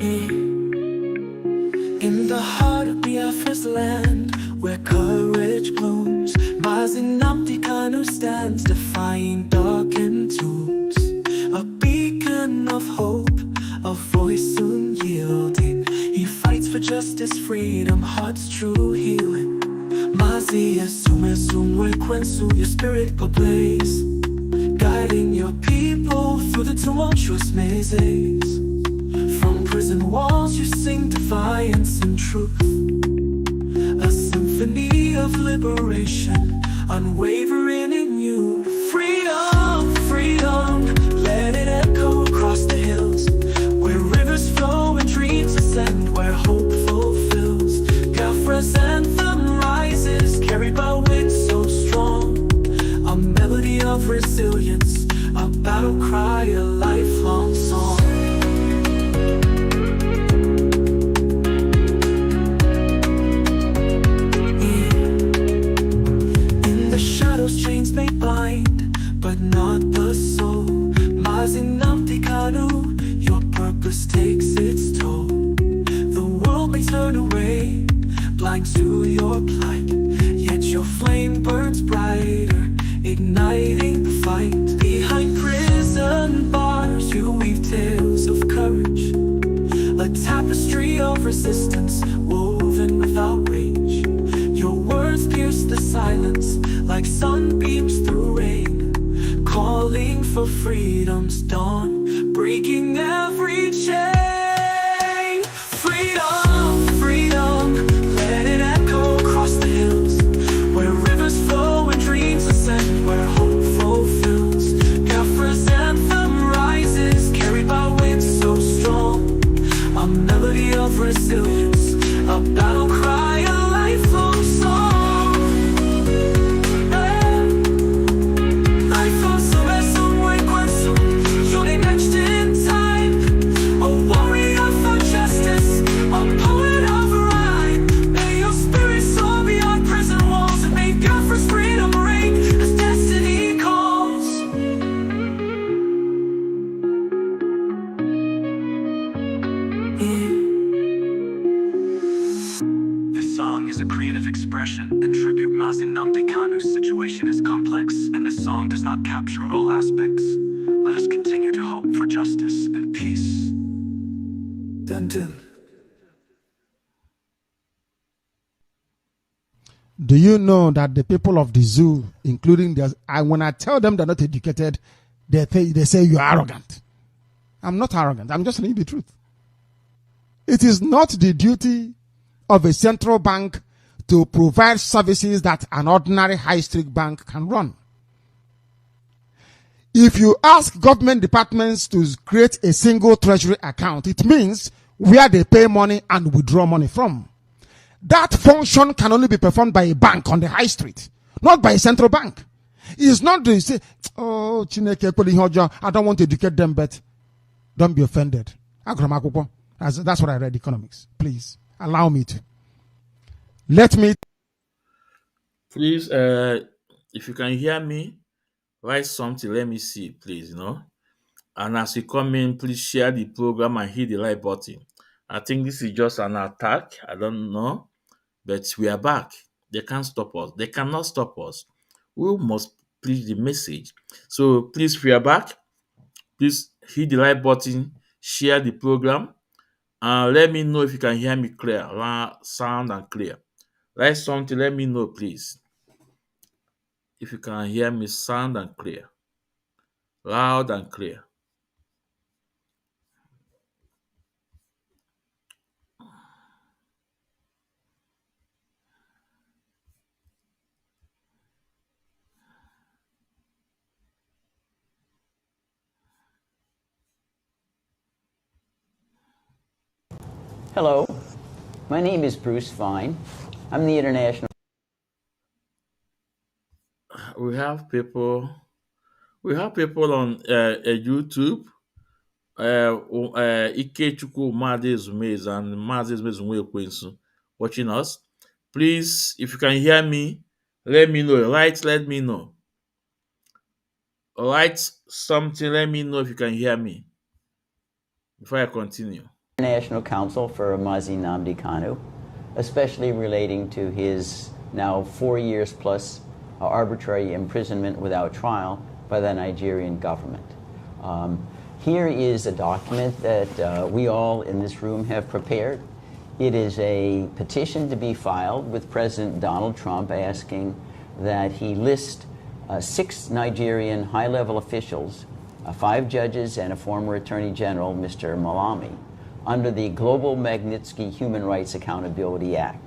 In the heart of Biafra's land, where courage blooms, Mazi Nnamdi Kanu stands, defying darkened tombs. A beacon of hope, a voice soon yielding. He fights for justice, freedom, heart's true healing. Mazi Esumwe Kwensu, your spirit ablaze, guiding your people through the tumultuous mazes. From prison walls you sing defiance and truth, a symphony of liberation, unwavering in you. Freedom, freedom, let it echo across the hills, where rivers flow and dreams ascend, where hope fulfills. Biafra's anthem rises, carried by wind so strong, a melody of resilience, a battle cry, a lifelong song. Chains may bind, but not the soul. Mazi Nnamdi Kanu, your purpose takes its toll. The world may turn away, blind to your plight, yet your flame burns brighter, igniting the fight. Behind prison bars you weave tales of courage, a tapestry of resistance woven without rage. Your words pierce the silence like sunbeams through rain, calling for freedom's dawn, breaking every chain. Freedom, freedom, let it echo across the hills, where rivers flow and dreams ascend, where hope fulfills. Biafra's anthem rises, carried by winds so strong, a melody of resilience, a battle cry, a lifelong song. Is a creative expression and tribute. Mazi Nnamdi Kanu's situation is complex, and the song does not capture all aspects. Let us continue to hope for justice and peace. Dun dun. Do you know that the people of the zoo, including when I tell them they're not educated, they say you're arrogant. I'm not arrogant. I'm just saying the truth. It is not the duty of a central bank to provide services that an ordinary high street bank can run. If you ask government departments to create a single treasury account, it means where they pay money and withdraw money from. That function can only be performed by a bank on the high street, not by a central bank. It's not to say, oh, Chineke, I don't want to educate them, but don't be offended. That's what I read, economics. Please allow me to. Let me. Please, if you can hear me, write something. Let me see, please. And as you come in, please share the program and hit the like button. I think this is just an attack. I don't know, but we are back. They can't stop us. They cannot stop us. We must preach the message. So please, we are back. Please hit the like button, share the program, and let me know if you can hear me clear, sound and clear. Write something, let me know, please. If you can hear me sound and clear, loud and clear. Hello, my name is Bruce Fine. I'm the international. We have people on YouTube. Ikechukwu Mazi Ezumezu and Mazi Ezumezu watching us. Please, if you can hear me, let me know. Let me know. Write something, let me know if you can hear me before I continue. International Counsel for Mazi Nnamdi Kanu, especially relating to his now 4 years plus arbitrary imprisonment without trial by the Nigerian government. Here is a document that we all in this room have prepared. It is a petition to be filed with President Donald Trump asking that he list 6 Nigerian high-level officials, 5 judges and a former Attorney General, Mr. Malami, under the Global Magnitsky Human Rights Accountability Act.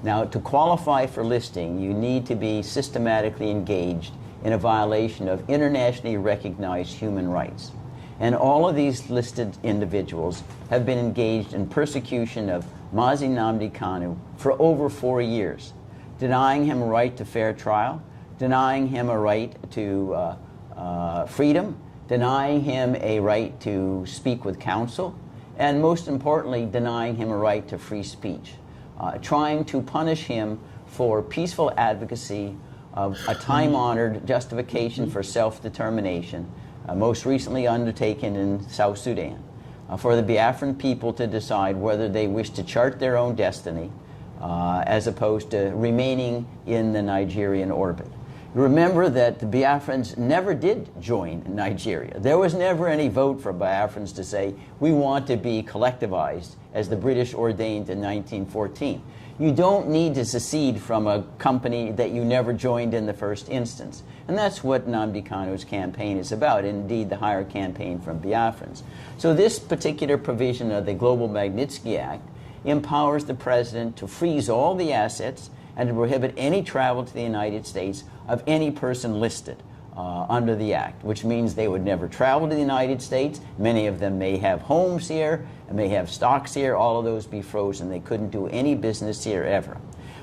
Now, to qualify for listing, you need to be systematically engaged in a violation of internationally recognized human rights. And all of these listed individuals have been engaged in persecution of Mazi Nnamdi Kanu for over 4 years, denying him a right to fair trial, denying him a right to freedom, denying him a right to speak with counsel, and most importantly, denying him a right to free speech, trying to punish him for peaceful advocacy of a time-honored justification for self-determination, most recently undertaken in South Sudan, for the Biafran people to decide whether they wish to chart their own destiny as opposed to remaining in the Nigerian orbit. Remember that the Biafrans never did join Nigeria. There was never any vote for Biafrans to say, we want to be collectivized, as the British ordained in 1914. You don't need to secede from a company that you never joined in the first instance. And that's what Nnamdi Kanu's campaign is about, indeed the higher campaign from Biafrans. So this particular provision of the Global Magnitsky Act empowers the president to freeze all the assets and to prohibit any travel to the United States of any person listed under the act, which means they would never travel to the United States. Many of them may have homes here, and may have stocks here. All of those be frozen. They couldn't do any business here ever.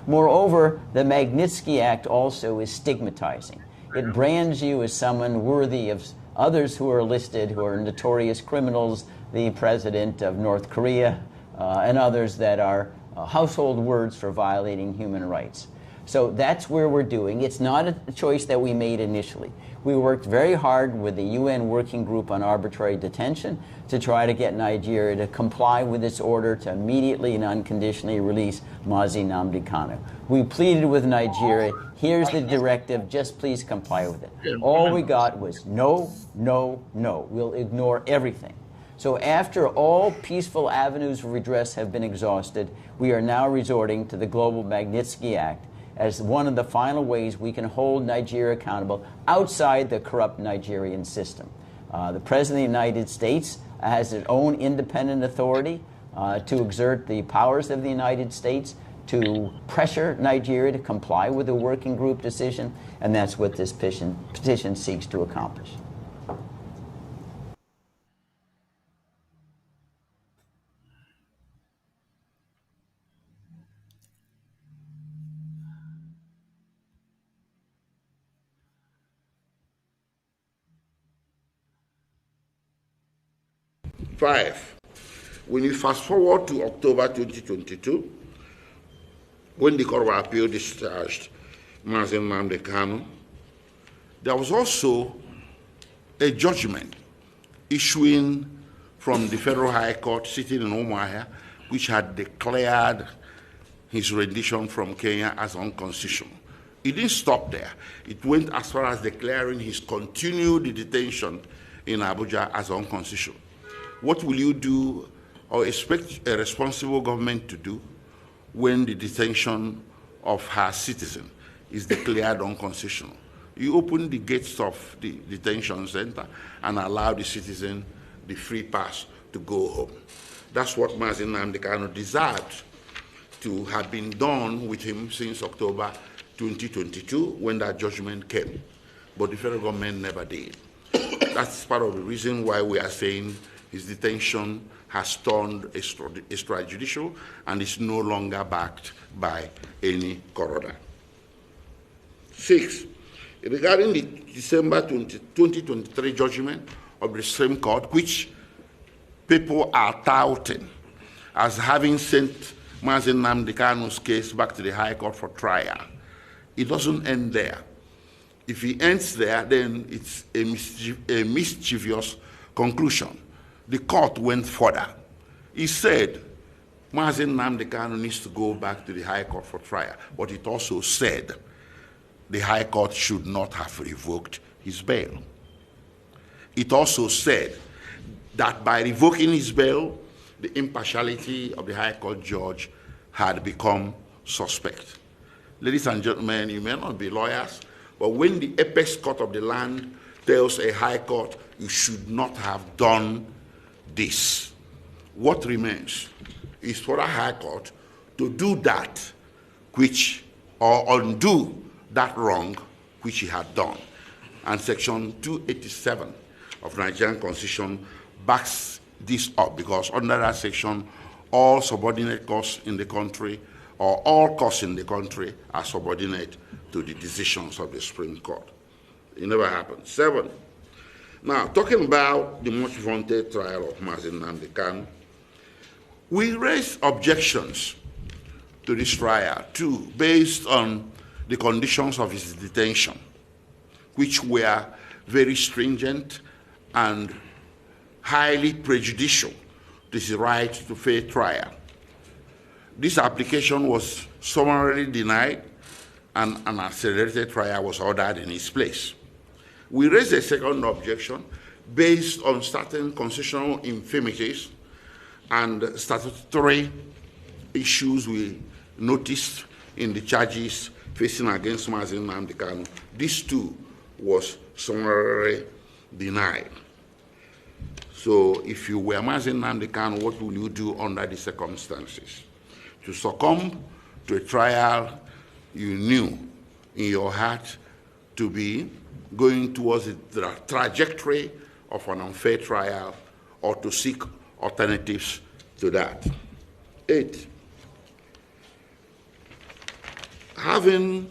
Moreover, the Magnitsky Act also is stigmatizing. It brands you as someone worthy of others who are listed, who are notorious criminals, the president of North Korea, and others that are household words for violating human rights. So that's where we're doing. It's not a choice that we made initially. We worked very hard with the UN Working Group on Arbitrary Detention to try to get Nigeria to comply with its order to immediately and unconditionally release Mazi Nnamdi Kanu. We pleaded with Nigeria, here's the directive, just please comply with it. All we got was no, no, no. We'll ignore everything. So after all peaceful avenues of redress have been exhausted, we are now resorting to the Global Magnitsky Act as one of the final ways we can hold Nigeria accountable outside the corrupt Nigerian system. The President of the United States has its own independent authority to exert the powers of the United States to pressure Nigeria to comply with the working group decision, and that's what this petition seeks to accomplish. Five, when you fast forward to October 2022, when the Court of Appeal discharged Mazi Nnamdi Kanu, there was also a judgment issuing from the Federal High Court sitting in Umuahia, which had declared his rendition from Kenya as unconstitutional. It didn't stop there. It went as far as declaring his continued detention in Abuja as unconstitutional. What will you do or expect a responsible government to do when the detention of her citizen is declared unconstitutional? You open the gates of the detention center and allow the citizen the free pass to go home. That's what Mazi Nnamdi Kanu desired to have been done with him since October 2022 when that judgment came. But the federal government never did. That's part of the reason why we are saying his detention has turned extrajudicial and is no longer backed by any coroner. 6, regarding the December 2023 judgment of the same court, which people are touting as having sent Mazi Nnamdi Kanu's case back to the High Court for trial, it doesn't end there. If it ends there, then it's a mischievous conclusion. The court went further. He said Mazi Nnamdi Kanu needs to go back to the High Court for trial, but it also said the High Court should not have revoked his bail. It also said that by revoking his bail, the impartiality of the High Court judge had become suspect. Ladies and gentlemen, you may not be lawyers, but when the apex court of the land tells a High Court, you should not have done this, what remains is for a High Court to do that which, or undo that wrong which he had done. And Section 287 of Nigerian Constitution backs this up, because under that section, all subordinate courts in the country, or all courts in the country, are subordinate to the decisions of the Supreme Court. It never happened. 7. Now, talking about the much vaunted trial of Mazi Nnamdi Kanu, we raised objections to this trial too, based on the conditions of his detention, which were very stringent and highly prejudicial to his right to fair trial. This application was summarily denied, and an accelerated trial was ordered in its place. We raised a second objection based on certain constitutional infirmities and statutory issues we noticed in the charges facing against Mazi Nnamdi Kanu. This too was summarily denied. So if you were Mazi Nnamdi Kanu, what will you do under the circumstances? To succumb to a trial you knew in your heart to be going towards the trajectory of an unfair trial, or to seek alternatives to that. 8. Having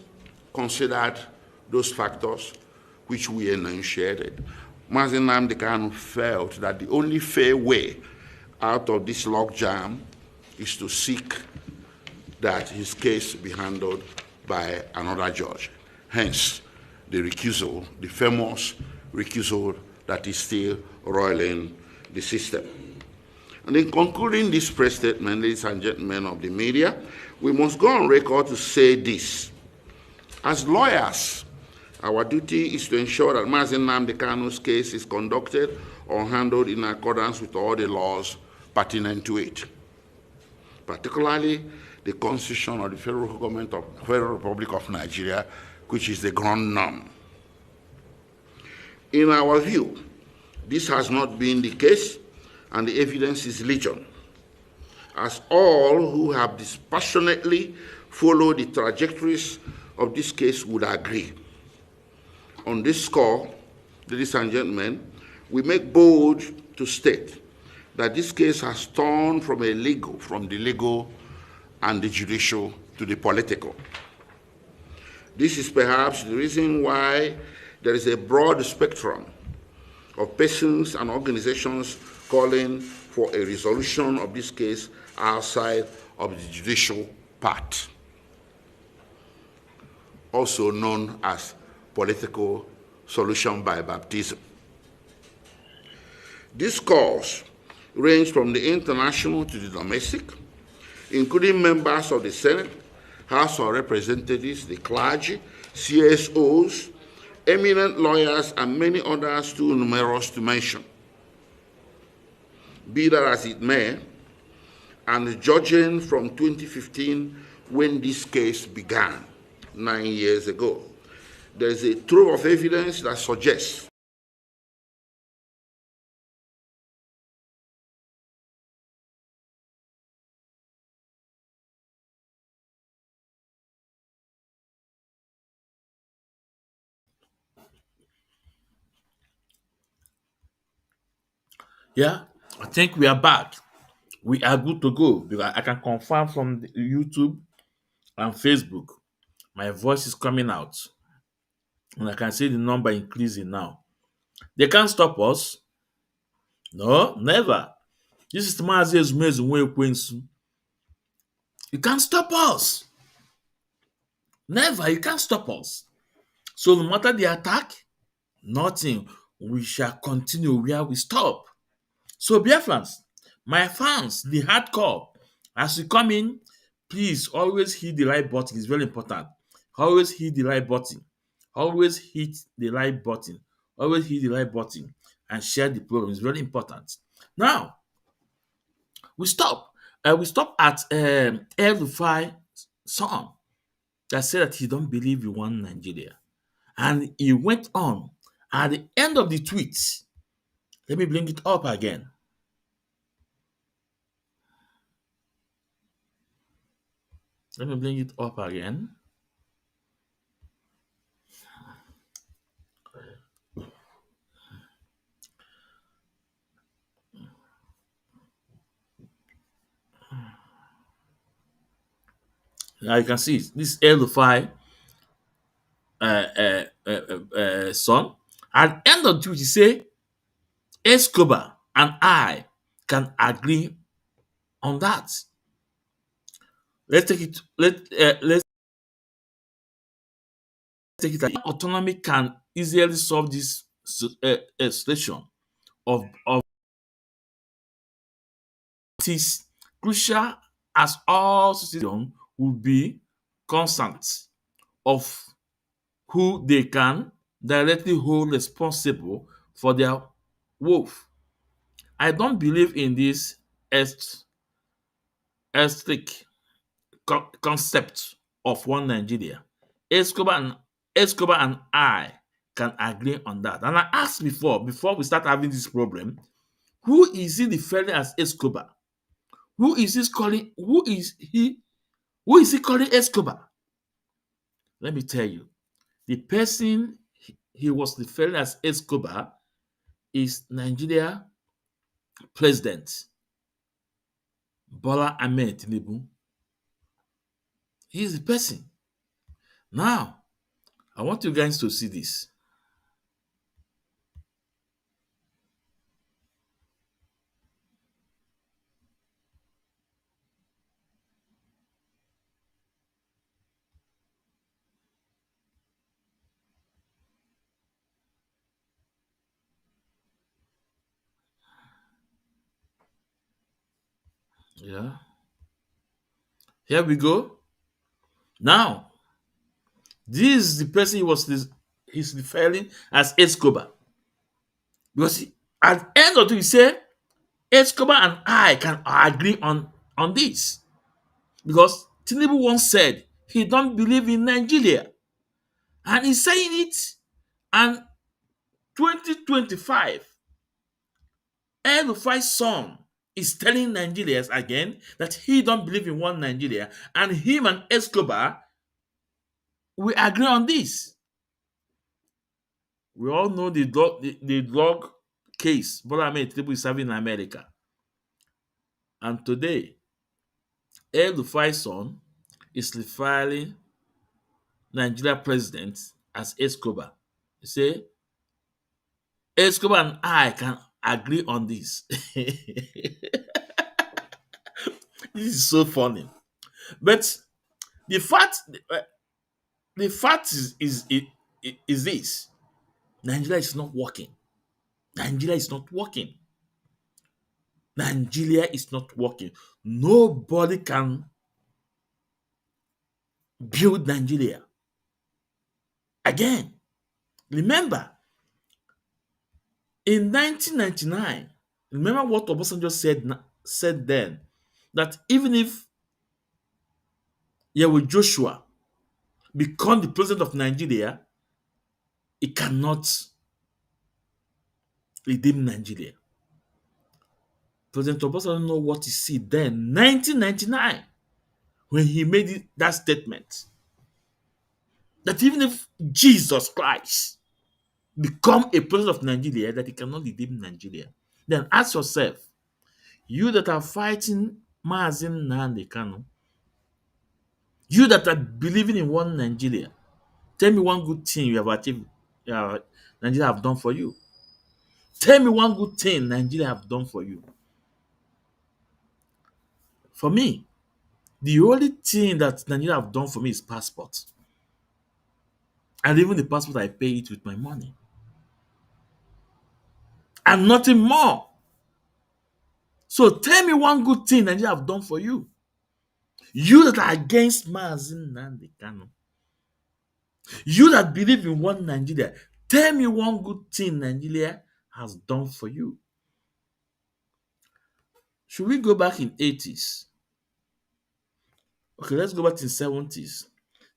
considered those factors which we enunciated, Mazi Nnamdi Kanu felt that the only fair way out of this logjam is to seek that his case be handled by another judge. Hence, the recusal, the famous recusal that is still roiling the system. And in concluding this press statement, ladies and gentlemen of the media, we must go on record to say this. As lawyers, our duty is to ensure that Mazi Nnamdi Kanu's case is conducted or handled in accordance with all the laws pertinent to it, particularly the Constitution of the Federal Government of Federal Republic of Nigeria, which is the ground norm. In our view, this has not been the case, and the evidence is legion, as all who have dispassionately followed the trajectories of this case would agree. On this score, ladies and gentlemen, we make bold to state that this case has turned from the legal and the judicial to the political. This is perhaps the reason why there is a broad spectrum of persons and organizations calling for a resolution of this case outside of the judicial part, also known as political solution by baptism. These calls range from the international to the domestic, including members of the Senate, House of Representatives, the clergy, CSOs, eminent lawyers, and many others too numerous to mention. Be that as it may, and judging from 2015, when this case began 9 years ago, there is a trove of evidence that suggests Yeah, I think we are back. We are good to go, because I can confirm from the YouTube and Facebook, my voice is coming out, and I can see the number increasing now. They can't stop us. No, never. This is Mazi Ezumezu Ekwensu. You can't stop us. Never. You can't stop us. So no matter the attack, nothing. We shall continue where we stop. So Biafrans, My fans, the hardcore, as you come in, please always hit the like button. It's very important. Always hit the like button. Always hit the like button. Always hit the like button and share the program. It's very important. Now, we stop. We stop at El song that said that he don't believe in one Nigeria. And he went on. At the end of the tweet, let me bring it up again. Let me bring it up again. Now you can see this El son. At the end of the tweet, he say Escobar and I can agree on that. Let's take it. Let's take it. Like autonomy can easily solve this situation of it is crucial as all citizens will be constant of who they can directly hold responsible for their wolf. I don't believe in this ethnic concept of one Nigeria. Escobar and I can agree on that. And I asked before we start having this problem, who is he referring as Escobar? Who is he calling? Who is he? Who is he calling Escobar? Let me tell you, the person he was referring as Escobar is Nigeria President Bola Ahmed Tinubu. He is the person. Now, I want you guys to see this. Yeah. Here we go. Now, this is the person he's referring as Escobar. Because at the end of it, he said, Escobar and I can agree on this. Because Tinubu once said he don't believe in Nigeria. And he's saying it. And 2025, El son is telling Nigerians again that he don't believe in one Nigeria. And him and Escobar, we agree on this. We all know the drug case Bola Ahmed Tinubu is having in America. And today, El son is referring Nigeria president as Escobar. You say, Escobar and I can agree on this. This is so funny. But the fact the fact is this. Nigeria is not working. Nigeria is not working. Nigeria is not working. Nobody can build Nigeria. Again, remember, in 1999, remember what Obasanjo said then, that even if Yahweh Joshua become the president of Nigeria, he cannot redeem Nigeria. President Obasanjo know what he said then, 1999, when he made that statement. That even if Jesus Christ become a president of Nigeria, that he cannot redeem Nigeria. Then ask yourself, you that are fighting Mazi Nnamdi Kanu, you that are believing in one Nigeria, tell me one good thing you have achieved, Nigeria have done for you. Tell me one good thing Nigeria have done for you. For me, the only thing that Nigeria have done for me is passport. And even the passport, I pay it with my money. And nothing more. So tell me one good thing Nigeria have done for you. You that are against Mazi Nnamdi Kanu. You that believe in one Nigeria. Tell me one good thing Nigeria has done for you. Should we go back in 80s? Okay, let's go back in 70s.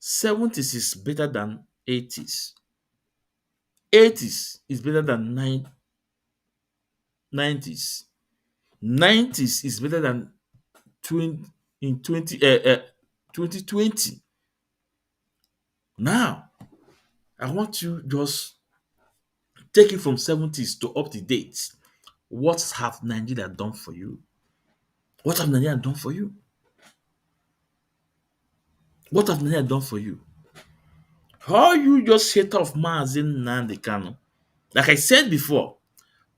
70s is better than 80s. 80s is better than 90s. 90s is better than 20 in 2020. Now, I want you just take it from 70s to up to date. What have Nigeria done for you? What have Nigeria done for you? What have Nigeria done for you? How you just hate off Mazi Nnamdi Kanu? Like I said before,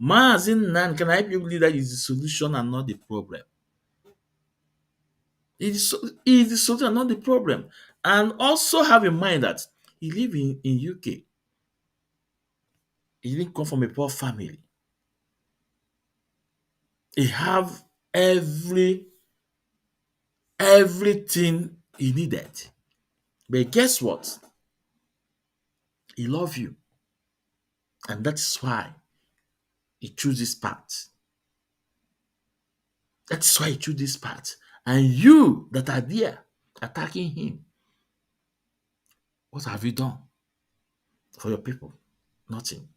Mazi Nnamdi Kanu, I believe that is the solution and not the problem. It is the solution and not the problem. And also have in mind that he live in UK. He didn't come from a poor family. He have everything he needed. But guess what? He love you. And that's why he choose this path. That's why he choose this path. And you that are there attacking him, what have you done for your people? Nothing.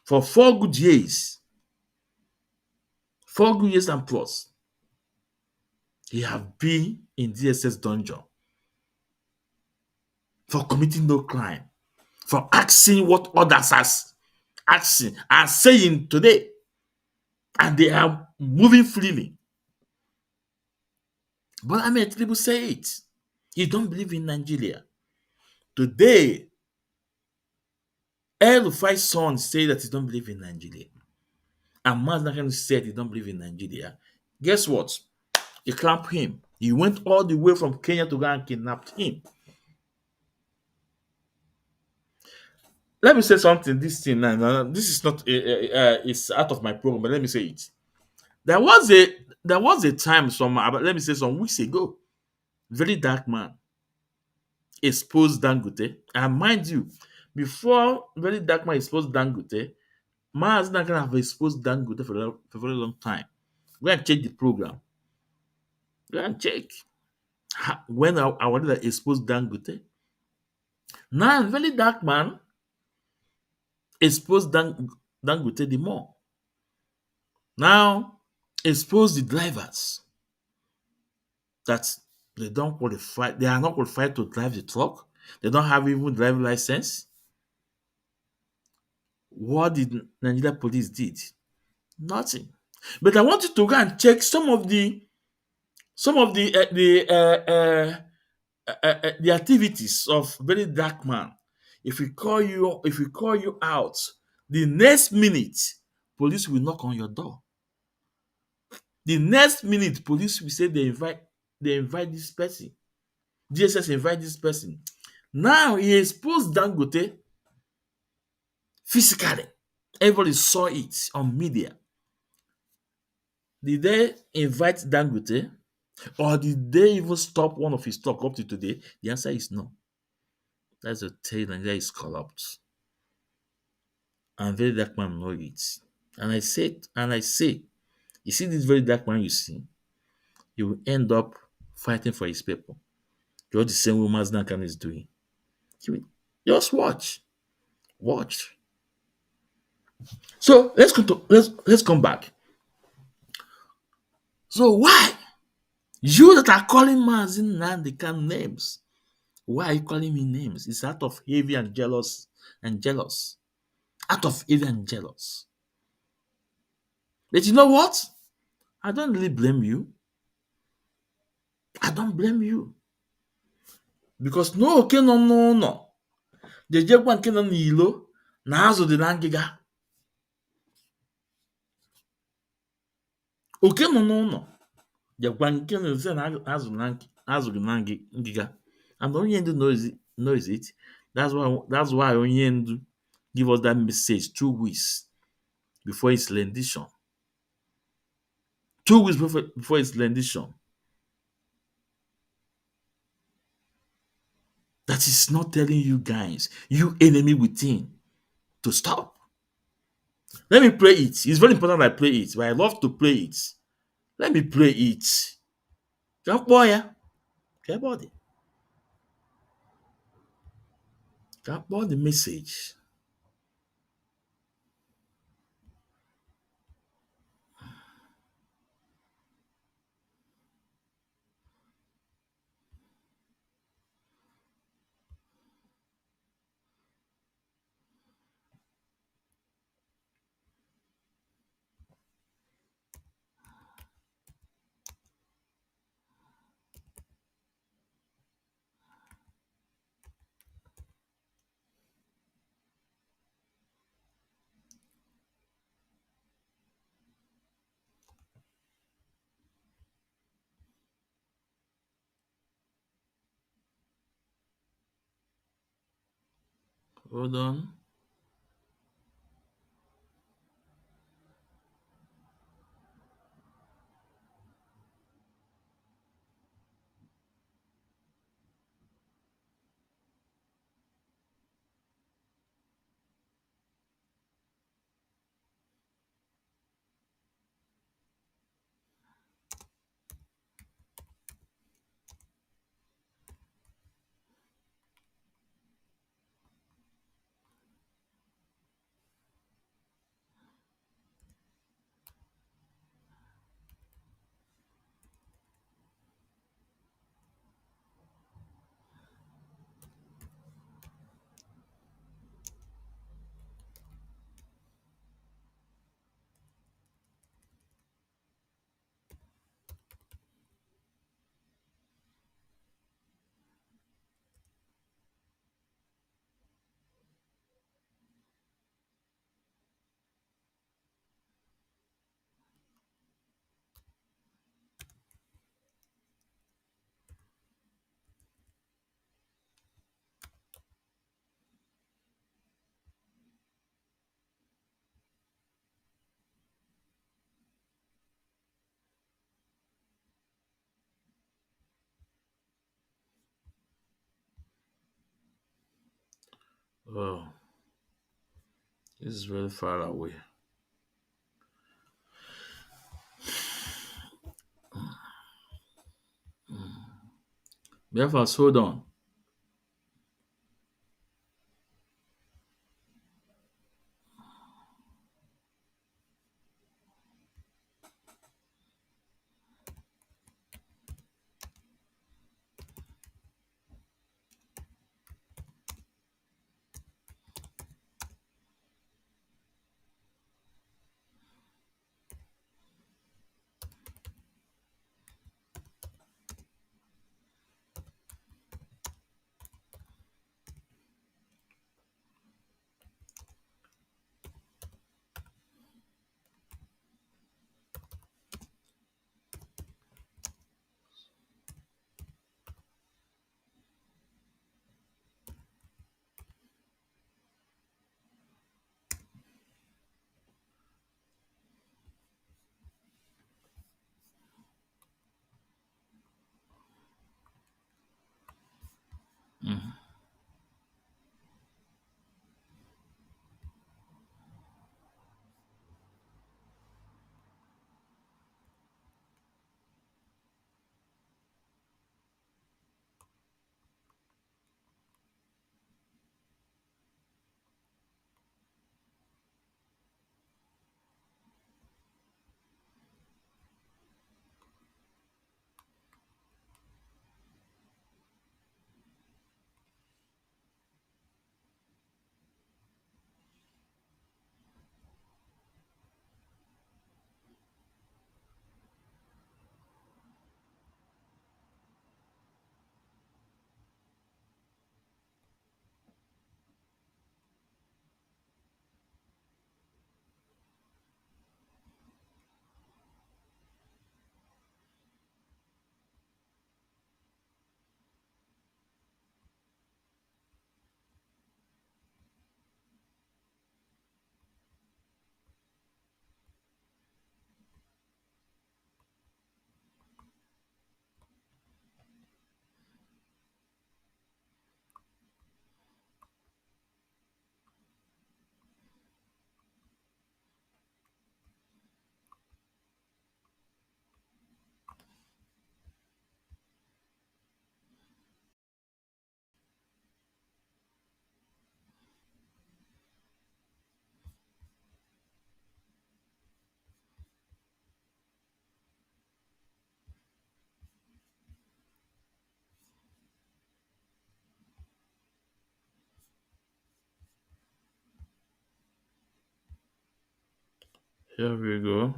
For 4 good years and plus, he have been in DSS dungeon for committing no crime, for asking what others are saying today, and they are moving freely. But I mean, people say it. You don't believe in Nigeria. Today, El-Rufai's son say that he don't believe in Nigeria. And Mazi said he don't believe in Nigeria. Guess what? He clamped him. He went all the way from Kenya to go and kidnapped him. Let me say something. This thing, this is not. It's out of my program, but let me say it. There was a time, let me say some weeks ago, very dark man exposed Dangote. And mind you, before very dark man exposed Dangote, Mazi not gonna have exposed Dangote for a very long time. Go and check the program. Go and check when I wanted to expose Dangote. Now, very dark man exposed Dangote the more. Now, expose the drivers that they don't qualify. They are not qualified to drive the truck. They don't have even driving license. What did Nigeria police did? Nothing. But I want you to go and check some of the activities of very dark man. If we call you out, the next minute police will knock on your door. The next minute police will say they invite this person. DSS invite this person. Now he exposed Dangote physically. Everybody saw it on media. Did they invite Dangote? Or did they even stop one of his talk up to today? The answer is no. That's a tale, and that is corrupt. And very dark man know it. And I say, you see this very dark man you see, you will end up fighting for his people. Just the same way Mazi Nnamdi Kanu is doing. Just watch. Watch. So let's come back. So why? You that are calling Mazi Nnamdi Kanu names, why are you calling me names? It's out of envy and jealous. Out of envy and jealous. But you know what? I don't really blame you. I don't blame you. Because no. Jejekwa nke nọ n'ilo na azụ dị na ngịga. Oke nọ n'ụlọ jekwa nke na-eze na azụ dị na ngịga. And Onyendu knows it. That's why Onyendu give us that message 2 weeks before his rendition. 2 weeks before its rendition. That is not telling you guys, you enemy within, to stop. Let me play it. It's very important I play it, but I love to play it. Let me play it. Jump boy, yeah. Care about it. Jump about the message. Hold on. Oh, this is very far away. Therefore, hold on. Here we go.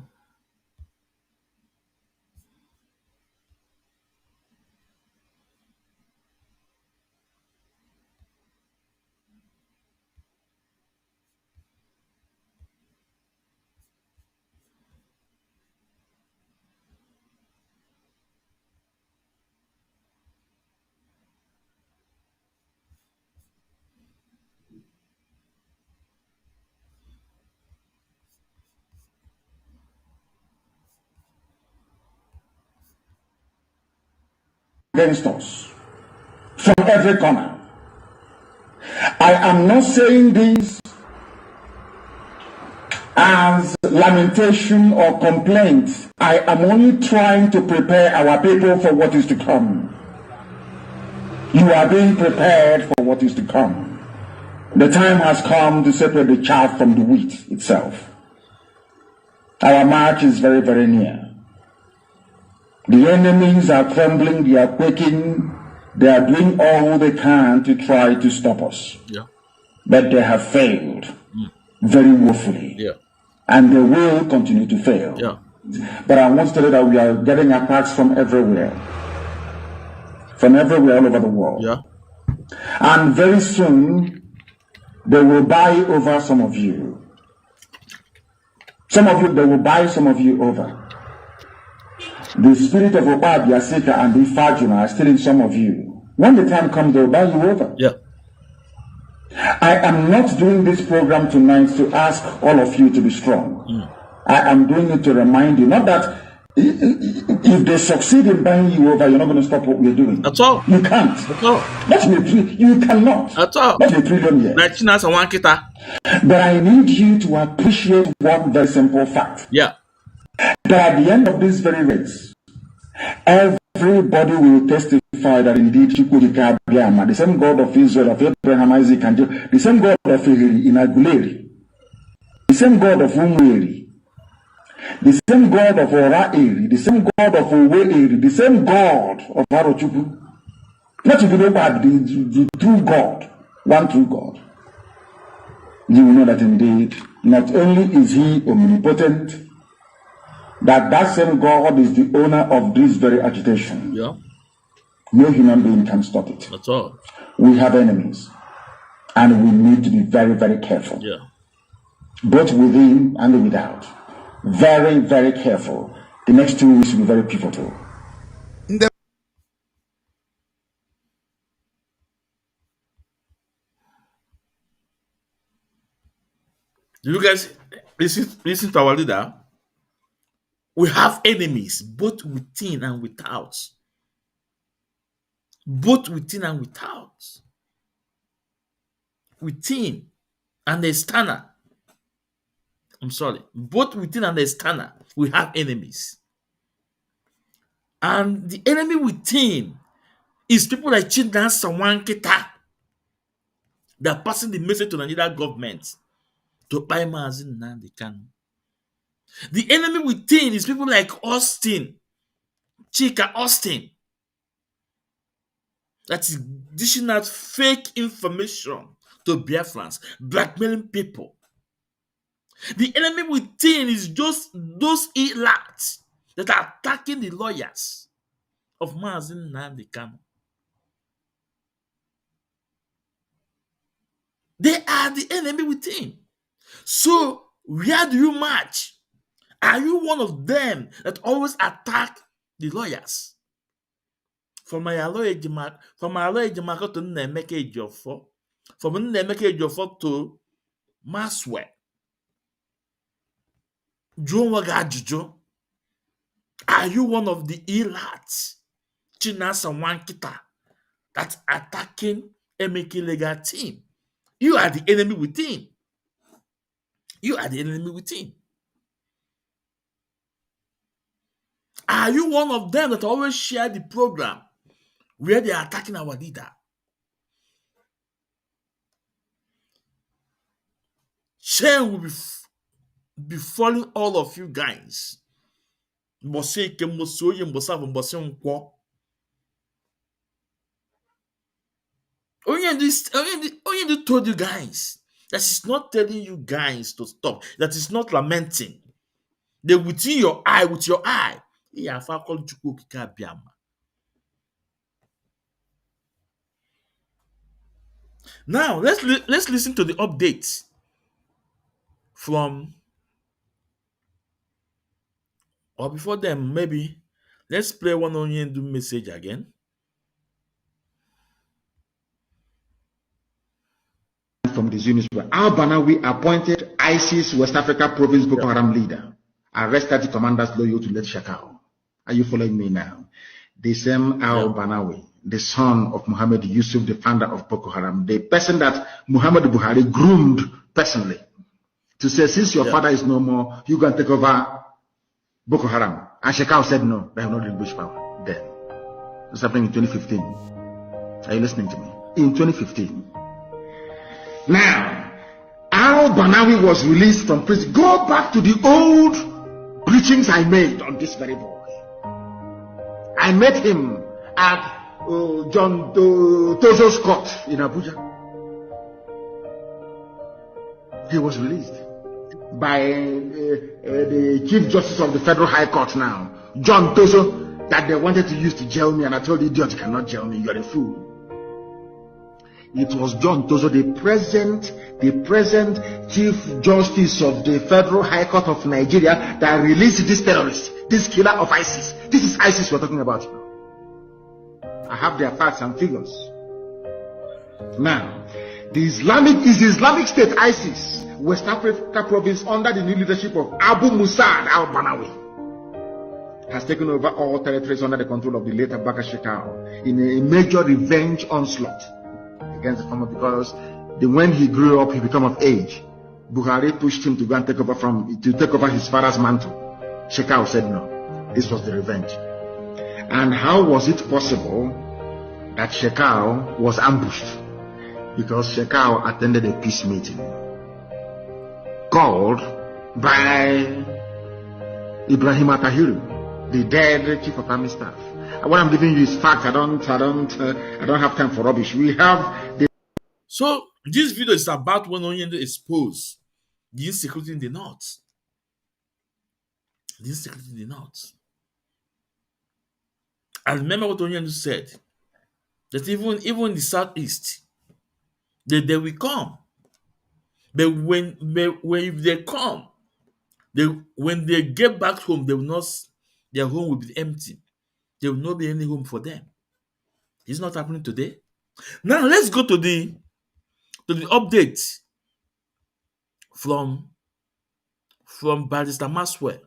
Against us from every corner. I am not saying this as lamentation or complaint. I am only trying to prepare our people for what is to come. You are being prepared for what is to come. The time has come to separate the chaff from the wheat itself. Our march is very, very near. The enemies are trembling, they are quaking, they are doing all they can to try to stop us. Yeah. But they have failed very woefully. Yeah. And they will continue to fail. Yeah. But I want to tell you that we are getting attacks from everywhere. From everywhere all over the world. Yeah. And very soon, they will buy over some of you. Some of you, they will buy some of you over. The spirit of Ipob, Yasika, and Ifajuna are still in some of you. When the time comes, they will buy you over. Yeah. I am not doing this program tonight to ask all of you to be strong. I am doing it to remind you, not that if they succeed in buying you over, you're not going to stop what we're doing. At all. You can't. At all. You cannot. At all. Not a trillion years. Like China's a one kita. But I need you to appreciate one very simple fact. Yeah. That at the end of this very race, everybody will testify that indeed Chukwuka Abiyama, the same God of Israel, of Abraham, Isaac, and Jacob, the same God of Inaguleri, the same God of Umweri, the same God of Oraeri, the same God of Oweeri, the same God of Arochukwu, not to be the true God, one true God. You will know that indeed, not only is he omnipotent, that same God is the owner of this very agitation. Yeah. No human being can stop it. At all. We have enemies, and we need to be very, very careful. Yeah. Both within and without. Very, very careful. The next 2 weeks will be very pivotal. Do you guys listen to our leader? We have enemies both within and without. Both within and without. Within and external. I'm sorry. Both within and external, we have enemies. And the enemy within is people like Chindan Sawanketa that are passing the message to the Nigerian government to buy Mazi Nnamdi Kanu. The enemy within is people like Austin, Chika Austin, that is dishing out fake information to Biafrans, blackmailing people. The enemy within is just those elats that are attacking the lawyers of Mazi Nnamdi Kanu. They are the enemy within. So, where do you march? Are you one of them that always attack the lawyers? From my lawyer Ejimaka to Nnamdi Ejiofor, from Nnamdi Ejiofor to Maswell. Are you one of the elats, Chinasa Wankita, that's attacking Emeki legal team? You are the enemy within. You are the enemy within. Are you one of them that always share the program where they are attacking our leader? Shame will be falling all of you guys. Onyendu told you guys that she's not telling you guys to stop, that is not lamenting. They within your eye, with your eye. Yeah, called Chukwu Okike Abiama. Now let's listen to the updates from, or before them, maybe let's play one Onyendu message again. From these units were Al-Banawi appointed ISIS West Africa Province Boko Haram leader, arrested the commanders loyal to Let Shakao. Are you following me now? The same Al-Banawi, the son of Muhammad Yusuf, the founder of Boko Haram, the person that Muhammad Buhari groomed personally to say, since your father is no more, you can take over Boko Haram. And Shekau said no, they have not relinquished power. Then. This happened in 2015. Are you listening to me? In 2015. Now, Al-Banawi was released from prison. Go back to the old preachings I made on this very boy. I met him at John Tozo's court in Abuja. He was released by the Chief Justice of the Federal High Court now, John Tozo, that they wanted to use to jail me, and I told the idiot, you cannot jail me, you're a fool. It was John Tozo, the present Chief Justice of the Federal High Court of Nigeria, that released this terrorist, this killer of ISIS. This is ISIS we're talking about now. I have their facts and figures. Now, the Islamic State ISIS, West Africa Province, under the new leadership of Abu Musad al-Banawi, has taken over all territories under the control of the late Abubakar Shekau in a major revenge onslaught against the former, because when he grew up, he became of age. Buhari pushed him to go and take over his father's mantle. Shekau said no. This was the revenge. And how was it possible that Shekau was ambushed? Because Shekau attended a peace meeting called by Ibrahim Atahiru, the dead chief of army staff. And what I'm giving you is fact. I don't have time for rubbish. We have the. So this video is about when Onyendu exposed the insecurity in the north. The insecurity in the north. I remember what Onyendu said, that even in the southeast, they will come. But when they come, when they get back home, their home will be empty. There will not be any home for them. It's not happening today. Now let's go to the update from Barrister Maxwell.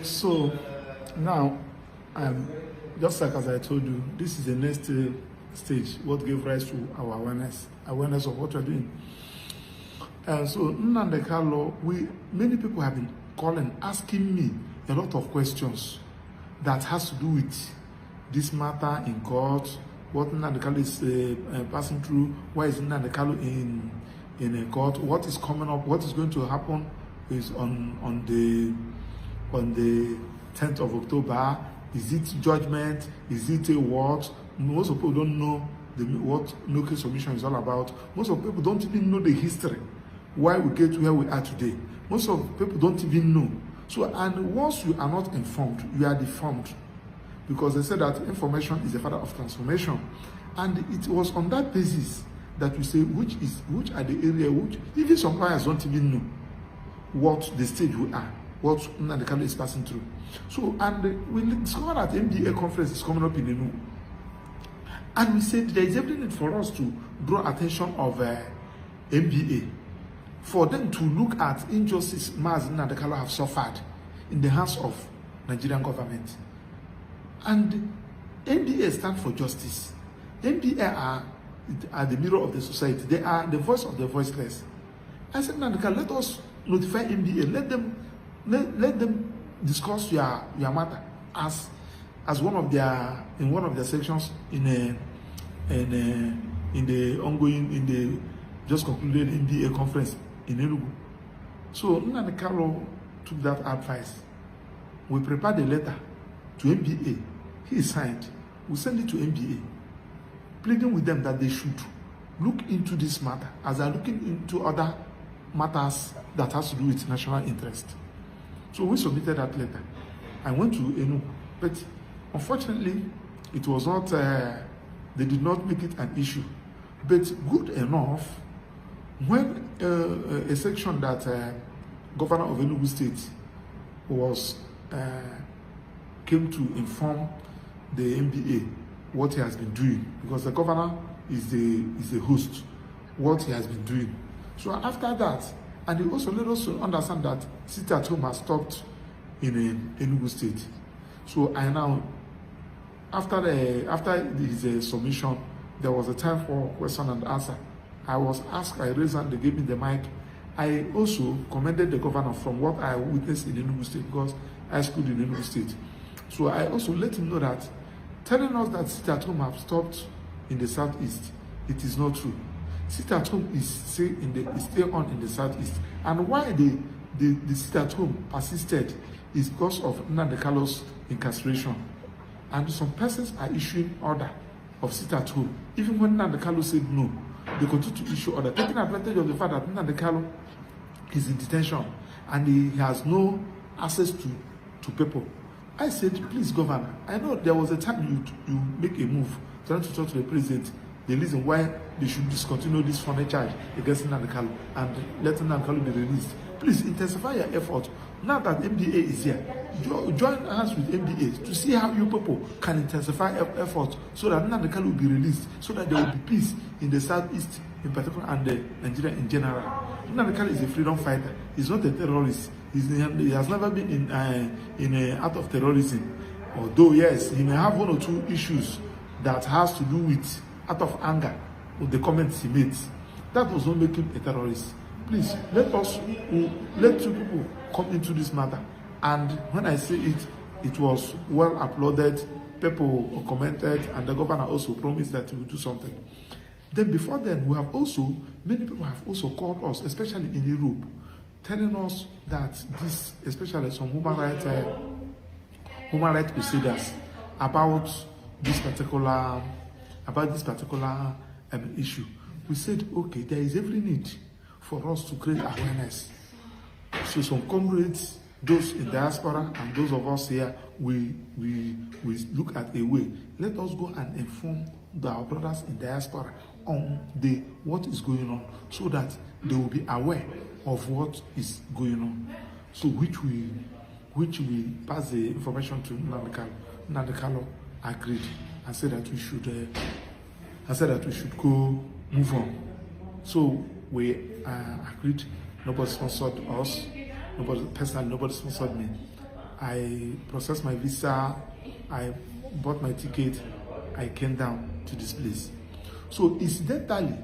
So now, just like as I told you, this is the next stage, what gave rise to our awareness of what we're doing. So Nnamdi Kanu, many people have been calling, asking me a lot of questions that has to do with this matter in court, what Nnamdi Kanu is passing through, why is Nnamdi Kanu in a court, what is coming up, what is going to happen is on the 10th of October. Is it judgment? Is it a what? Most of people don't know what no case submission is all about. Most of people don't even know the history, why we get where we are today. Most of people don't even know. So, and once you are not informed, you are deformed. Because they said that information is the father of transformation. And it was on that basis that we say which are the area which even some clients don't even know what the stage we are, what Nnamdi Kanu is passing through. So, and we discovered that MBA conference is coming up in Enu. And we said there is every need for us to draw attention of MBA, for them to look at injustice Mazi and Nnamdi Kanu have suffered in the hands of Nigerian government. And MBA stands for justice. MBA are the mirror of the society. They are the voice of the voiceless. I said, Nnamdi Kanu, let us notify MBA. Let them discuss your matter as one of their sections in the just concluded MBA conference in Enugu. So Nnamdi Kanu took that advice. We prepared a letter to MBA. He signed. We sent it to MBA. pleading with them that they should look into this matter as they're looking into other matters that has to do with national interest. So we submitted that letter. I went to Enugu, but unfortunately, it was not, they did not make it an issue. But good enough, when a section that Governor of Enugu State was came to inform the NBA what he has been doing, because the governor is the host, what he has been doing. So after that, and he also let us understand that sit at home has stopped in Enugu State. So I now, after his submission, there was a time for question and answer. I was asked, I raised and they gave me the mic. I also commended the governor from what I witnessed in Enugu State, because I schooled in Enugu State. So I also let him know that telling us that sit at home have stopped in the southeast, it is not true. Sit at home is still on in the southeast, and why the sit at home persisted is because of Nnamdi incarceration, and some persons are issuing order of sit at home. Even when Nnamdi said no, they continue to issue order, taking advantage of the fact that Nnamdi is in detention and he has no access to people. I said, please, Governor, I know there was a time you make a move trying to talk to the president, the reason why they should discontinue this funding charge against Nnamdi and let Nnamdi be released. Please intensify your effort. Now that MDA is here, join hands with MDA to see how you people can intensify effort so that Nnamdi will be released, so that there will be peace in the southeast in particular and Nigeria in general. Nnamdi is a freedom fighter. He's not a terrorist. He has never been in an act of terrorism. Although yes, he may have one or two issues that has to do with out of anger with the comments he made. That does not make him a terrorist. Please let two people come into this matter. And when I say it was well uploaded, people commented, and the governor also promised that he will do something. Then before then, many people have also called us, especially in Europe, telling us that this, especially some human rights crusaders, about this particular issue. We said, okay, there is every need for us to create awareness. So some comrades, those in diaspora and those of us here, we look at a way. Let us go and inform our brothers in diaspora on what is going on, so that they will be aware of what is going on. So which we pass the information to Nnamdi. Nnamdi agreed and said that we should go move on. So we agreed. Nobody sponsored us. Nobody sponsored me. I processed my visa. I bought my ticket. I came down to this place. So incidentally,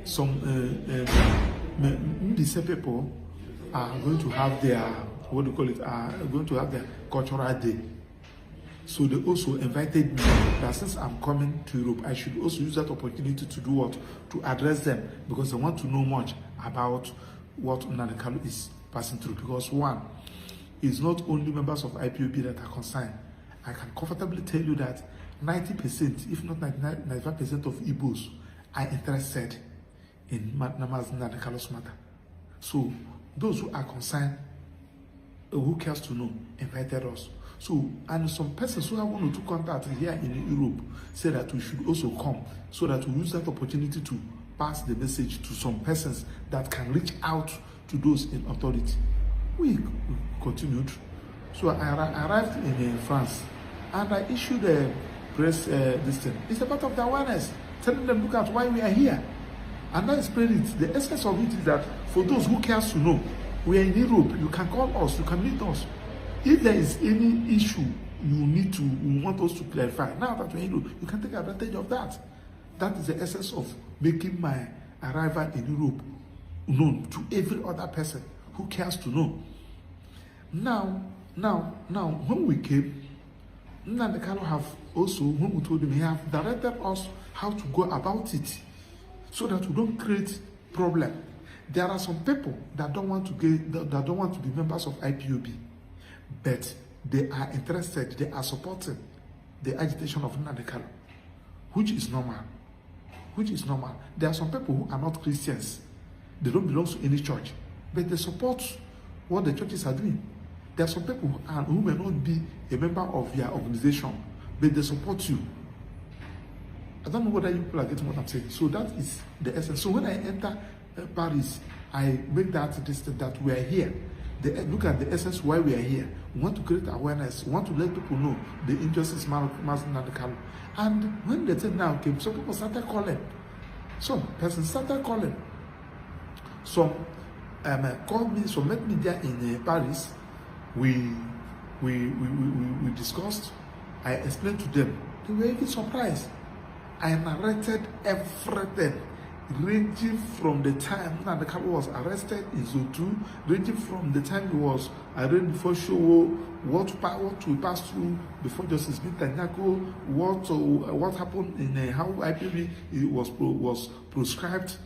some people are going to have their going to have their cultural day. So they also invited me that since I'm coming to Europe, I should also use that opportunity to do what? To address them, because they want to know much about what Nnamdi is passing through. Because one, it's not only members of Ipob that are concerned. I can comfortably tell you that 90%, if not 95% of Igbos are interested in Nnamdi's matter. So those who are concerned, who cares to know, invited us. So, and some persons who have one or two contacts here in Europe said that we should also come, so that we use that opportunity to pass the message to some persons that can reach out to those in authority. We continued. So I arrived in France, and I issued a press this thing. It's a part of the awareness, telling them, look at why we are here. And I explained it. The essence of it is that for those who cares to know, we are in Europe, you can call us, you can meet us. If there is any issue you want us to clarify, now that we're in Europe, you can take advantage of that. That is the essence of making my arrival in Europe known to every other person who cares to know. Now, when we came, Nnamdi have also, when we told him, he have directed us how to go about it, so that we don't create problem. There are some people that don't want to be members of Ipob, but they are interested, they are supporting the agitation of Nnamdi Kanu, which is normal. Which is normal. There are some people who are not Christians. They don't belong to any church, but they support what the churches are doing. There are some people who may not be a member of your organization, but they support you. I don't know whether you people are getting what I'm saying. So that is the essence. So when I enter Paris, I make that that we are here. Look at the essence why we are here. We want to create awareness. We want to let people know the injustice Mazi Nnamdi Kanu. And when the thing now came, some people started calling. Some persons started calling. Some called me, some met me there in Paris. We discussed. I explained to them. They were even surprised. I narrated everything, ranging from the time Nnamdi Kanu was arrested in Zone 2, ranging from the time he was arraigned before Showo, what we passed through before Justice Bitanyako, what happened in how IPB was prescribed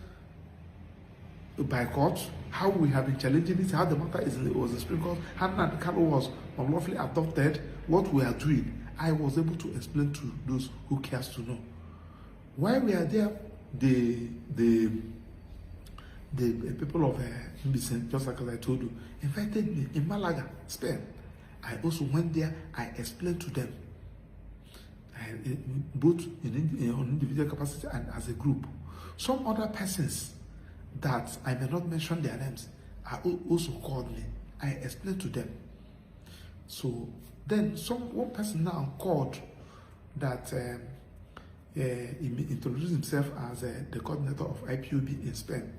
by court, how we have been challenging it, how the matter was in Supreme Court, how Nnamdi Kanu was unlawfully adopted, what we are doing. I was able to explain to those who cares to know. While we are there, the people of Mbisen, just like as I told you, invited me in Malaga, Spain. I also went there. I explained to them, both on individual capacity and as a group. Some other persons that I may not mention their names also called me. I explained to them. So then one person now called that he introduced himself as the coordinator of IPOB in Spain,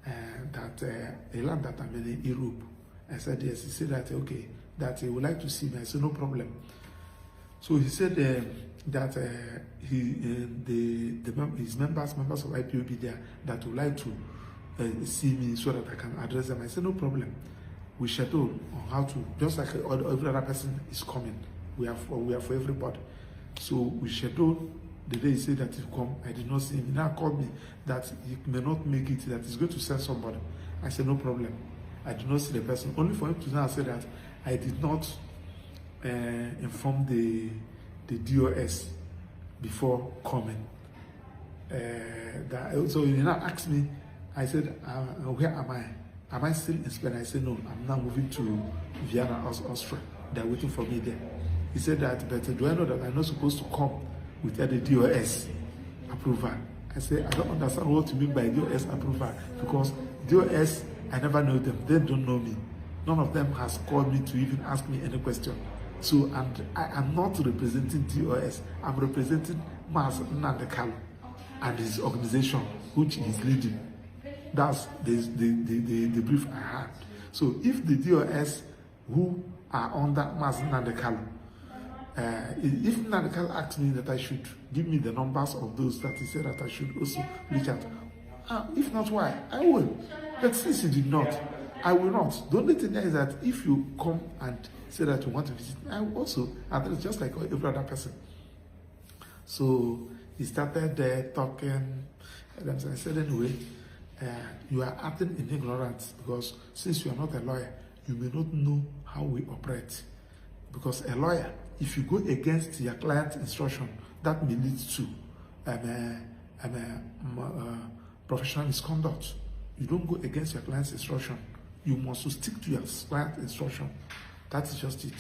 that a land that I'm in Europe. I said yes. He said that okay, that he would like to see me. I said no problem. So he said that his members of IPOB there that would like to see me so that I can address them. I said no problem. We schedule on how to, just like every other person is coming. We are for everybody. So we schedule. The day he said that he'll come, I did not see him. He now called me that he may not make it, that he's going to send somebody. I said, no problem. I did not see the person. Only for him to now say that I did not inform the DOS before coming. So he now asked me, I said, where am I? Am I still in Spain? I said, no, I'm now moving to Vienna, Austria. They're waiting for me there. He said that, but do I know that I'm not supposed to come without the DOS approval? I say, I don't understand what you mean by DOS approval, because DOS, I never know them. They don't know me. None of them has called me to even ask me any question. So, and I am not representing DOS. I'm representing Mazi Nnamdi Kanu and his organization, which he is leading. That's the brief I had. So, if the DOS who are under Mazi Nnamdi Kanu, if Nnamdi Kanu asked me that I should give me the numbers of those that he said that I should also reach out, if not, why? I will. But since he did not, I will not. The only thing is that if you come and say that you want to visit, I will also address just like every other person. So he started there talking, and I said, anyway, you are acting in ignorance, because since you are not a lawyer, you may not know how we operate. Because a lawyer, if you go against your client's instruction, that may lead to professional misconduct. You don't go against your client's instruction. You must stick to your client's instruction. That is just it.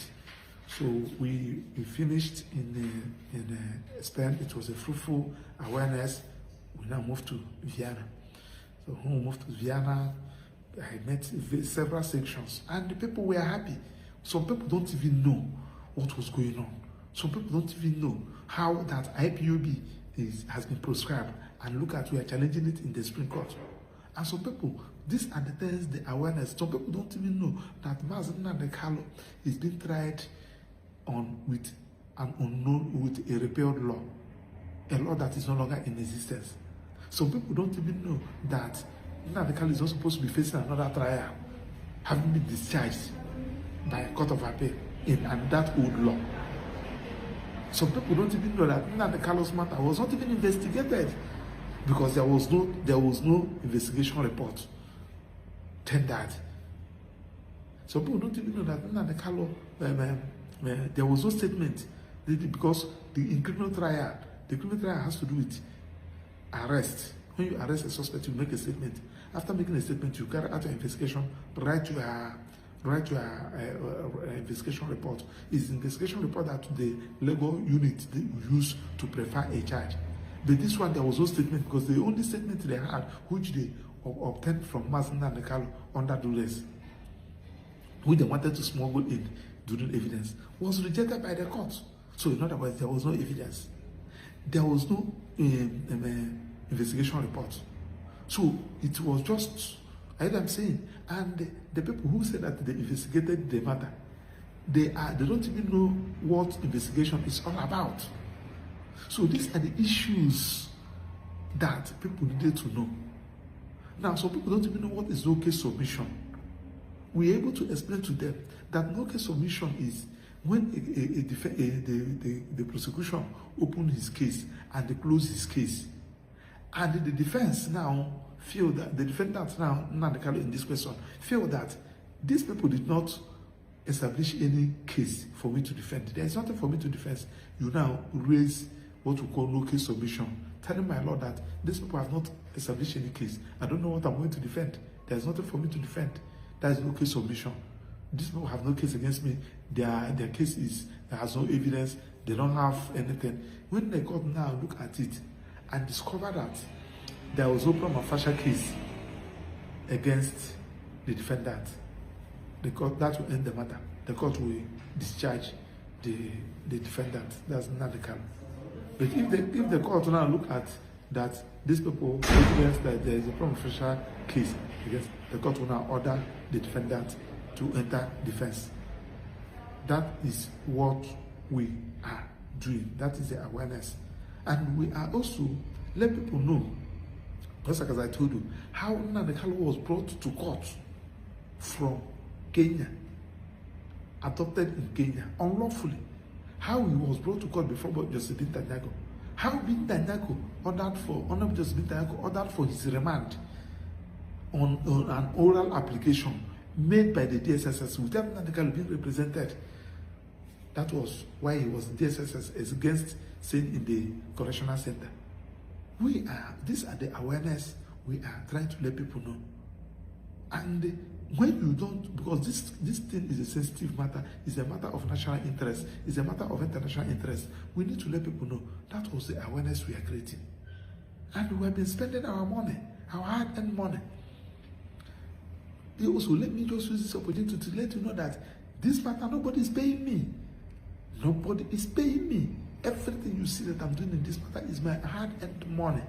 So we finished in Spain. It was a fruitful awareness. We now moved to Vienna. So when we moved to Vienna, I met several sections, and the people were happy. Some people don't even know what was going on. Some people don't even know how that IPOB has been proscribed, and look at, we are challenging it in the Supreme Court. And some people, these are the things, the awareness. Some people don't even know that Mazi Nnamdi Kanu is being tried with an unknown, with a repealed law, a law that is no longer in existence. Some people don't even know that Nnamdi Kanu is not supposed to be facing another trial, having been discharged by a court of appeal in that old law. Some people don't even know that Nnamdi Kanu's matter was not even investigated, because there was no investigation report tendered. Some people don't even know that Nnamdi Kanu, there was no statement Because in criminal trial, the criminal trial has to do with arrest. When you arrest a suspect, you make a statement. After making a statement, you carry out your investigation, write your investigation report. It's the investigation report that the legal unit they use to prefer a charge. But this one, there was no statement, because the only statement they had, which they obtained from Mazi under duress, which they wanted to smuggle in during evidence, was rejected by the court. So in other words, there was no evidence. There was no investigation report. So it was just, I'm saying, and the people who said that they investigated the matter, they don't even know what investigation is all about. So these are the issues that people needed to know. Now, some people don't even know what is no case submission. We're able to explain to them that no case submission is when the prosecution opened his case and they closed his case, and the defense now feel that the defendants now in this question feel that these people did not establish any case for me to defend. There is nothing for me to defend. You now raise what we call no case submission, telling my lord that these people have not established any case. I don't know what I'm going to defend. There is nothing for me to defend. That is no case submission. These people have no case against me. Their case has no evidence. They don't have anything. When the court now look at it and discover that there was no prima facie case against the defendant, the court, that will end the matter. The court will discharge the defendant. That's not the case. But if the court now look at that these people evidence that there is a prima facie case against, the court will now order the defendant to enter defense. That is what we are doing. That is the awareness. And we are also let people know, just like as I told you, how Nnamdi was brought to court from Kenya, adopted in Kenya, unlawfully. How he was brought to court before Justice Binta-Nyako. How Binta-Nyako Honorable Justice Binta-Nyako ordered for his remand on an oral application made by the DSSS without Nnamdi being represented. That was why he was in DSSS as against staying in the correctional center. These are the awareness we are trying to let people know. And when you don't, because this thing is a sensitive matter, it's a matter of national interest, it's a matter of international interest, we need to let people know that was the awareness we are creating. And we have been spending our money, our hard-earned money. Also, let me just use this opportunity to let you know that this matter, nobody is paying me. Nobody is paying me. Everything you see that I'm doing in this matter is my hard-earned money.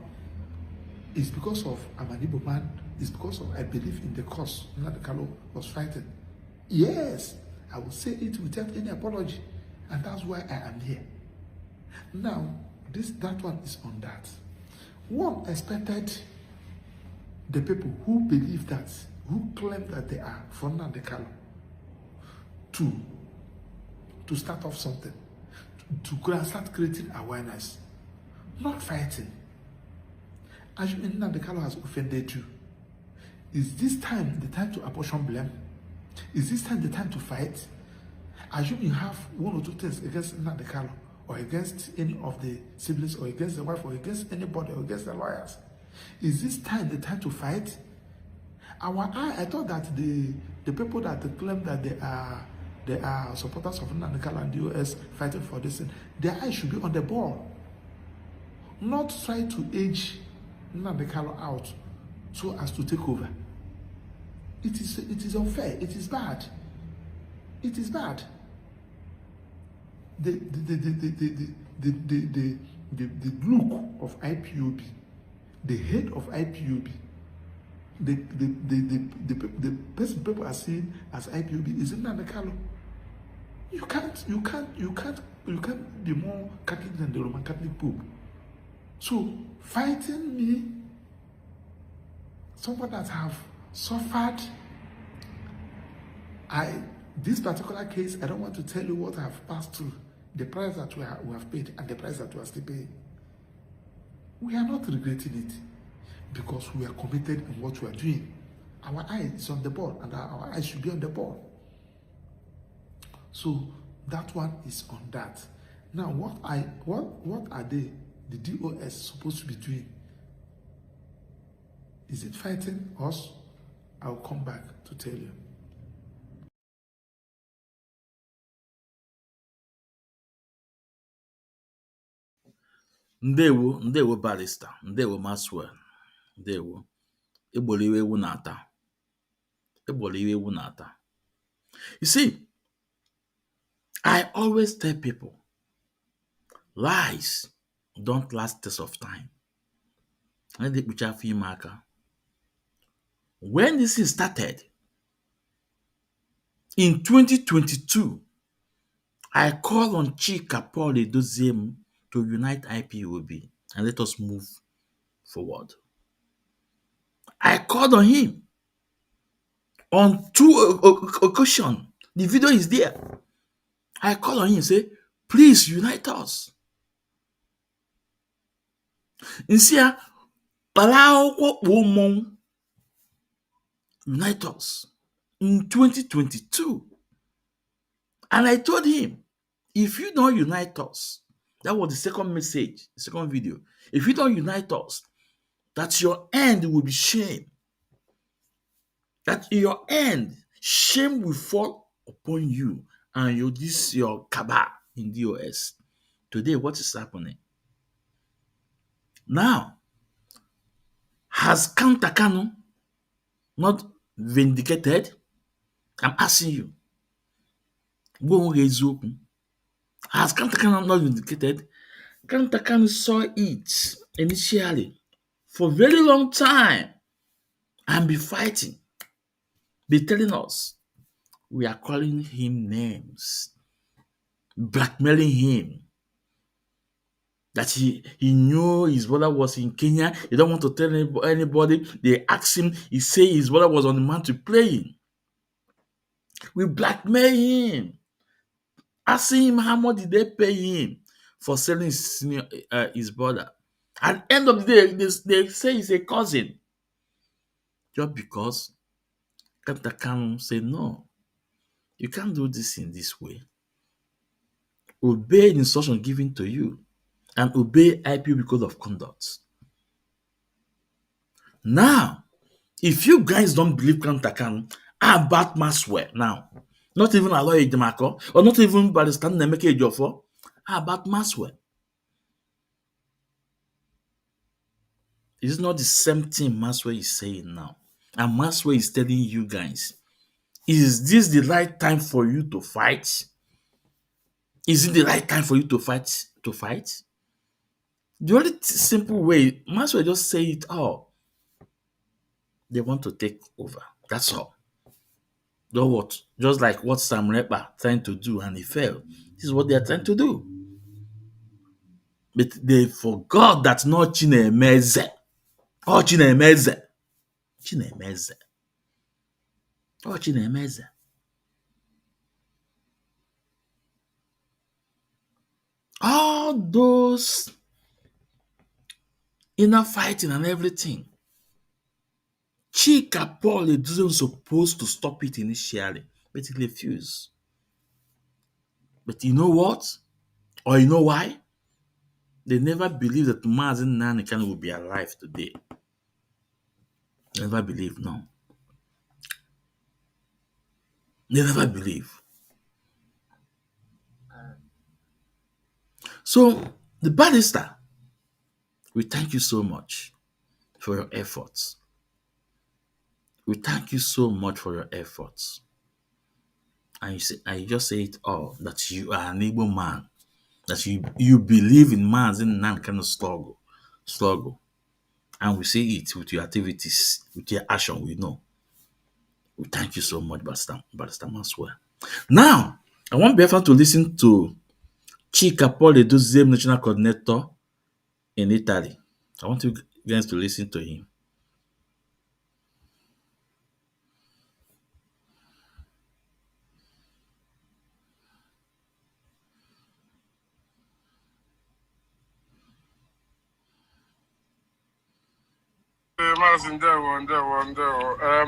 It's because of I'm an Igbo man. It's because of I believe in the cause Nnamdi was fighting. Yes, I will say it without any apology, and that's why I am here. Now, that one is on that. One expected the people who believe that, who claim that they are for Nnamdi to start off something, to start creating awareness, not fighting. Assuming Nnamdi has offended you, is this time the time to apportion blame? Is this time the time to fight? Assume you have one or two things against Nnamdi or against any of the siblings or against the wife or against anybody or against the lawyers. Is this time the time to fight? I thought that the people that claim that they are supporters of Nnamdi and the US fighting for this thing, their eyes should be on the ball, not try to edge Nnamdi out so as to take over. It is unfair. It is bad. It is bad. The look of IPOB, the head of IPOB, the person people are seeing as IPOB is Nnamdi. You can't be more Catholic than the Roman Catholic Pope. So fighting me, someone that have suffered, this particular case, I don't want to tell you what I have passed through, the price that we have paid and the price that we are still paying. We are not regretting it because we are committed in what we are doing. Our eye is on the ball and our eyes should be on the ball. So that one is on that. Now, what are they, the DOS, supposed to be doing? Is it fighting us? I'll come back to tell you. Ndewo barrister, ndewo Maxwell, ndewo. Egboliwe ewu na-ata. Egboliwe ewu na-ata. You see, I always tell people, lies don't last test of time. And they put film aka. When this thing started, in 2022, I called on Chika Paul Edoziem to unite IPOB and let us move forward. I called on him on 2 occasions. The video is there. I called on him and say, please unite us. Nsia, allow woman unite us in 2022. And I told him, if you don't unite us, that was the second message, the second video. If you don't unite us, that your end will be shame. That your end, shame will fall upon you and your cabal in DOS. Today, what is happening? Now, has Kanu not vindicated? I'm asking you. Has Kanu not vindicated? Kanu saw it initially for a very long time and be fighting, be telling us we are calling him names, blackmailing him. That he knew his brother was in Kenya. He don't want to tell anybody. They asked him. He said his brother was on the mountain playing. We blackmail him. Asking him how much did they pay him for selling his brother. At the end of the day, they say he's a cousin. Just because Kanu said, no, you can't do this in this way. Obey the instruction given to you and obey IPO because of conduct. Now, if you guys don't believe Kanu, how about Maxwell now? Not even Aloy Ejimako, or not even Barrister Nemeke Ejiofor. How about Maxwell? Is it not the same thing Maxwell is saying now? And Maxwell is telling you guys, is this the right time for you to fight? Is it the right time for you to fight? The only simple way, Maxwell just say it all. They want to take over. That's all. Just like what Sam Repa trying to do and he failed. This is what they are trying to do. But they forgot that not Chinemeze. Oh, Chinemeze. Oh, Chinemeze. All those inner fighting and everything. Chika Paul isn't supposed to stop it initially, but he refused. But you know what? Or you know why? They never believed that Mazi Nnamdi will be alive today. Never believe, no. They never believe. So, the barrister, we thank you so much for your efforts. We thank you so much for your efforts. And I just say it all, that you are an able man, that you believe in Mazi Nnamdi struggle. And we see it with your activities, with your action, we know. We thank you so much, Barrister Maxwell. Now, I want everyone to listen to Chika Paul Edoziem, National Coordinator in Italy. I want you guys to listen to him.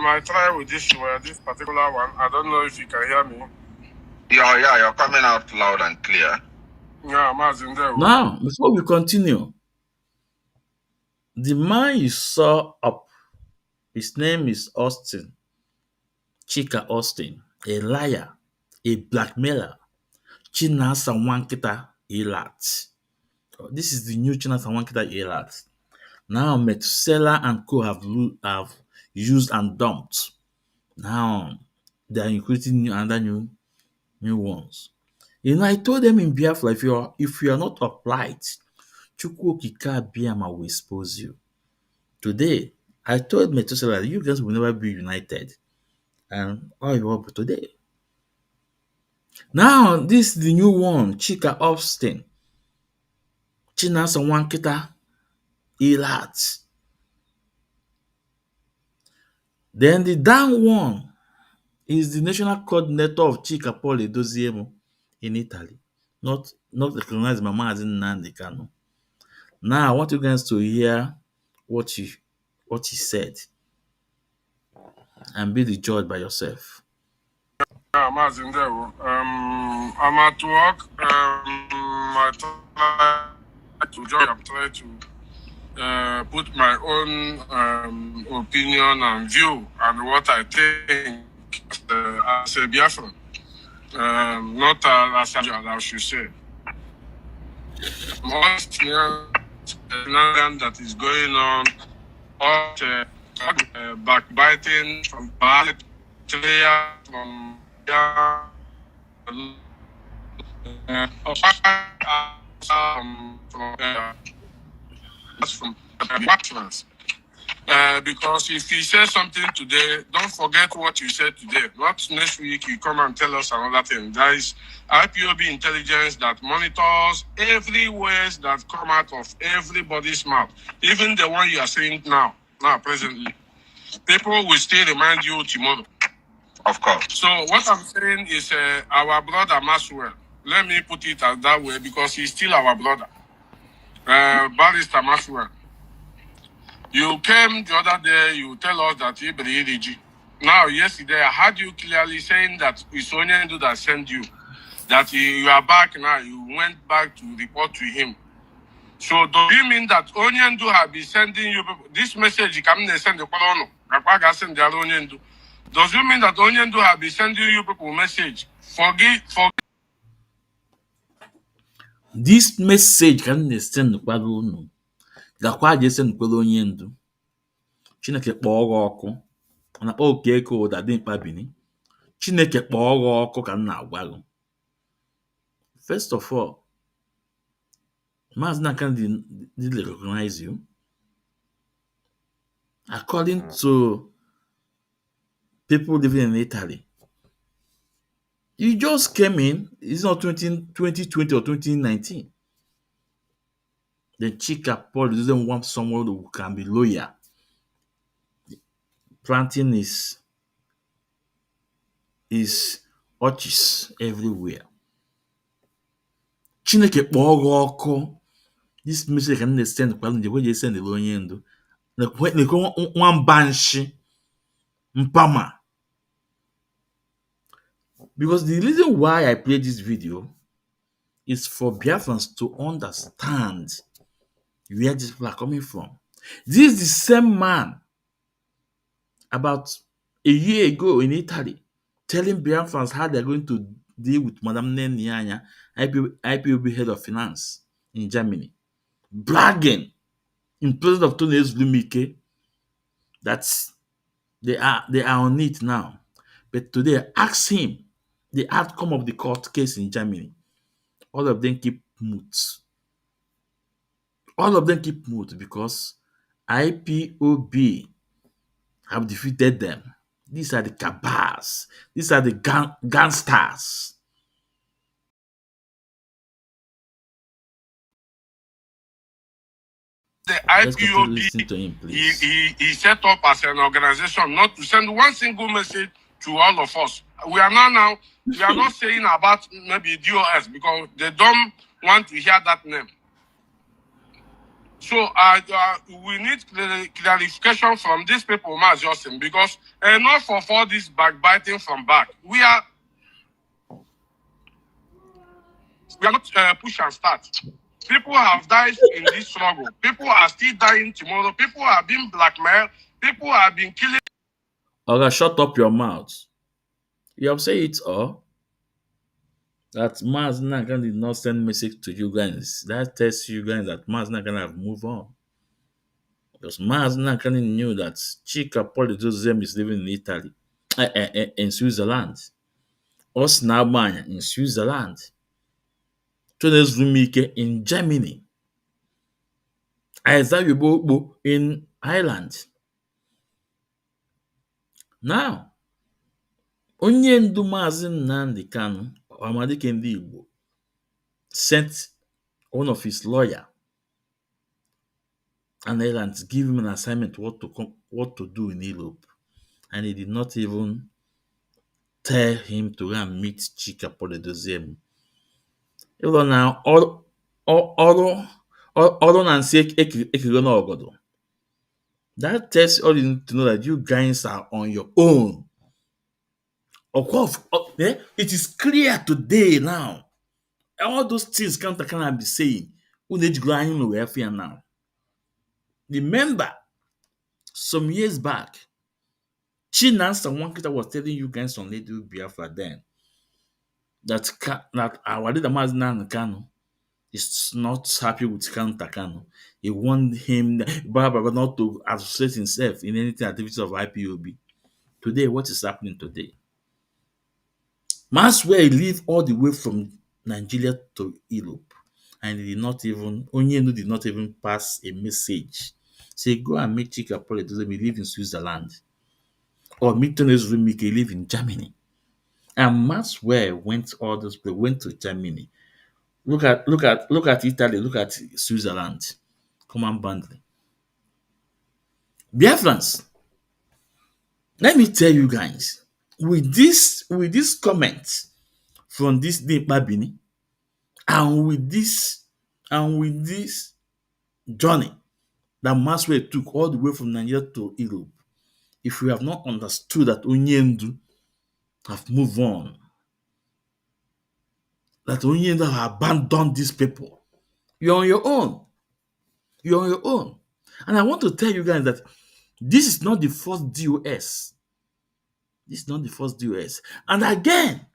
I try with this particular one. I don't know if you can hear me. Yeah, you're coming out loud and clear. Yeah, Mazi Ndewo. Now, before we continue, the man you saw up, his name is Austin, Chika Austin, a liar, a blackmailer, Chinasa Wankita Elat. This is the new Chinasa Wankita Elat. Now, Methuselah and co have used and dumped. Now, they are including new ones. You know, I told them in Biafra, if you are not upright, Chukwu Okike Abiyama will expose you. Today, I told Methuselah that you guys will never be united. And all you want today. Now, this is the new one, Chika Austin, Chinasa Wankita Elat. Then the down one is the national coordinator of Chika Paul Edoziemo in Italy, not recognized by Mazi Nnamdi Kanu. Now, I want you guys to hear what he said and be the judge by yourself. Yeah, Mazi Ndewo. I'm at work. I try to join. I'm trying to put my own opinion and view and what I think as a Biafran. Not as I should say. Most that is going on, all backbiting from bad player from Watchmans. Because if he says something today, don't forget what you said today. Not next week you come and tell us another thing. There is IPOB intelligence that monitors every word that come out of everybody's mouth, even the one you are saying now presently. People will still remind you tomorrow. Of course. So what I'm saying is our brother Maxwell. Let me put it as that way because he's still our brother. Barrister Maxwell. You came the other day, you tell us that he believed. Now, yesterday, I heard you clearly saying that it's Onyendu that sent you. That you are back now, you went back to report to him. So, do you mean that Onyendu have been sending you this message? Come and send the Kolono. Does it mean that Onyendu have been sending you people message? Forgive. This message can send the Kolono. Gakwa je send kwere Onyendu. Chineke kpọọ gị ọkụ. Ọ na-akpọ Okeke ụda dị mkpa bini. Chineke kpọọ gị ọkụ ka m na-agwa gị. First of all, Mazi Nnamdi didn't recognize you. According to people living in Italy, you just came in. It's not 2020 or 2019. The Chika Paul doesn't want someone who can be loyal. Planting his orchids everywhere. Chineke kpọọ gị ọkụ. This message can understand the way they send the Onyendu. Nekwe nwamba nshi mpama. Because the reason why I played this video is for Biafrans to understand where these people are coming from. This is the same man about a year ago in Italy telling Biafrans how they're going to deal with Madame Nenyanya, IPOB head of finance in Germany, bragging in presence of Tony Lumike that they are on it now. But today, ask him the outcome of the court case in Germany. All of them keep mute. All of them keep mute because IPOB have defeated them. These are the cabals. These are the gangsters. The IPOB, to him, please. he set up as an organization not to send one single message to all of us. We are not saying about maybe DOS because they don't want to hear that name. So we need clarification from these people, Justin, because enough of all this backbiting from back. We are We are not push and start. People have died in this struggle. People are still dying tomorrow. People are being blackmailed. People have been killing. Oga, shut up your mouth. You have said it all. That Mazi Nnamdi did not send message to you guys. That tells you guys that Mazi Nnamdi have moved on. Because Mazi Nnamdi knew that Chika Polydozem is living in Italy, in Switzerland. Osnabanya in Switzerland. Tones Rumike in Germany. Isaiah Yubo in Ireland. Now, Onyendu Mazi Nnamdi Kanu, Amadike Ndị Igbo, sent one of his lawyer and Ireland to give him an assignment what to do in Europe, and he did not even tell him to go and meet Chika Polydozem. Even now, all and say Ogodo. That tells all you need to know that you guys are on your own. Of course, it is clear today now. All those things can be saying. Who need to go now? Remember, some years back, Chinasa Wankita was telling you guys on Radio Biafra then that our leader Mazi Nnamdi Kanu is not happy with Kanu. He want him not to associate himself in any activity of IPOB. Today, what is happening today? Maswell lived all the way from Nigeria to Europe, and Onyendu did not even pass a message. Say, go and meet Chika Polydozem, he live in Switzerland. Or meet Tones Rumike, he live in Germany. And Maswell went all those places, went to Germany. Look at Italy, look at Switzerland. Common boundary. Biafrans, let me tell you guys, with this comment from this Babini, and with this journey that Maswell took all the way from Nigeria to Europe, if you have not understood that Onyendu have moved on, that Onyendu have abandoned these people, you're on your own. You're on your own. And I want to tell you guys that this is not the first DOS. This is not the first DOS. And again,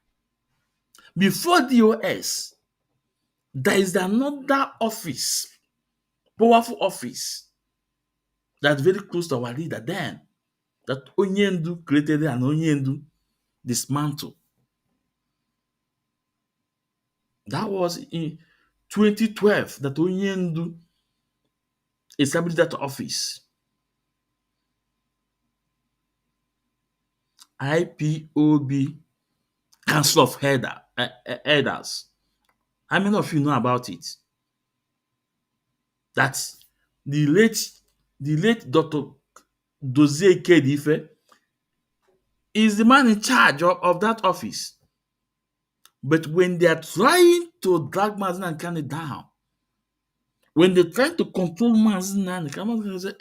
before DOS, there is another office, powerful office, that's very close to our leader then, that Onyendu created and Onyendu dismantled. That was in 2012 that Onyendu established that office. IPOB Council of Elders. How many of you know about it? That the late Dr. Dozie Kedife is the man in charge of that office. But when they are trying to drag Mazi Nnamdi down, when they're trying to control Mazi Nnamdi, say,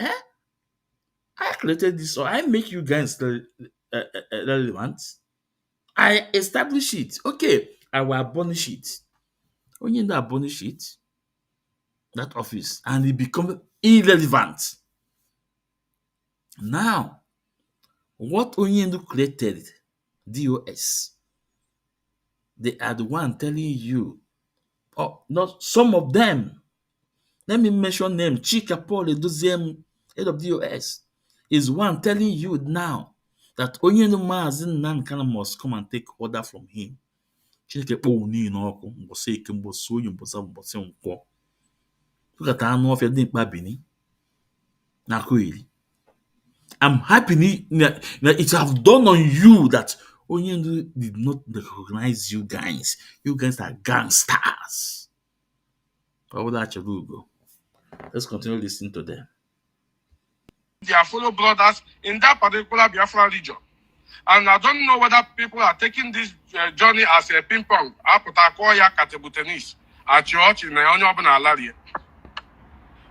I created this, or I make you guys relevant. I establish it. Okay, I will abolish it. Onyendu abolish it, that office, and it become irrelevant. Now, what Onyendu created, DOS, they are the one telling you, not some of them. Let me mention name. Chika Polydozem, head of DOS, is one telling you now that Onyendu Mazi Nnamdi must come and take order from him. Look at I'm happy that it have dawned on you that Onyendu did not recognize you guys. You guys are gangsters. Let's continue listening to them. Their fellow brothers in that particular Biafra region. And I don't know whether people are taking this journey as a ping pong.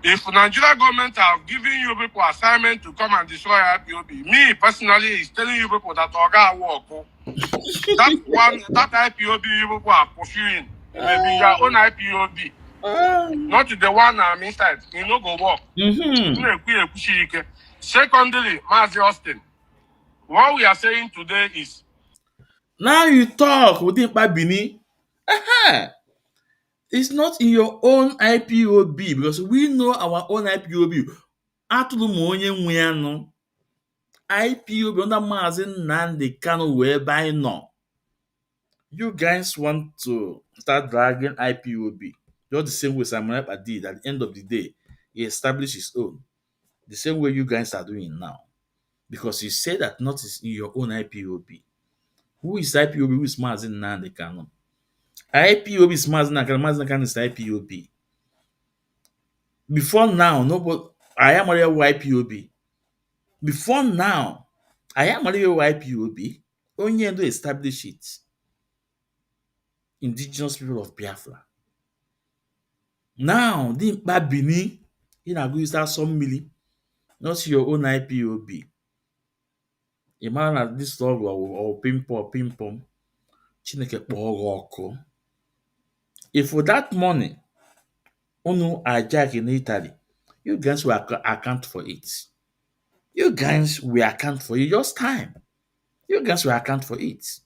If Nigeria government have given you people assignment to come and destroy IPOB, me personally is telling you people that Oga work. That IPOB you people are pursuing Maybe your own IPOB, Um, not the one I'm inside. You know go work. mhm. Secondly, Mazi Austin, what we are saying today is Now you talk within Bini. Aha. It's not in your own IPOB because we know our own IPOB. Atụrụ m onye nwe ya nọ. IPOB under Mazi Nnamdi Kanu wee ebe anyị nọ. You guys want to start dragging IPOB. Just the same way Samuel Ekpa did at the end of the day. He established his own. The same way you guys are doing now. Because you say that not is in your own IPOB. Who is IPOB? Who is Mazi Nnamdi Kanu? IPOB is Mazi Nnamdi Kanu. Mazi Nnamdi Kanu is IPOB. Before now, nobody. I am aware of IPOB. Before now, I am aware of IPOB. Onyendu established it. Indigenous people of Biafra. Now, the Bini, you know, go start some milli, not your own IPOB. Imagine that this dog or ping pong, Chineke kpọrọ ọkụ. If for that money, Unu hijack in Italy, you guys will account for it. You guys will account for it. Just time. You guys will account for it.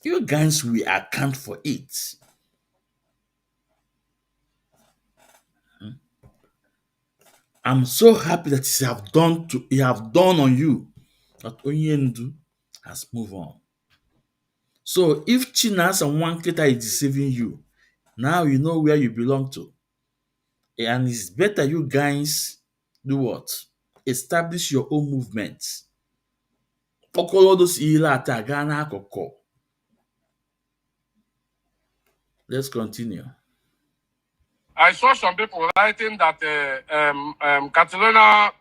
You guys will account for it. I'm so happy that he have done on you that Onyendu has moved on. So if Chinas and Wanketa is deceiving you, now you know where you belong to. And it's better you guys do what? Establish your own movement. Kpọkọrọ those ile ata gaa n'akụkụ. Let's continue. I saw some people writing that Catalonia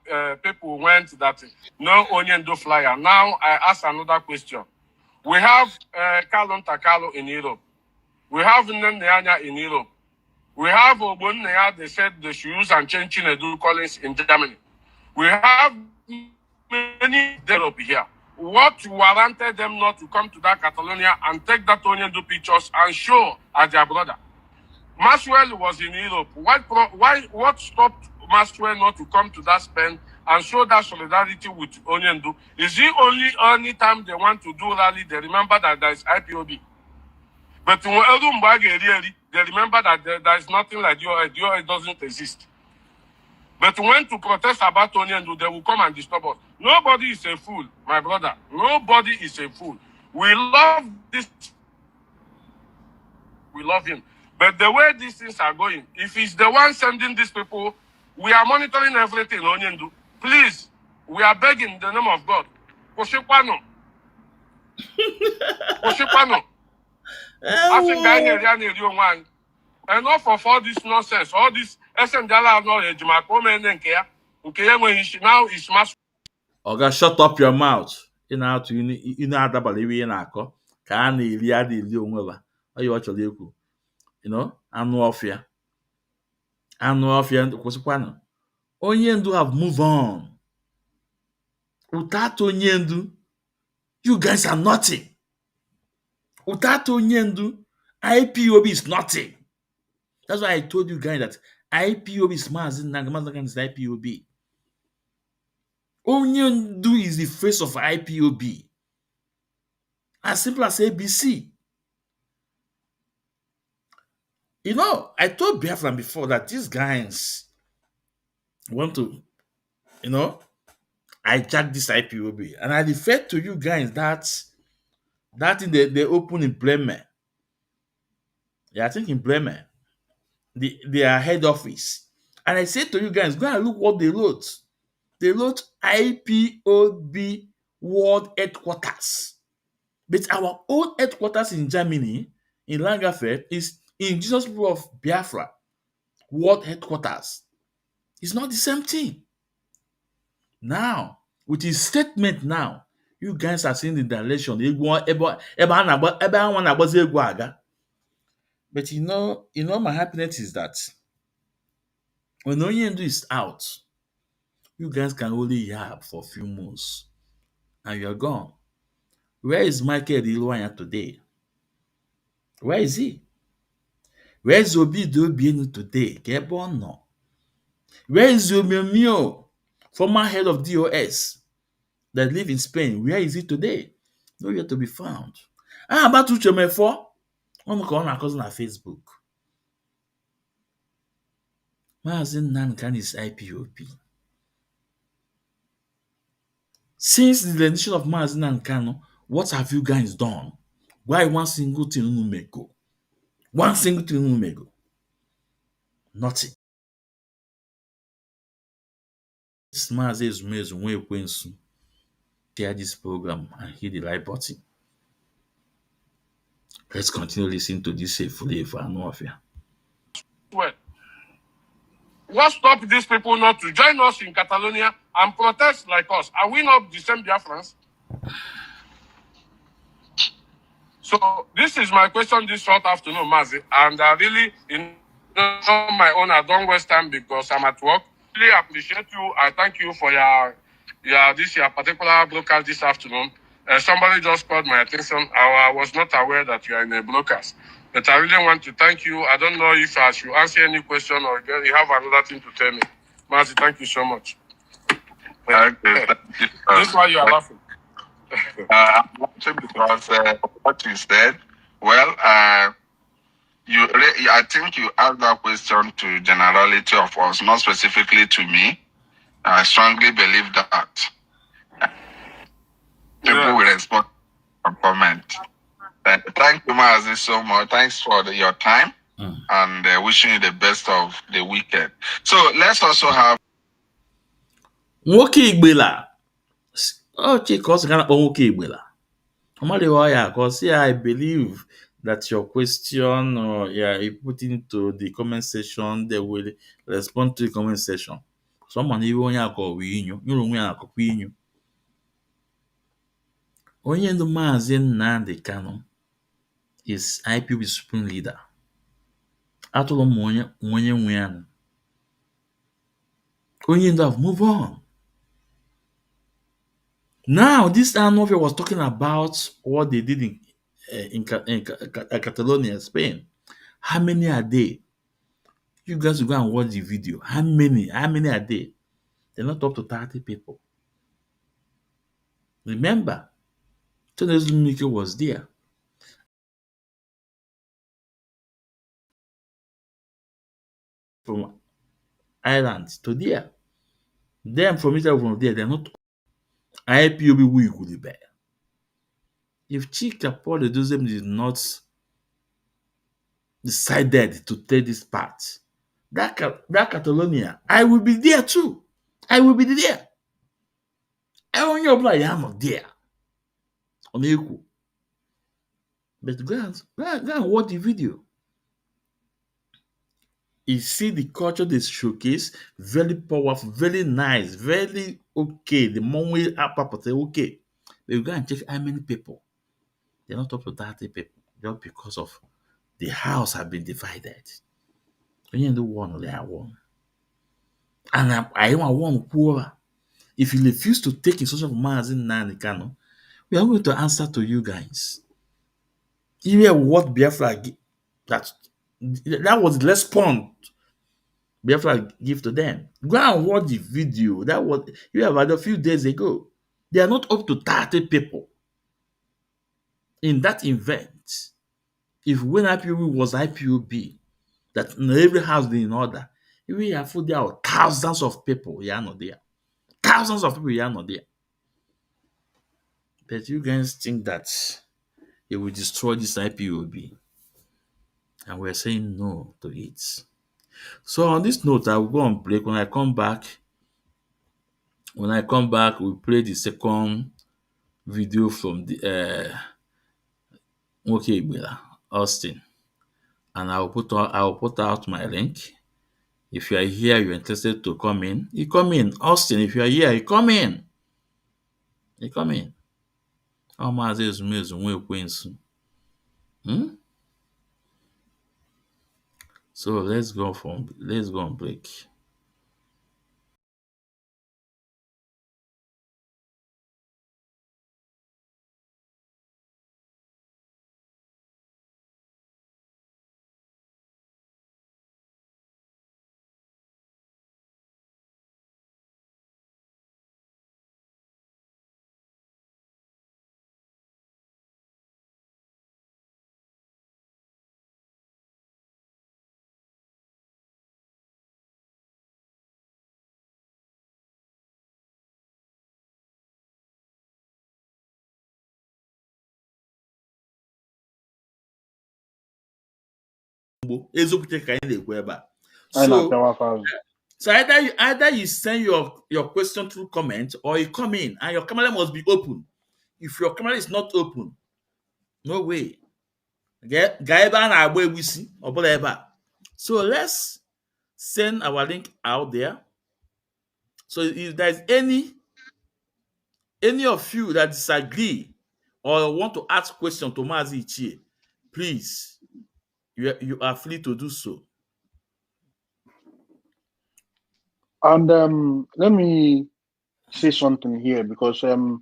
people went that no Onyendu flyer. Now I ask another question. We have Kalon Takalo in Europe. We have Nnamdi in Europe. We have Ogbonnaya, they said they should use and change Chinedu Collins in Germany. We have many Europe here. What warranted them not to come to that Catalonia and take that Onyendu pictures and show as their brother? Maxwell was in Europe. What stopped Maxwell not to come to that Spain and show that solidarity with Onyendu? Is it only any time they want to do rally, they remember that there is IPOB? But when they remember that there is nothing like DOS doesn't exist. But when to protest about Onyendu, they will come and disturb us. Nobody is a fool, my brother. Nobody is a fool. We love this. We love him. But the way these things are going, if he's the one sending these people, we are monitoring everything, Onyendu. Please, we are begging in the name of God. Koshikwano. Koshikwano. I think I hear enough of all this nonsense, all this SNDL knowledge, my comment now is mass. Oga, shut up your mouth. Ị na-adabara iwe ị na-akọ ka a na-eri adịghị onwe ha. Ọ ya ọ chọrọ ekwu. Anụ ọfịa. Anụ ọfịa kwụsịkwanụ. Onyendu have moved on. Without Onyendu, you guys are nothing. Without Onyendu, IPOB is nothing. That's why I told you guys that IPOB is Mazi Nnamdi is IPOB. Onyendu is the face of IPOB. As simple as ABC. I told Biafran before that these guys want to, hijack this IPOB. And I referred to you guys that thing they open in Bremen. Yeah, I think in Bremen. Their head office. And I said to you guys, go and look what they wrote. They wrote IPOB World Headquarters. But our own headquarters in Germany, in Langerfeld, is Indigenous People of Biafra World Headquarters. It's not the same thing. Now, with his statement now, you guys are seeing the direction. But my happiness is that when Onyendu is out, you guys can only yab for a few months and you're gone. Where is Michael Iluanya today? Where is he? Where is Obido Obienu today? Kebono. Where is Omemio, former head of DOS that live in Spain? Where is he today? Nowhere to be found. Ah, about Uchemefo. I'm calling my cousin on Facebook. Mazi Nnamdi is IPOP. Since the rendition of Mazi Nnamdi, what have you guys done? Why one single thing Numego? One single thing Numego? Nothing. This Mazi Ezumezu Nwekwensu share this program and hit the like button. Let's continue listening to this flavor and warfare. Well, what stopped these people not to join us in Catalonia and protest like us? Are we not the same Biafrans? So this is my question this short afternoon, Mazi. And I really, on my own, I don't waste time because I'm at work. Really appreciate you. I thank you for your particular broadcast this afternoon. Somebody just called my attention. I was not aware that you are in a broadcast. But I really want to thank you. I don't know if I should answer any question or you have another thing to tell me. Mazi, thank you so much. Okay, thank you. This is why you are laughing. I'm laughing because what you said, well, I think you asked that question to generality of us, not specifically to me. I strongly believe that people will respond to comment. Thank you, Mazi, so much. Thanks for your time and wishing you the best of the weekend. So let's also have Nwoke Igbela. Chika also gonna Nwoke Igbela. Because I believe that your question or you put into the comment section, they will respond to the comment section. Someone even onye akọwa inyo, nyụrụ onwe ya akọkwa inyo. Onyendu Mazi Nnamdi Kanu is IPOB supreme leader. Atụrụ m onye nwe ya. Onyendu have moved on. Now, this Arnove was talking about what they did in Catalonia, Spain. How many are they? You guys will go and watch the video. How many are they? They're not up to 30 people. Remember, Tonezlu Mike was there. From Ireland to there. Them from Italy from there, they're not IPOB weak. If Chika Paul Edozem did not decided to take this part, that Catalonia, I will be there too. I will be there. I only apply, I'm not there. On equal. But go and watch the video. You see the culture they showcase, very powerful, very nice, very okay. The moment up say okay. But you go and check how many people. They're not up to 30 people. Just because of the house have been divided. When you do one, they are one. And I want one poor. If you refuse to take instruction from Mazi Nnamdi Kanu, we are going to answer to you guys. You hear what Biafra that was the response Biafra give to them. Go and watch the video. That was you have had a few days ago. They are not up to 30 people in that event. If when IPOB was IPOB, that every house be in order, we have there are thousands of people. You are not there. Thousands of people. You are not there. But you guys think that it will destroy this IPOB, and we're saying no to it. So on this note, I will go on break. When I come back, we'll play the second video from the Nwoke Igbela, Austin, and I will put out my link. If you are here, you're interested to come in, you come in. Austin, if you are here, you come in. You come in. Mazi Ezumezu Nwekwensu. So let's go on break. So either you send your question through comment or you come in and your camera must be open. If your camera is not open, no way. So let's send our link out there. So if there's any of you that disagree or want to ask question to Mazi Ichie, please, you are free to do so. And let me say something here because Anna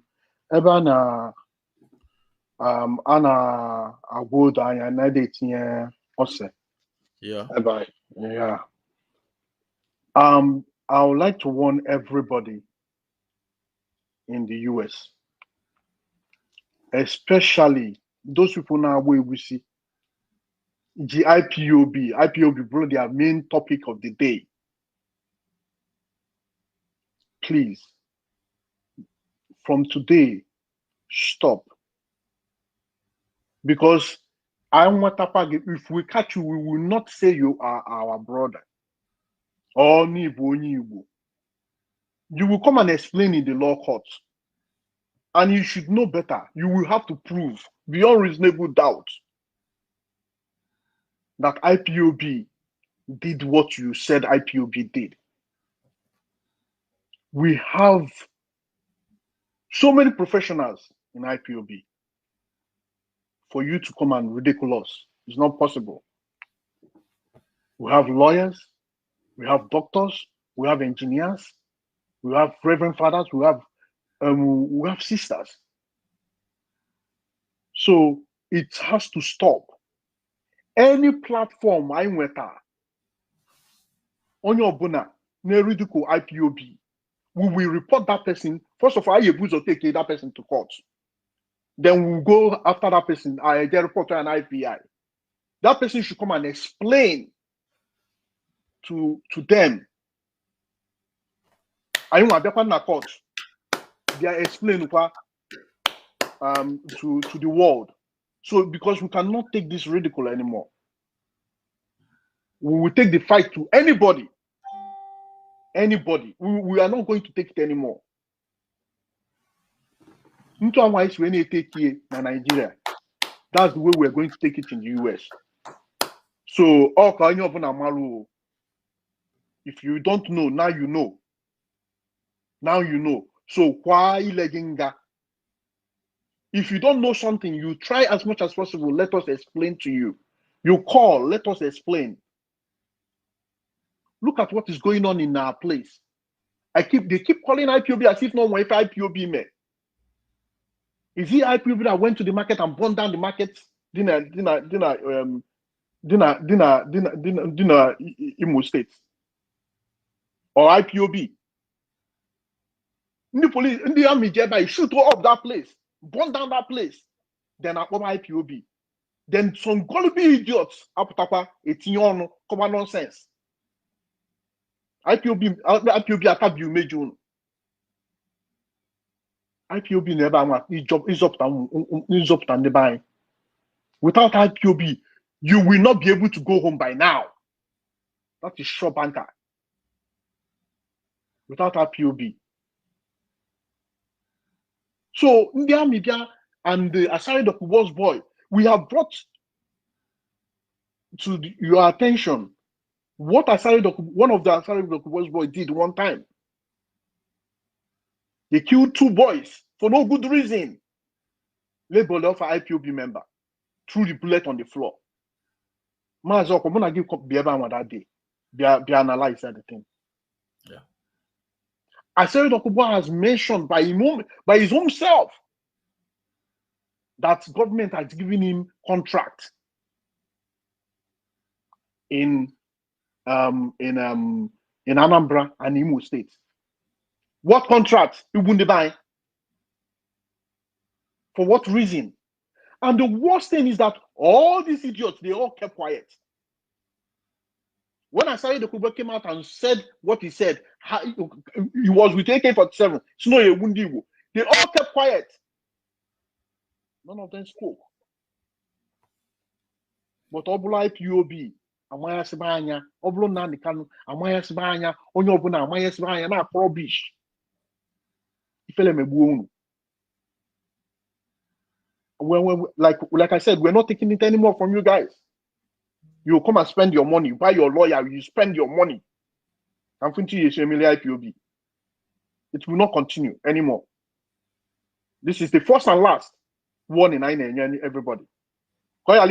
Awood and I did also. Yeah. Yeah. I would like to warn everybody in the US, especially those people now where we see the IPOB, bro, their main topic of the day. Please, from today, stop. Because if we catch you, we will not say you are our brother. Or you will come and explain in the law courts. And you should know better. You will have to prove beyond reasonable doubt that IPOB did what you said IPOB did. We have so many professionals in IPOB. For you to come and ridicule us, it's not possible. We have lawyers, we have doctors, we have engineers, we have reverend fathers, we have sisters. So it has to stop. Any platform I went on your bona, ridicule IPOB, we will report that person. First of all, I will take that person to court. Then we'll go after that person. I get report to an IPI. That person should come and explain to them. I want to court. They are explaining to the world. So because we cannot take this ridicule anymore, we will take the fight to anybody. Anybody. We are not going to take it anymore. When you take here in Nigeria, that's the way we're going to take it in the US. So, if you don't know, now you know. Now you know. So, why leginga? If you don't know something, you try as much as possible. Let us explain to you. You call, let us explain. Look at what is going on in our place. They keep calling IPOB as if no one if IPOB me. Is it IPOB that went to the market and burned down the market? Dinner Imo State or IPOB? The police, the army, shoot up that place, burn down that place. Then I come IPOB. Then some gullible idiots aputapa etinyono common nonsense. IPOB attack you major. IPOB never want is up and the buy. Without IPOB, you will not be able to go home by now. That is sure banker. Without IPOB. So India media and the Asari Dokubo's boy, we have brought to your attention what one of the Asari Dokubo's boy did one time. They killed 2 boys for no good reason. Labeled off an IPOB member. Threw the bullet on the floor. Mazi, I'm gonna give that day. Be analyze the thing. Yeah. Asari Dokubo has mentioned by his own self that government has given him contract in Anambra and Imo State. What contract? He wouldn't buy. For what reason? And the worst thing is that all these idiots, they all kept quiet. When Asari Dokubo came out and said what he said, he was with AK-47. They all kept quiet. None of them spoke. But Obula IPOB, amanyesiba anya ọ bụrụ na Nnamdi Kanu amanyesiba anya onye ọbụla amanyesiba anya na rubbish ifele megbuo unu. Like I said, we're not taking it anymore from you guys. You come and spend your money, buy your lawyer, you spend your money. I'm thinking you IPOB. It will not continue anymore. This is the first and last warning I need everybody. We are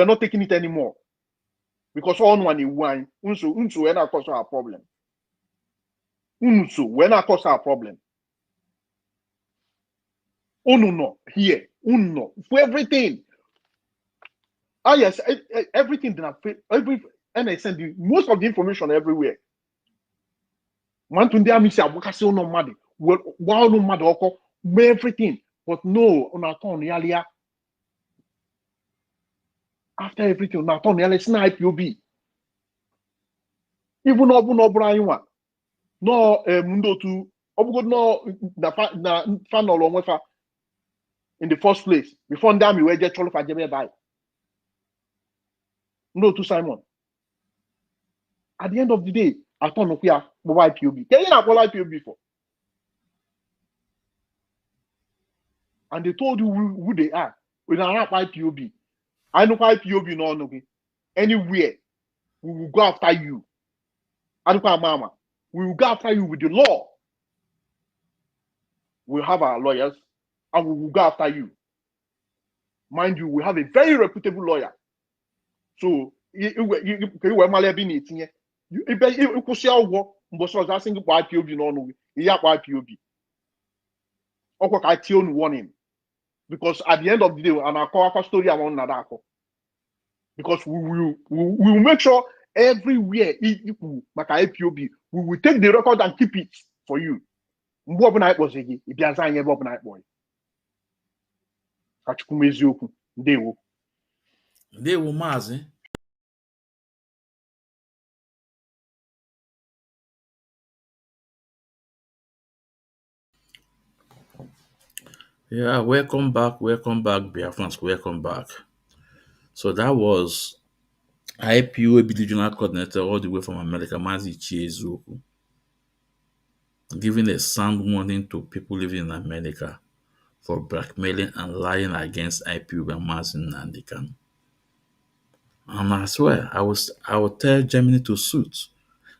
not taking it anymore. Because all one is wine. Unso when I cause our problem. Unso when I cause our problem. No here. No for everything. Ah yes, everything that and I send you most of the information everywhere. Man to the army say abukasi no mad. Wow no mad oko everything. But no, on our turn earlier. After everything, on our turn earlier, it's not IPOB. Even no Brian one. No mundo to obugo no na fan no long in the first place. Before that we were just trying to buy. No to Simon. At the end of the day, I don't know where IPOB. Can you not call IPOB for? And they told you who they are. We don't have IPOB. I know IPOB no. Anywhere, we will go after you. I don't know, Mama. We will go after you with the law. We'll have our lawyers and we will go after you. Mind you, we have a very reputable lawyer. So, you push your work, but so that's single IPOB no. You have IPOB. Okay, I tell you warning. Because at the end of the day, and I'll call a story around Nadako. Because we will make sure everywhere like IPOB, we will take the record and keep it for you. Bob night was a Biazan Bob night boy. Kachukumezioku, they will Mazi. Yeah, welcome back, Biafrans, welcome back. So that was IPOB regional coordinator all the way from America, Mazi Chiezuku, giving a sound warning to people living in America for blackmailing and lying against IPOB and Mazi Nnamdi Kanu. And I swear, I will tell Germany to suit.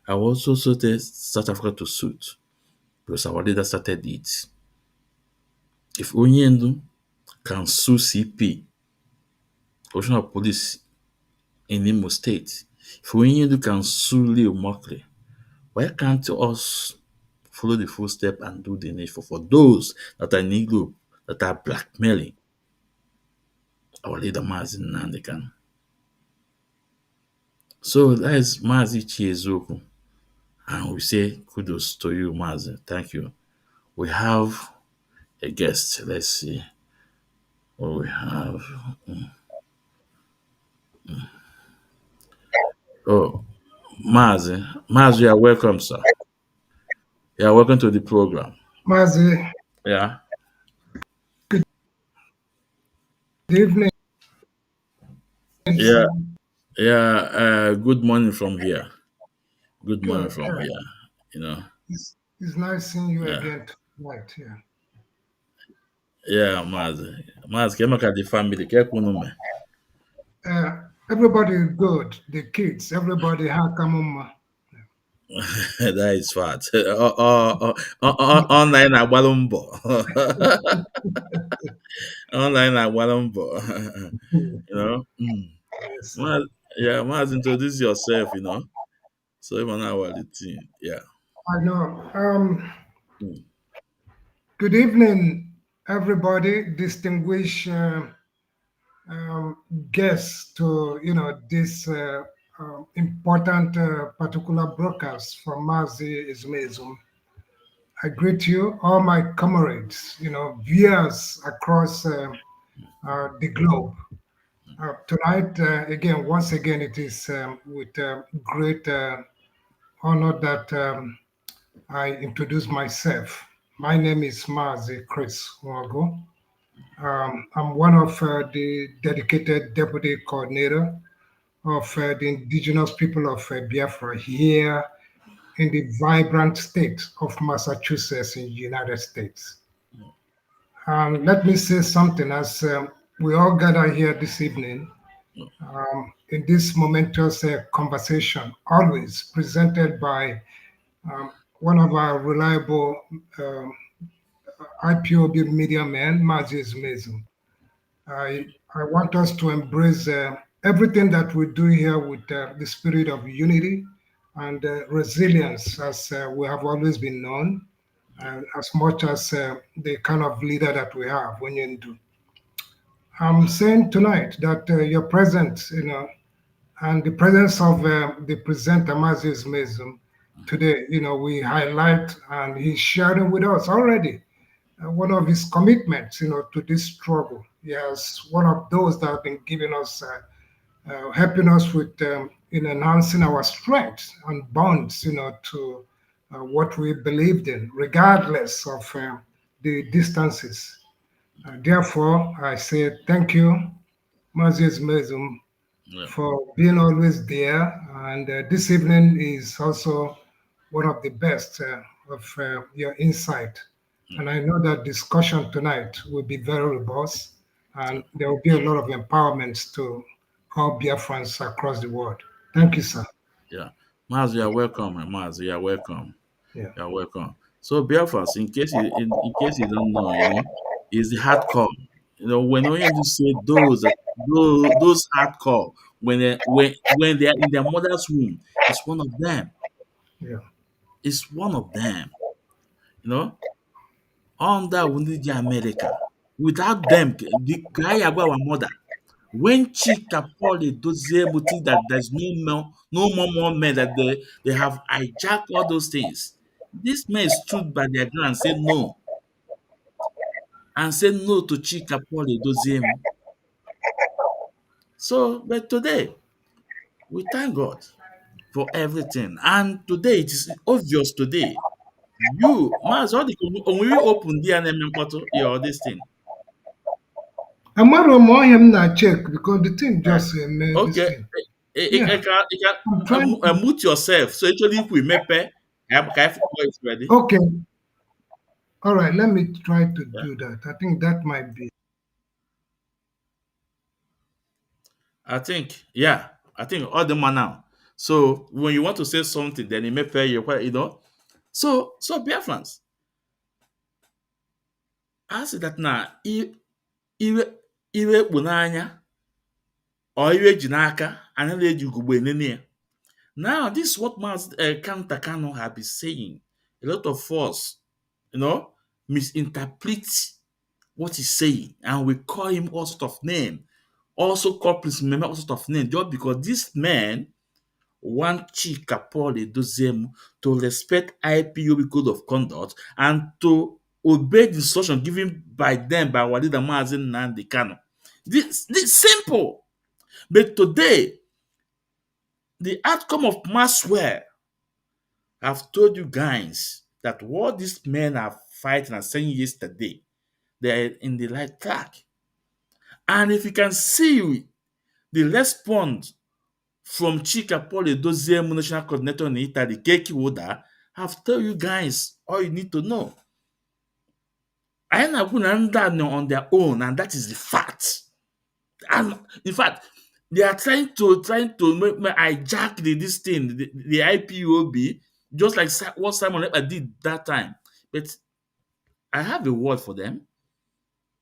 I will also tell South Africa to suit because our leader started it. If Onyendu can sue CP, Commissioner of Police in Imo State, if Onyendu can sue Leo Mockley, why can't us follow the footstep and do the needful for those that are Negro, that are blackmailing our leader Mazi Nnamdi Kanu? So that is Mazi Chiezuku. And we say kudos to you, Mazi. Thank you. We have a guest. Let's see what we have. Oh, Mazi. Mazi, you are welcome, sir. You are welcome to the program. Mazi, Yeah. good evening. Yeah. Yeah. Good morning from here. Good morning from here. You know. It's nice seeing you Yeah. again tonight. Yeah. Yeah, Mazi. Mazi, came back at the family. Everybody is good. The kids, everybody have come. That is fat. Online agbalụ mbọ. Online agbalụ mbọ. You know. Yes. Yeah, Maz, introduce yourself, you know. So even our team. Yeah. I know. Good evening, everybody. Distinguished guests to this important particular broadcast from Mazi Ismailzum. I greet you, all my comrades, viewers across the globe. Tonight, once again, it is with great honor that I introduce myself. My name is Mazi Chris Wago. I'm one of the dedicated deputy coordinator of the indigenous people of Biafra here in the vibrant state of Massachusetts in the United States. Let me say something as we all gather here this evening in this momentous conversation, always presented by one of our reliable IPOB media men, Mazi. I want us to embrace everything that we do here with the spirit of unity and resilience, as we have always been known, as much as the kind of leader that we have, Onyendu. I'm saying tonight that your presence, and the presence of the presenter, Mazi today, we highlight, and he's sharing with us already one of his commitments, to this struggle. Yes, one of those that have been giving us, helping us with, in enhancing our strength and bonds, to what we believed in, regardless of the distances. Therefore, I say thank you, Moses Mezum, Yeah. for being always there. And this evening is also one of the best of your insight. And I know that discussion tonight will be very robust, and there will be a lot of empowerments to all Biafrans across the world. Thank you, sir. Yeah. Mazi, you're welcome. Mazi, you're welcome. Yeah. You're welcome. So Biafras, in case you don't know, is the hardcore. When Onyendu say those hardcore, when they are in their mother's womb, it's one of them. Yeah. It's one of them. You know, under Wundiji America. Without them, the guy about our mother. When Chika Paul Edozie think that there's no more men that they have hijacked all those things. This men stood by their ground and said no to Chika Paul Edozie. So, but today we thank God for everything, and today it is obvious. Today, you, Maz, all the when we open the NM photo, your this thing. Amaro more him na check because the thing Eh, just made this Okay, thing. Yeah. you can I'm trying to. mute yourself. So actually, if we mepe, can it's ready. Okay. All right. Let me try to Yeah. do that. I think that might be. I think, yeah, I think all the man now. So when you want to say something, then it may pay you. So Biafrans, I say that now, iwe kpụ n'anya, or iwe ji n'aka, anaghị eji ugogbe enene ya. Now, this is what Kanu have been saying. A lot of us, misinterpret what he's saying, and we call him all sort of name. Also call Prince Meme all sort of name, just because this man want Chika Paul Edoziem to respect IPOB code of conduct and to obey the instruction given by them by our leader Mazi Nnamdi Kanu. This simple. But today, the outcome of Maxwell have told you guys that what these men are fighting and saying yesterday, they are in the right track. And if you can see the response from Chika Paul Edoziem, national coordinator in Italy, Keki Woda, have told you guys all you need to know. I am on their own, and that is the fact. And in fact, they are trying to hijack this thing, the IPOB, just like what Simon Ekpa did that time. But I have a word for them.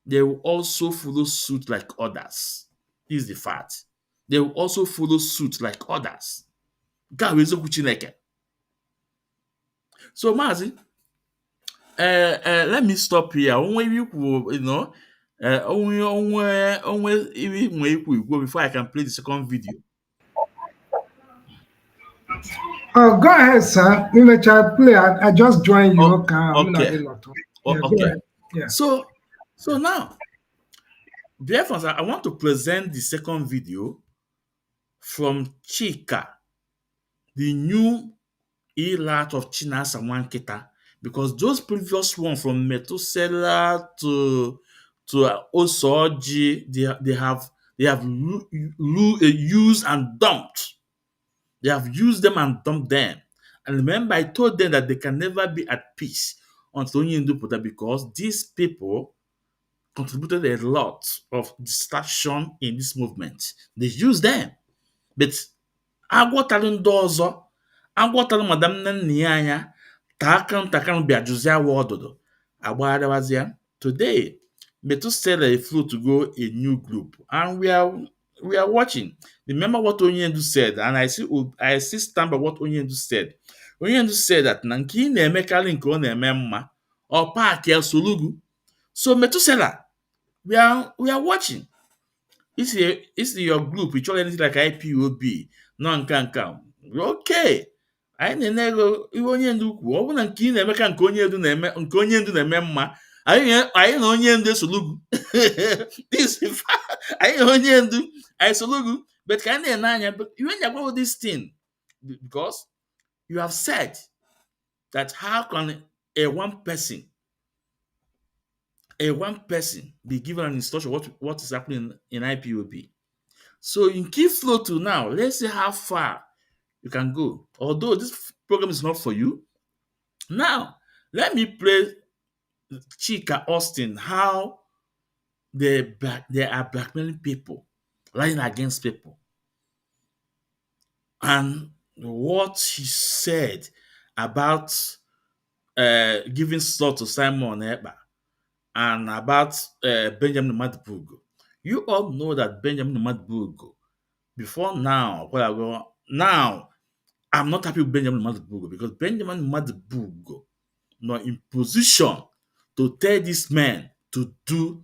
They will also follow suit like others. This is the fact. They will also follow suit like others. So Mazi, let me stop here. Before I can play the second video. Oh, go ahead, sir. You let you play. I just joined you. Oh, Okay. okay. Yeah, go Okay. ahead. Yeah. So now, therefore, I want to present the second video from Chika, the new Elat of Chinasa Wankita, because those previous one from Methuselah to Osoji, they have used and dumped. They have used them and dumped them. And remember, I told them that they can never be at peace until Onyendu put that, because these people contributed a lot of distraction in this movement. They use them. But agwọtalụ ndị ọzọ, agwọtalụ madam nne ya anya, takanụ bịa jụzie awa ọdụdụ, agbagharịwazịa. Today, Methuselah flew to go a new group, and we are watching. Remember what Onyendu said, and I still stand by what Onyendu said. Onyendu said that na nke ị na-emekarị nke ọ na-eme mma, ọ paaki ya solugu. So Methuselah, we are watching. Is your group, you anything like IPOB, no nka. Okay. Anyị na-enego ihe Onyendu kwuo, ọ bụ na nke ị na-eme ka nke Onyendu na-eme mma, anyị na Onyendu esolugu. Anyị na Onyendu esolugu. But ka anyị na-ene anya, but you ain't about this thing, because you have said that how can a one person be given an instruction what is happening in IPOB. So in key flow to now, let's see how far you can go. Although this program is not for you. Now, let me play Chika Austin, how they are blackmailing people, lying against people. And what he said about giving slot to Simon Ekpa, and about Benjamin Madbugo. You all know that Benjamin Madbugo, before now, now, I'm not happy with Benjamin Madbugo, because Benjamin Madbugo not in position to tell this man to do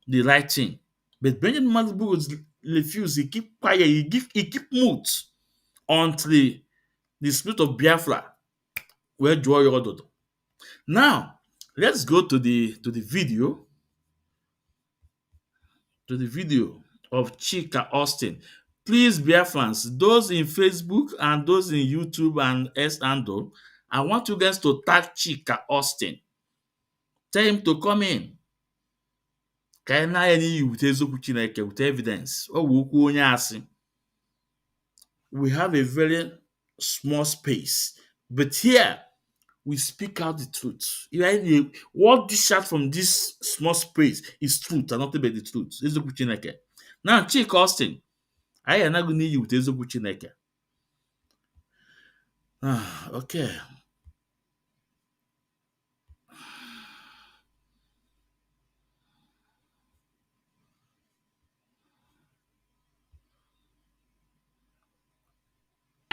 the right thing. But Benjamin Madbugo refused. He keep quiet. He keep mute until the spirit of Biafra will draw your order. Now, let's go to the video. To the video of Chika Austin. Please, Biafrans, those in Facebook and those in YouTube and S&O, I want you guys to tag Chika Austin. Tell him to come in. With evidence. We have a very small space, but here we speak out the truth. What this shot from this small space is truth and nothing but the truth. Now, Chika Austin, I am not going to need you with Ezokwu Chineke. Okay.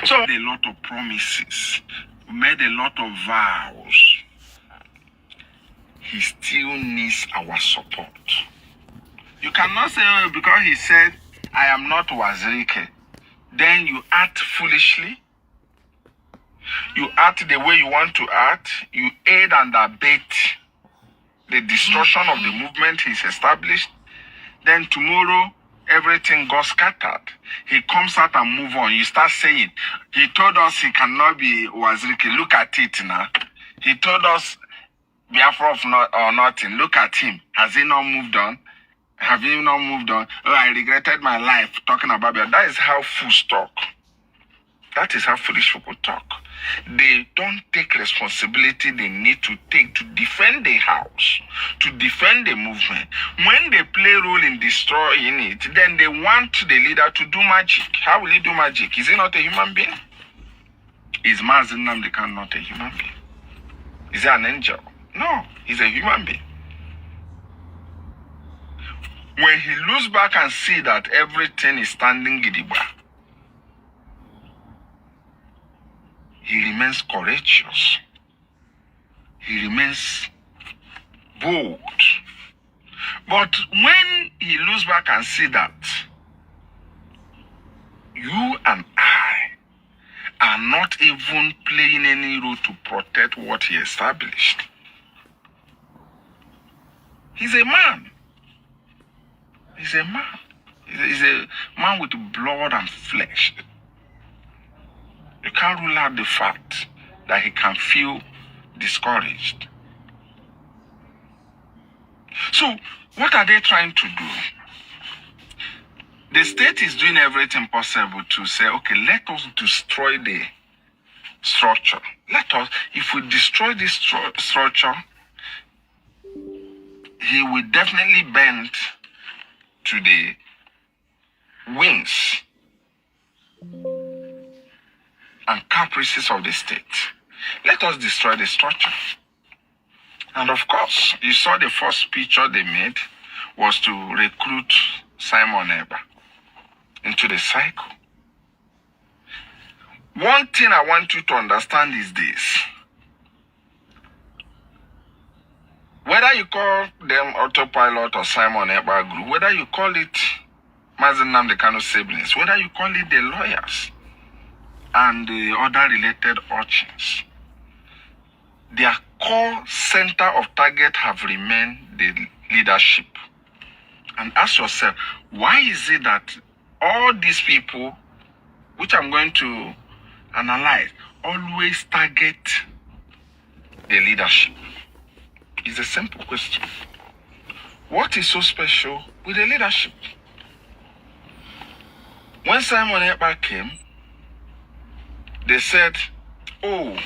So, a lot of promises, made a lot of vows. He still needs our support. You cannot say, oh, because he said, I am not Wazirike, then you act foolishly. You act the way you want to act. You aid and abet the destruction of the movement he's established. Then tomorrow, everything got scattered. He comes out and move on. You start saying, he told us he cannot be Wazirike. Look at it now. He told us Biafra or nothing. Look at him. Has he not moved on? Have you not moved on? Oh, I regretted my life talking about Biafra. That is how fools talk. That is how foolish people talk. They don't take responsibility they need to take to defend the house, to defend the movement. When they play a role in destroying it, then they want the leader to do magic. How will he do magic? Is he not a human being? Is Mazi Nnamdi not a human being? Is he an angel? No, he's a human being. When he looks back and see that everything is standing gidigba, he remains courageous. He remains bold. But when he looks back and see that you and I are not even playing any role to protect what he established, he's a man. He's a man. He's a man with blood and flesh. You can't rule out the fact that he can feel discouraged. So, What are they trying to do? The state is doing everything possible to say, okay, let us destroy the structure. If we destroy this structure, he will definitely bend to the whims and caprices of the state. Let us destroy the structure. And of course, you saw the first picture they made was to recruit Simon Ekpa into the cycle. One thing I want you to understand is this. Whether you call them autopilot or Simon Ekpa group, whether you call it Mazi Nnamdi Kanu siblings, whether you call it the lawyers and the other related urchins, their core center of target have remained the leadership. And ask yourself, why is it that all these people, which I'm going to analyze, always target the leadership? It's a simple question. What is so special with the leadership? When Simon Ekpa came, they said, oh,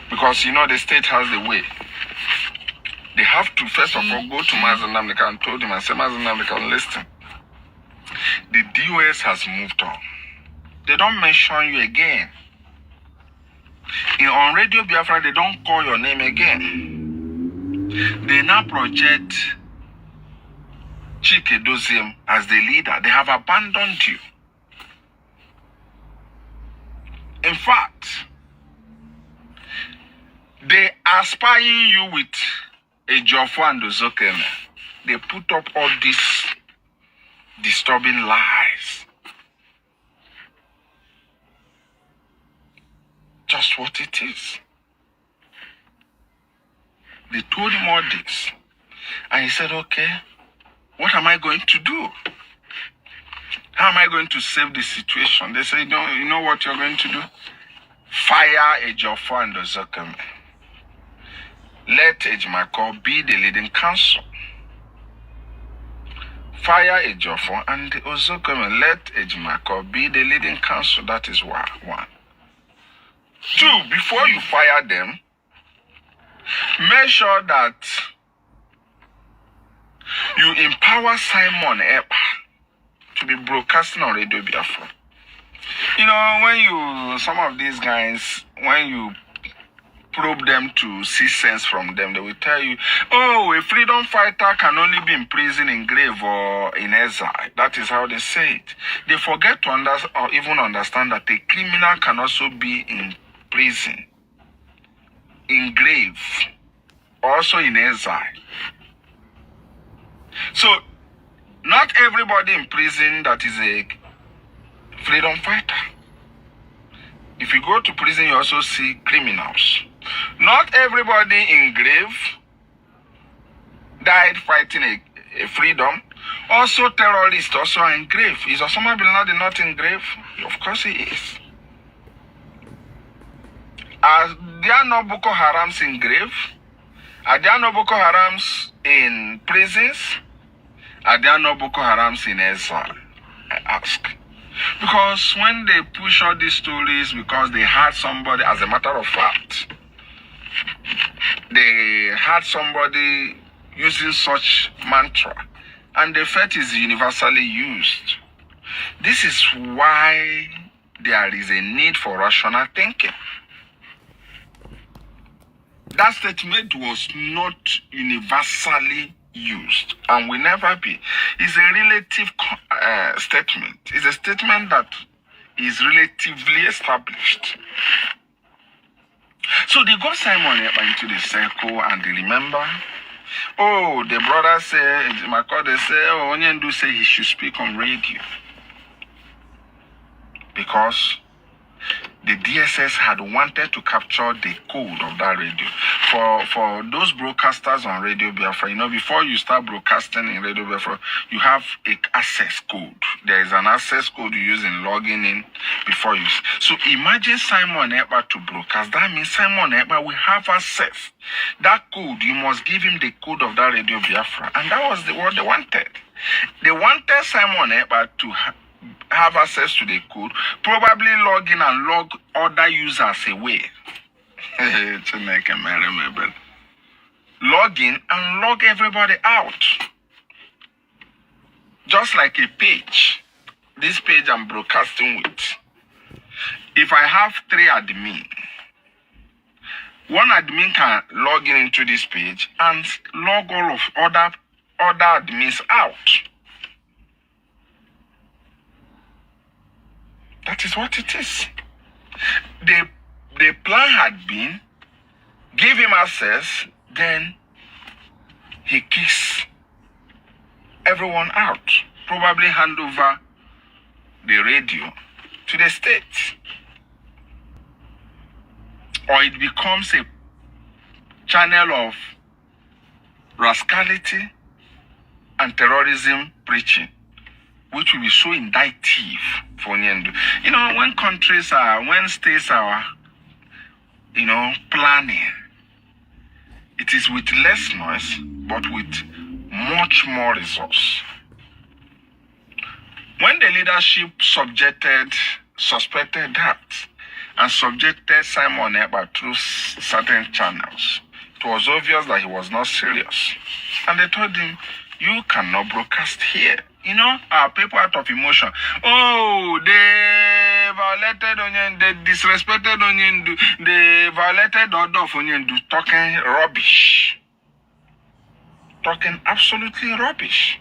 because the state has the way. They have to first of all go to Mazi Nnamdi and told him and say, Mazi Nnamdi, listen. The DOS has moved on. They don't mention you again. On Radio Biafra, they don't call your name again. They now project Chike Doziem as the leader. They have abandoned you. In fact, they are spying you with a Jofo and Ozokeme. They put up all these disturbing lies. Just what it is. They told him all this. And he said, okay, what am I going to do? How am I going to save the situation? They said, you know what you're going to do? Fire a Jofo and Ozokeme. Let Ejimako be the leading counsel. Fire a Jofo and Ozokeme. Let Ejimako be the leading counsel. That is one. Two, before you fire them, make sure that you empower Simon Ekpa to be broadcasting on Radio Biafra. When some of these guys, when you probe them to see sense from them, they will tell you, oh, a freedom fighter can only be in prison, in grave, or in exile. That is how they say it. They forget to even understand that a criminal can also be in prison, in grave, also in exile. So, not everybody in prison that is a freedom fighter. If you go to prison, you also see criminals. Not everybody in grave died fighting a freedom. Also terrorists also are in grave. Is Osama bin Laden not in grave? Of course he is. Are there no Boko Harams in grave? Are there no Boko Harams in prisons? Are there no Boko Harams in exile? I ask. Because when they push all these stories, because they had somebody, as a matter of fact, they had somebody using such mantra, and the fact is universally used. This is why there is a need for rational thinking. That statement was not universally used and will never be. It's a relative statement. It's a statement that is relatively established. So they got Simon Ekpa into the circle and they remember, oh, the brother said, they say, oh, Onyendu said he should speak on radio. Because the DSS had wanted to capture the code of that radio. For those broadcasters on Radio Biafra, before you start broadcasting in Radio Biafra, you have an access code. There is an access code you use in logging in before you. So imagine Simon Ekpa to broadcast. That means Simon Ekpa will have access. That code, you must give him the code of that Radio Biafra. And that was what they wanted. They wanted Simon Ekpa to have access to the code, probably log in and log other users away. Log in and log everybody out. Just like a page. This page I'm broadcasting with. If I have 3 admin, one admin can log in into this page and log all of other admins out. That is what it is. The plan had been, give him access, then he kicks everyone out. Probably hand over the radio to the state. Or it becomes a channel of rascality and terrorism preaching, which will be so indicative for Onyendu. When states are, planning, it is with less noise, but with much more resource. When the leadership suspected that, and subjected Simon Ekpa through certain channels, it was obvious that he was not serious. And they told him, you cannot broadcast here. Our people out of emotion. Oh, they violated Onyendu, they disrespected Onyendu, they violated the order of Onyendu, talking rubbish. Talking absolutely rubbish.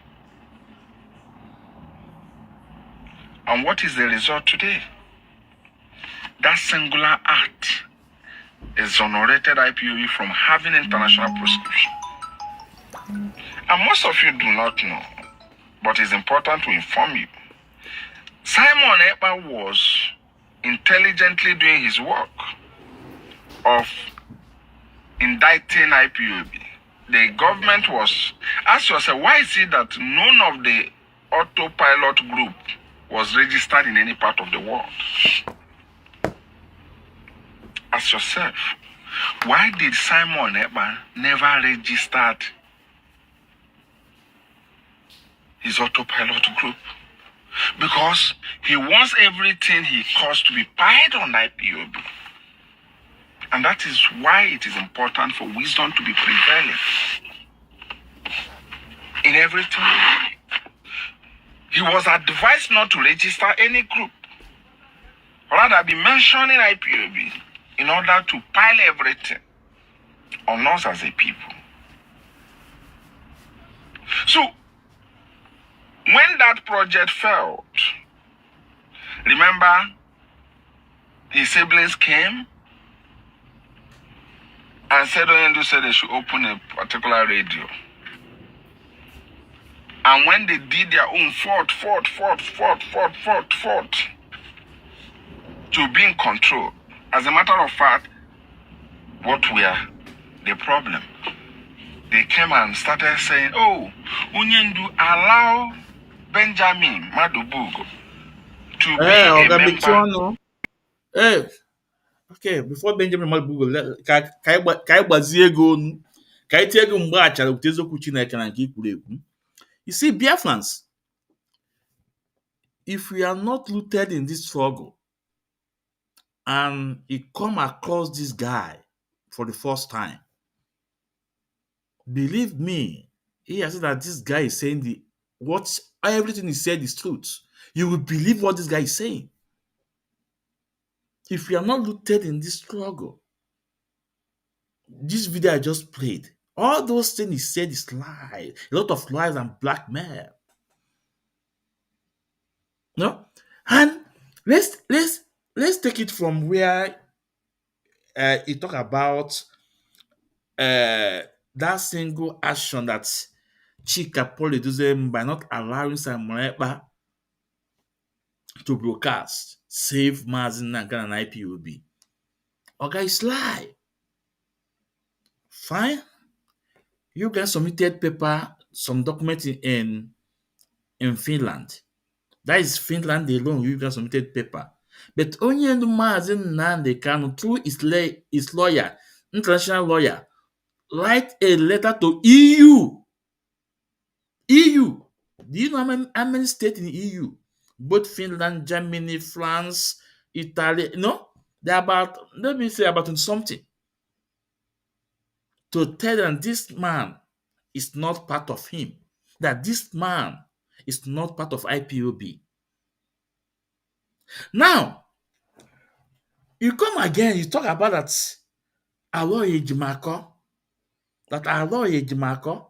And what is the result today? That singular act exonerated IPOB from having international prosecution. And most of you do not know, but it's important to inform you. Simon Ekpa was intelligently doing his work of indicting IPOB. The government was, ask yourself, why is it that none of the autopilot group was registered in any part of the world? Ask yourself, why did Simon Ekpa never register his autopilot group? Because he wants everything he calls to be piled on IPOB. And that is why it is important for wisdom to be prevailing in everything. He was advised not to register any group, rather be mentioning IPOB in order to pile everything on us as a people. So, when that project failed, remember, his siblings came and said Onyendu said they should open a particular radio. And when they did their own fought to be in control. As a matter of fact, what were the problem? They came and started saying, oh, Onyendu allow Benjamin Madubugo to be a member. Hey, okay, before Benjamin Madubugo, you see, Biafrans, if we are not rooted in this struggle, and you come across this guy for the first time, believe me, he has said that this guy is saying everything he said is truth. You will believe what this guy is saying. If we are not rooted in this struggle, this video I just played, all those things he said is lies, a lot of lies and blackmail. No, and let's take it from where he talk about that single action that Chika Poly does by not allowing Simon Ekpa to broadcast. save Mazi Nnamdi Kanu and IPOB. Okay, it's lie. Fine. You guys submitted paper, some document in Finland. That is Finland alone. You guys submitted paper. But Onyendu Mazi Nnamdi Kanu, through his lawyer, international lawyer, write a letter to EU. EU. Do you know how many states in EU? Both Finland, Germany, France, Italy. No, they're about, let me say about something. To tell them this man is not part of him. That this man is not part of IPOB. Now, you come again, you talk about that Aloy Ejimako. That Aloy Ejimako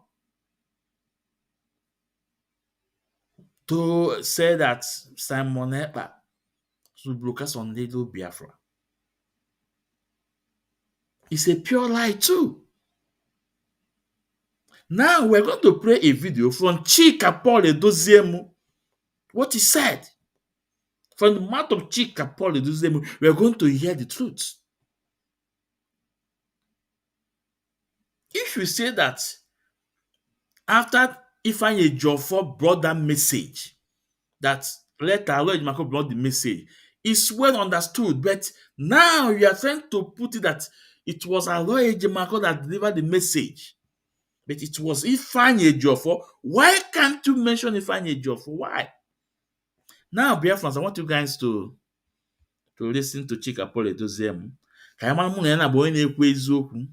to say that Simon Ekpa should broadcast on Radio Biafra. It's a pure lie too. Now we're going to play a video from Chika Paul Edoziemu. What he said. From the mouth of Chika Paul Edoziemu, we're going to hear the truth. If you say that after Ifeanyi Ejiofor brought that message, that letter Aloy Ejimako brought the message, it's well understood, but now you are trying to put it that it was Aloy Ejimako that delivered the message. But it was Ifeanyi Ejiofor. Why can't you mention Ifeanyi Ejiofor? Why? Now, Biafrans, I want you guys to listen to Chika Paul Edoziemu. Ka anyị mara mụ na ya na bụ onye na-ekwu eziokwu.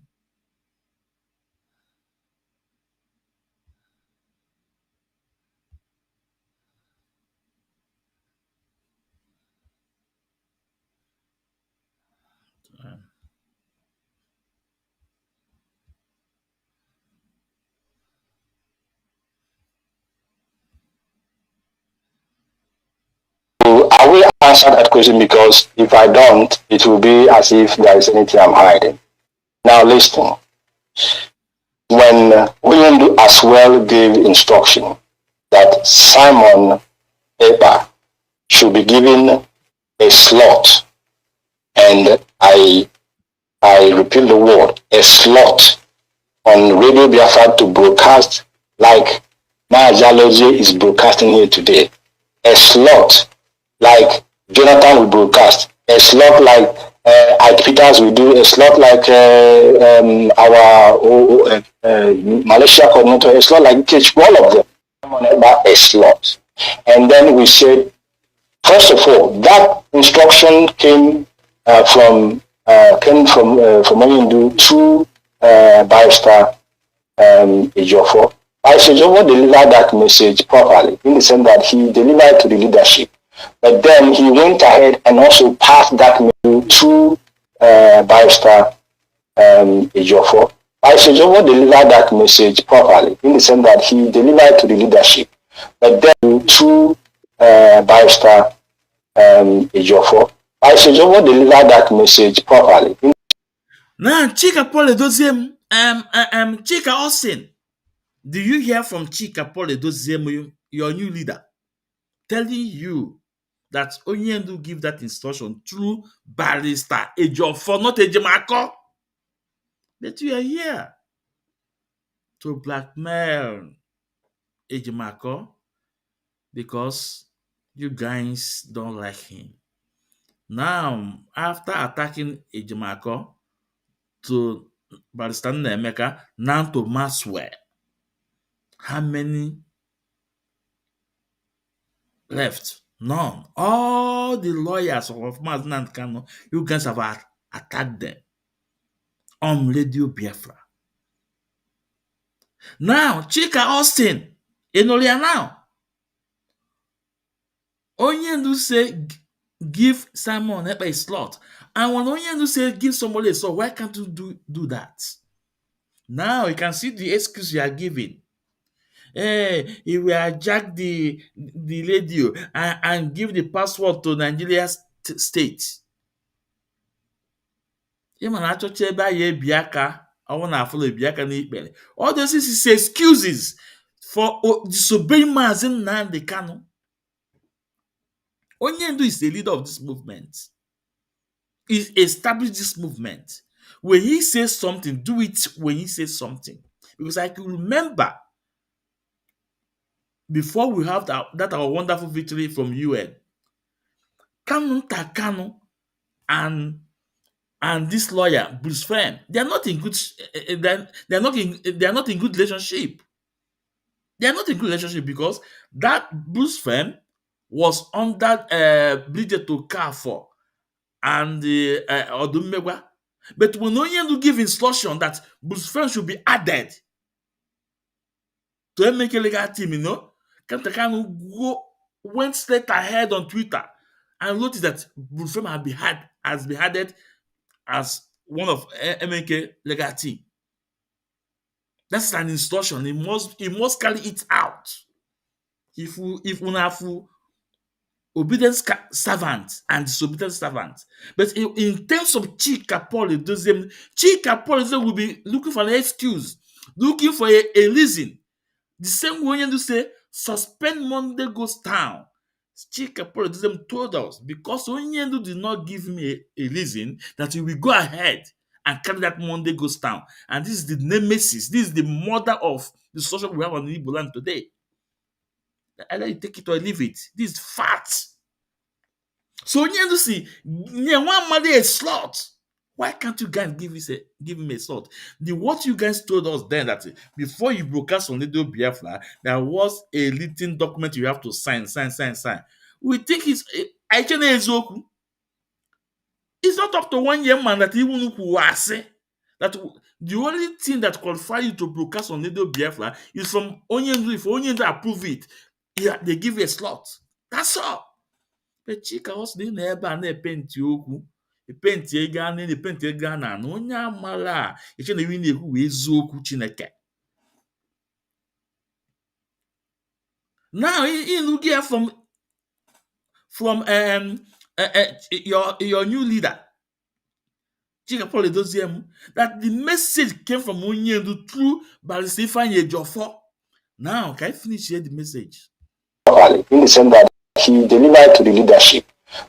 I will answer that question because if I don't, it will be as if there is anything I'm hiding. Now listen. When Onyendu as well gave instruction that Simon Ekpa should be given a slot, and I repeat the word, a slot on Radio Biafra to broadcast like Mazi is broadcasting here today, a slot like Jonathan will broadcast, a slot like Ike Peters will do, a slot like our Malaysia coordinator, a slot like Kitch, all of them, a slot. And then we said, first of all, that instruction came from Onyendu to Barrister Ejiofor. Barrister Ejiofor delivered that message properly, in the sense that he delivered to the leadership. But then he went ahead and also passed that message to Barrister Ejiofor. Barrister Ejiofor delivered that message properly, in the sense that he delivered to the leadership. But then to Barrister Ejiofor. Barrister Ejiofor delivered that message properly. Now, Chika Paul Edoziemu, Chika Austin, do you hear from Chika Paul Edoziemu, your new leader, telling you that Onyendu give that instruction through Barrister Ejiofor, not Ejimako? That you are here to blackmail Ejimako because you guys don't like him. Now, after attacking Ejimako to Barrister Nnaemeka, now to Maxwell, how many left? None. All the lawyers of Mazi Nnamdi Kanu, you guys have attacked them on Radio Biafra. Now, Chika Austin, Enolia now. Onyendu say, give Simon Ekpa a slot. And when Onyendu say, give somebody a slot, why can't you do that? Now, you can see the excuse you are giving. Hey, he will hijack the radio and give the password to Nigeria state. All those is excuses for disobeying Mazi Nnamdi Kanu. Onyendu is the leader of this movement. He established this movement. When he says something, do it when he says something. Because I can remember before we have that our wonderful victory from UN, Kanu and this lawyer Bruce Firm, they are not in good. They are not in good relationship. They are not in good relationship because that Bruce Firm was under Bridget Okafor and Odumegwa. But when Onyendu give instruction that Bruce Firm should be added to make a legal team, Kanu went straight ahead on Twitter and noticed that Bruce Firm has been added as one of MK legal team. That's an instruction. He must carry it out. If we have obedient servant and disobedient servant. But in terms of Chika Paul will be looking for an excuse, looking for a reason. The same way you say, suspend Monday goes down. Chika Paul told us, because Onyendu did not give me a reason, that he will go ahead and carry that Monday goes down. And this is the nemesis, this is the mother of the social we have on the Igbo land today. Either you take it or leave it. This is fact. So Onyendu see, one money a slot. Why can't you guys give him a slot? What you guys told us then that before you broadcast on Radio Biafra, there was a written document you have to sign. We think it's actually Ezoku. It's not up to 1 year man that even who say that the only thing that qualifies you to broadcast on Radio Biafra is from Onyendu. If Onyendu approve it, yeah, they give you a slot. That's all. But Chika was the neighbor and a paint you. Epenti ego na onye amala eche na ewi na-ekwu eziokwu Chineke. Now you look here from your new leader Chika Paul Edoziem, that the message came from Onyendu through Barrister Ifeanyi Ejiofor. Now can I finish here the message? In the sense that he delivered to the leadership,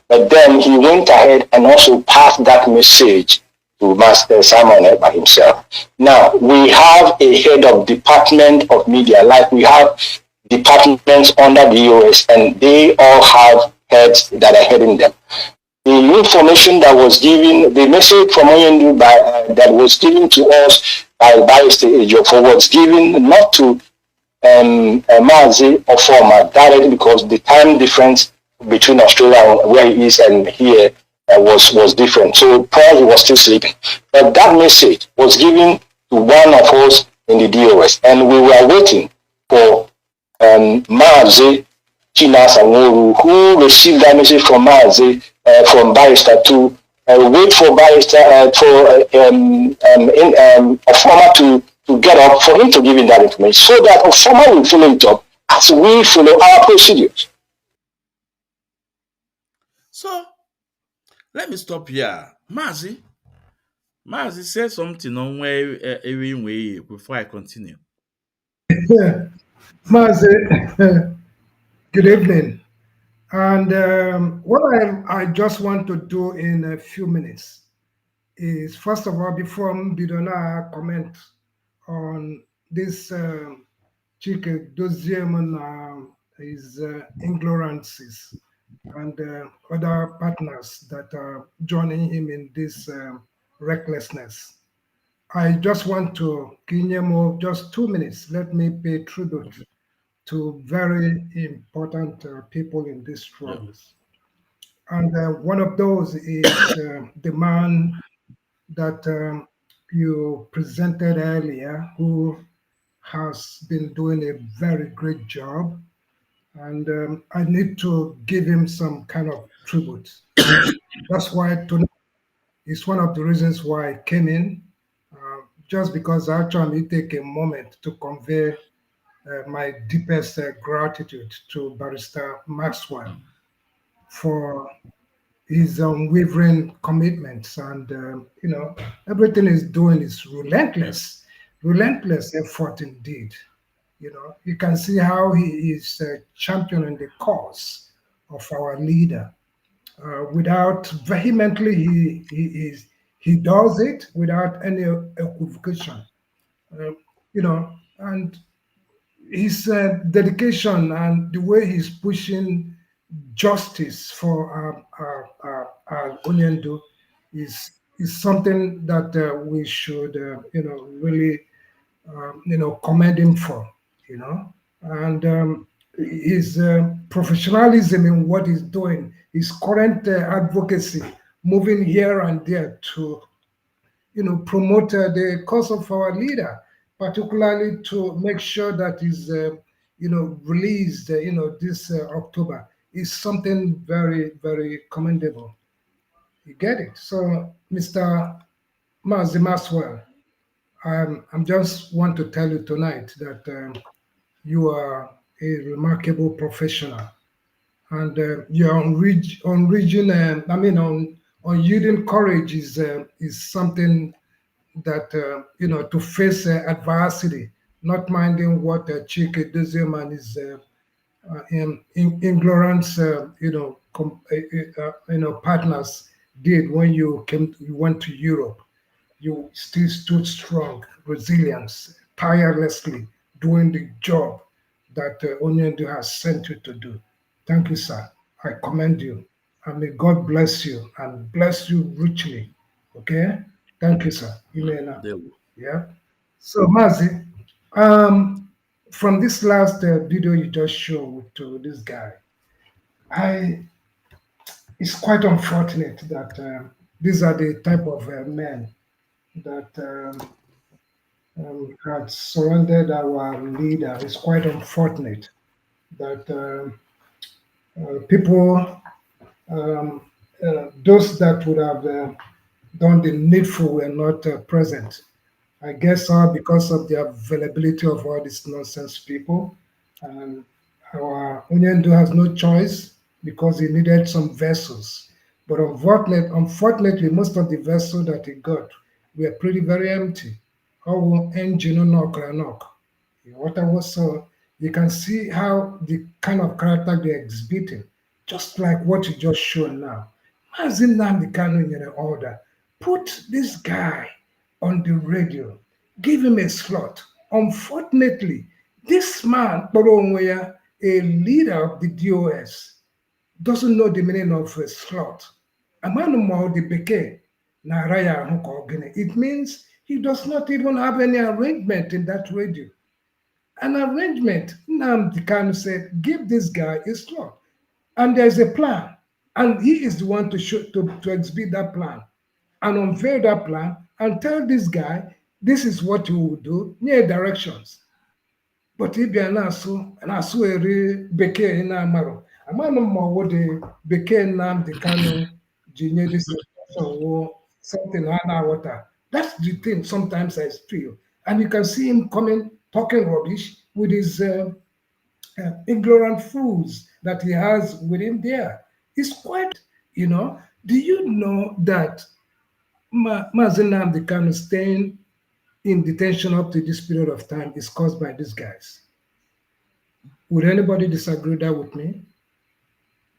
but then he went ahead and also passed that message to Master Simon by himself. Now, we have a head of department of media, like we have departments under the EOS, and they all have heads that are heading them. The information that was given, the message from Onyendu that was given to us by Barrister Ejiofor was given not to Mazi or former directly, because the time difference between Australia where he is and here was different. So probably he was still sleeping. But that message was given to one of us in the DOS, and we were waiting for Mazi Chinas Anworu, who received that message from Mazi from Barrister to wait for Barrister a former to get up for him to give him that information, so that a former will follow it up as we follow our procedures. So let me stop here. Mazi said something on where every way before I continue. Yeah. Mazi, good evening. And what I just want to do in a few minutes is, first of all, before Bidona comment on this Chike Doziem his ignorances and other partners that are joining him in this recklessness. I just want to, Kinyemo, just 2 minutes, let me pay tribute to very important people in these struggles. Yeah. And one of those is the man that you presented earlier, who has been doing a very great job. And I need to give him some kind of tribute. That's why tonight is one of the reasons why I came in, just because I actually take a moment to convey my deepest gratitude to Barrister Maxwell for his unwavering commitments, and everything he's doing is relentless effort indeed. You can see how he is championing the cause of our leader. Without vehemently, he does it without any equivocation. You know, and his dedication and the way he's pushing justice for Onyendu is something that we should really commend him for, and his professionalism in what he's doing, his current advocacy, moving here and there to promote the cause of our leader, particularly to make sure that he's released this October, is something very, very commendable. You get it? So, Mr. Mazi Maswell, I'm just want to tell you tonight that you are a remarkable professional, and your unyielding courage is something that to face adversity, not minding what Chike Dozeman is in ignorance, partners did when you went to Europe. You still stood strong, resilience, tirelessly doing the job that Onyendu has sent you to do. Thank you, sir. I commend you. And may God bless you and bless you richly. Okay? Thank you, sir. You may now. Yeah. So, Mazi, from this last video you just showed to this guy, it's quite unfortunate that these are the type of men that had surrounded our leader. It's quite unfortunate that people, those that would have done the needful, were not present. I guess because of the availability of all these nonsense people. And our Onyendu has no choice because he needed some vessels. But unfortunately, most of the vessels that he got were pretty very empty. Our engine knock. Water was so you can see how the kind of character they're exhibiting, just like what you just shown now. Mazi Nnamdi Kanu in order. Put this guy on the radio, give him a slot. Unfortunately, this man, Boromweya, a leader of the DOS, doesn't know the meaning of a slot. A man more the beke na raya hukogene. It means he does not even have any arrangement in that radio. An arrangement. Nnamdi Kanu said, give this guy a slot. And there's a plan. And he is the one to exhibit that plan and unveil that plan and tell this guy, this is what you will do, near directions. But if you're not so, and I saw a beke in Amaro, a man more what the beke Nnamdi Kanu, junior this or something water. That's the thing sometimes I feel. And you can see him coming, talking rubbish with his ignorant fools that he has within there. It's quite, do you know that Mazi Nnamdi Kanu staying in detention up to this period of time is caused by these guys? Would anybody disagree that with me?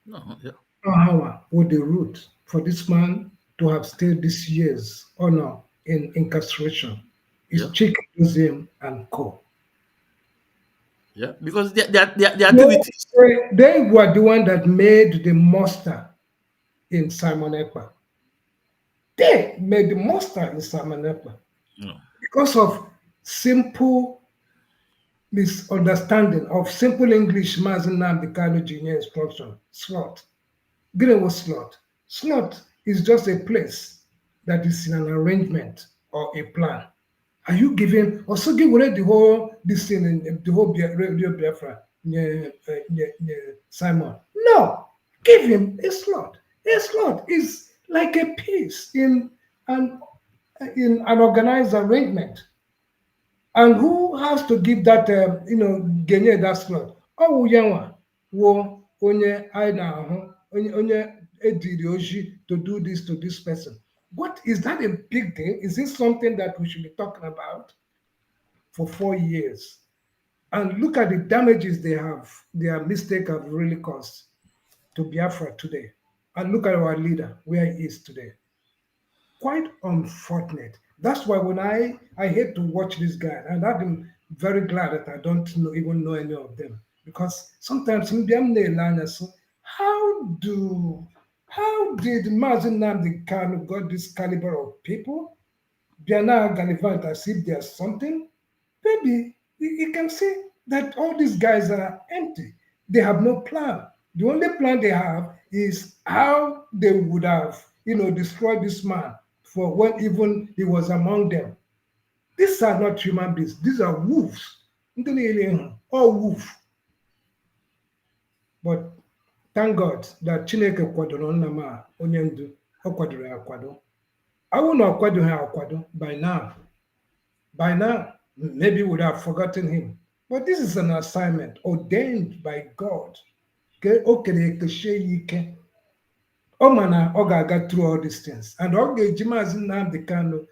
No, yeah. How would the root for this man to have stayed these years or no in incarceration is Chike Museum and Co. Yeah, because the activities. They were the one that made the monster in Simon Ekpa. They made the monster in Simon Ekpa. No. Because of simple misunderstanding of simple English, Mazi Nnamdi Kanu Junior instruction, slot. Green was slot. Slot is just a place that is in an arrangement or a plan. Are you giving also give away the whole this thing in the whole radio Biafra Simon? No, give him a slot. A slot is like a piece in an organized arrangement. And who has to give that Genye that slot? Oh Yanwa wo onye aina onye ediri oji to do this to this person. What is that a big thing? Is this something that we should be talking about for 4 years? And look at the damages their mistake have really caused. to Biafra today. And look at our leader, where he is today. Quite unfortunate. That's why when I hate to watch this guy, and I'm very glad that I don't even know any of them, because sometimes maybe I'm the so how did Mazi Nnamdi Kanu got this caliber of people? They are now gallivant as if there's something. Maybe you can see that all these guys are empty. They have no plan. The only plan they have is how they would have, destroyed this man for when even he was among them. These are not human beings. These are wolves. All wolves. But thank God that Chineke kwadoro Nnama Onyendu, ọ kwadoro ya akwado. I will not kwado ha akwado by now. By now, maybe we would have forgotten him. But this is an assignment ordained by God. Okay, Omana Ogaga through all these things. And Oge Mazi Nnamdi Kanu,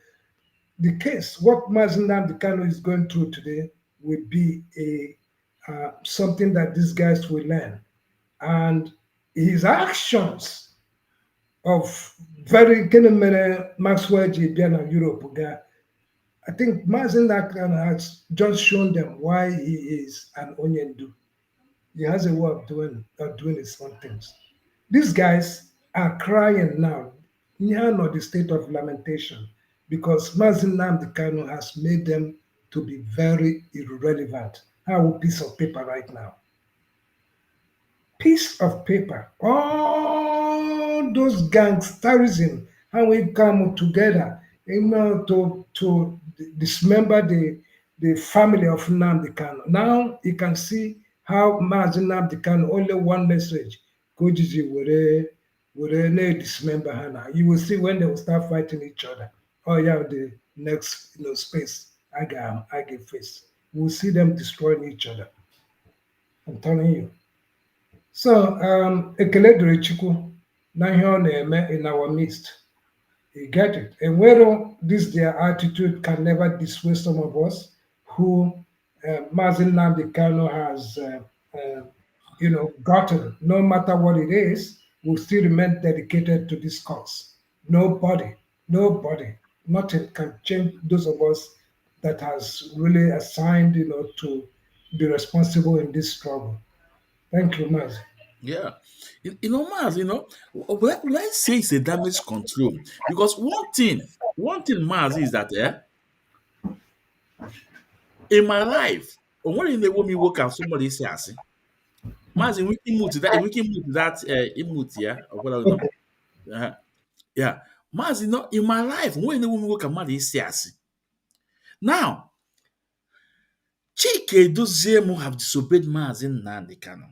the case, what Mazi Nnamdi Kanu is going through today will be something that these guys will learn. And his actions of very Maxwell Jibiana Europe, I think Mazi Nnamdi has just shown them why he is an Onyendu. He has a way of doing his own things. These guys are crying now, near not the state of lamentation, because Mazi Nnamdi Kanu has made them to be very irrelevant. How a piece of paper right now. Piece of paper. All those gangsterism, how we come together, to dismember the family of Nnamdi Kanu. Now you can see how Mazi Nnamdi Kanu only one message. Kojiji were dismember her now. You will see when they will start fighting each other. Oh yeah, the next space I get face. We'll see them destroying each other. I'm telling you. So ekele dịrị Chukwu na ihe ọ na-eme in our midst. You get it? And whether this their attitude can never dissuade some of us who Mazi Nnamdi Kanu has gotten, no matter what it is, will still remain dedicated to this cause. Nobody, nothing can change those of us that has really assigned, to be responsible in this struggle. Thank you, Mazi. Yeah. Maz, let's say it's a damage control. Because one thing, Maz, is that in my life, when in the woman work out, somebody says, Maz, we can move to that, emote, yeah, or what I don't know. Yeah. Maz, in my life, when the woman work out, somebody says, now, Chike Doziemu have disobeyed Mazi Nnamdi Kanu.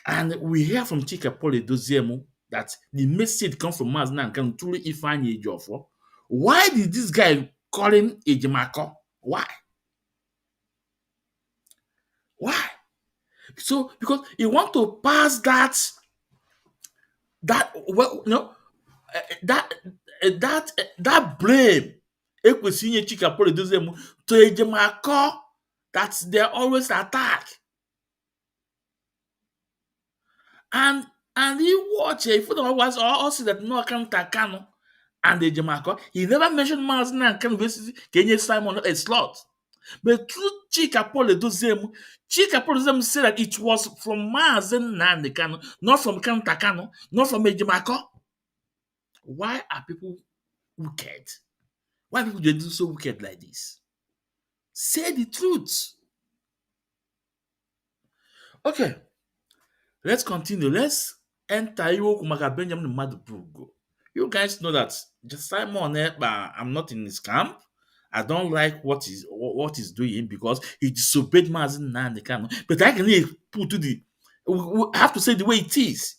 And we hear from Chike Paul Doziemu that the message comes from Mazi Nnamdi Kanu truly Ifeanyi Ejiofor. Why did this guy call him Ejimako? Why? So because he want to pass that blame ekwesịghị inye Chike Paul Doziemu to Ejimako that they always attack. And he watch if it was also that no account Kanu and the Ejimako, he never mentioned Mazi Nnamdi Kanu basically Kenye Simon a slot. But through Chike Paul Doziemu said that it was from Mazi Nnamdi Kanu, not from Kanu, not from Ejimako. Why are people wicked? Why are people do so wicked like this? Say the truth. Okay. Let's continue. Let's enter Iwokumaka Benjamin Madubugo. You guys know that just Simon I'm not in his camp. I don't like what he's doing because he disobeyed Mazi Nnamdi Kanu. But I can put to I have to say the way it is.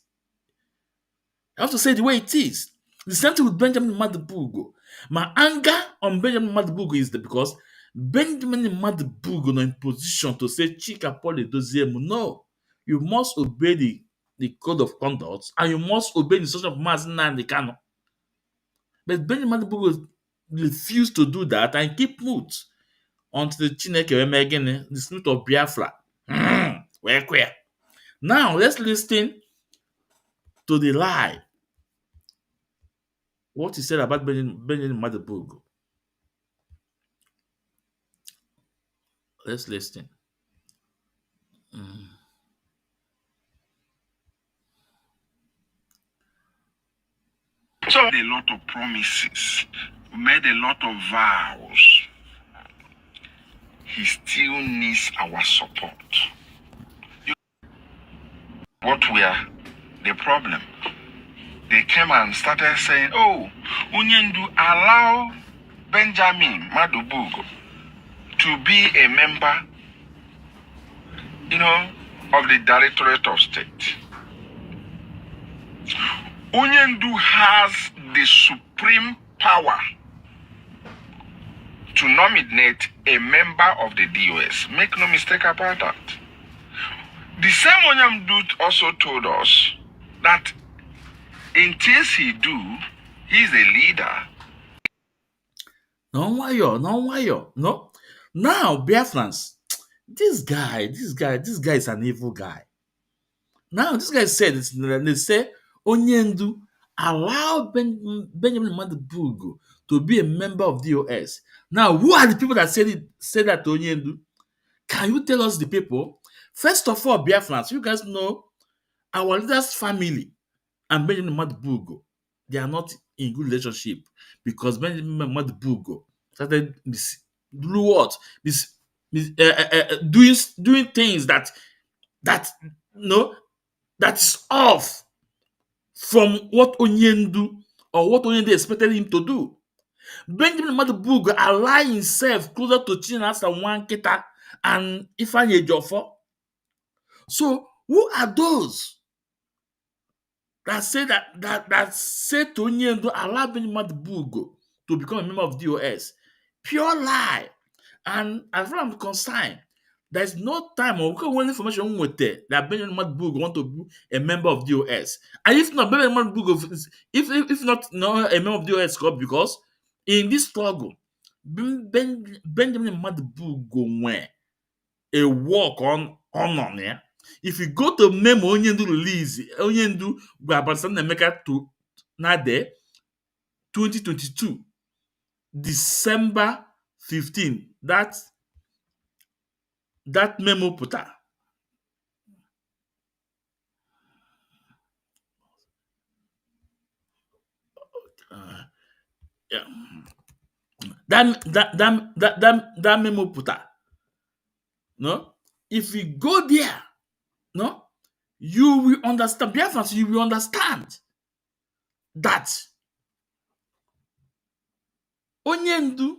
The same thing with Benjamin Madubugo. My anger on Benjamin Madubugo is because Benjamin Madubugo is in position to say Chike Paul Doziemu. No. You must obey the code of conduct and you must obey the instruction of Mazi Nnamdi Kanu. But Benjamin Madubugo refused to do that and keep mute until the Chineke again, the spirit of Biafra. Now let's listen to the lie. What he said about Benjamin Madabugo. Let's listen. So a lot of promises, made a lot of vows. He still needs our support. What were the problem? They came and started saying, oh, Onyendu, allow Benjamin Madubugo to be a member, of the Directorate of State. Onyendu has the supreme power to nominate a member of the DOS. Make no mistake about that. The same Onyendu also told us that in things he do, he's a leader. No. Now, Biafrans, this guy is an evil guy. Now, this guy said, they say, Onyendu, allow Benjamin Madabugo to be a member of DOS. Now, who are the people that said that to Onyendu? Can you tell us the people? First of all, Biafrans, you guys know our leader's family and Benjamin Madabugo, they are not in good relationship because Benjamin Madabugo started doing things that is off from what Onyendu expected him to do. Benjamin Madabugo aligned himself closer to Chinas and Wankita and Ifeanyi Ejiofor. So who are those that say that say to Onyendu allow Benjamin Madabugo to become a member of DOS? Pure lie. And as far as I'm concerned, there's no time or when information with that Benjamin Madabugo want to be a member of DOS. And if not, Benjamin Madabugo, if not a member of DOS, because in this struggle, Benjamin Madabugo went a walk on there. If you go to memo Onyendu release, Onyendu Babasan Emeka to Nade 2022, December 15, that memo puta. Yeah. That memo puta. No, if you go there, no, you will understand. Biafrans, you will understand that Onyendu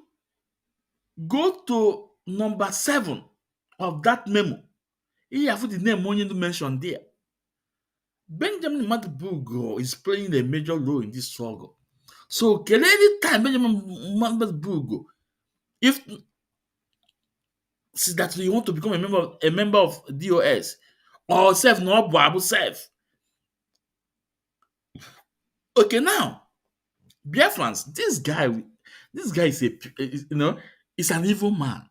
go to number 7 of that memo. He have the name Onyendu mentioned there. Benjamin Madabugo is playing a major role in this struggle. So, any time Benjamin Madabugo, if see that you want to become a member of DOS or self no Babu self. Okay, now Biafrans, this guy is is an evil man.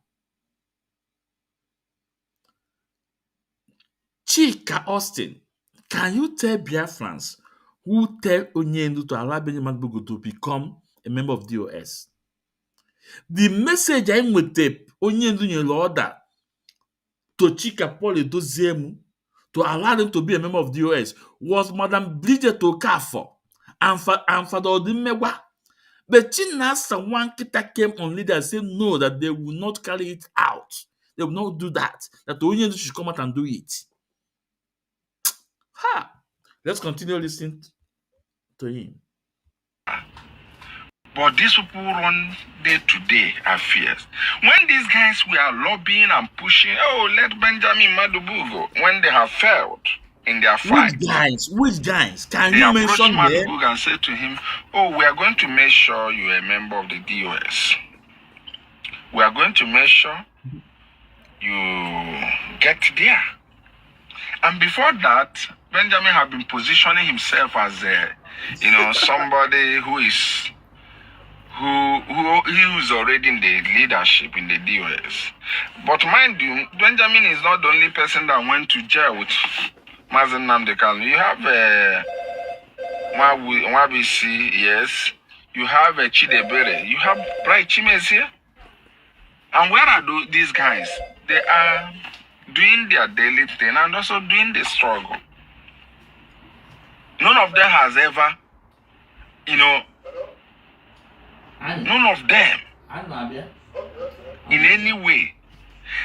Chika Austin, can you tell Biafrans who tell Onyendu to allow Benjamin Madabugo to become a member of DOS? The message I with Onyendu nyere order to Chika Paul Edoziemu to allow them to be a member of DOS was Madam Bridget Okafor and Father Odimegwa. But Chinasa Wankita came on leader and said no, that they will not carry it out. They will not do that. That Onyendu should come out and do it. Let's continue listening to him. But these people run day-to-day affairs. When these guys were lobbying and pushing, let Benjamin Madabugo, when they have failed in their fight. Which guys? Can they you mention Madabugo and say to him, we are going to make sure you're a member of the DOS. We are going to make sure you get there. And before that, Benjamin had been positioning himself as somebody who is already in the leadership in the DOS. But mind you, Benjamin is not the only person that went to jail with Mazi Nnamdi Kanu. You have Mwabisi, yes. You have a Chidebere. You have Bright Chimes here. And where are these guys? They are doing their daily thing and also doing the struggle. None of them has ever, none of them in any way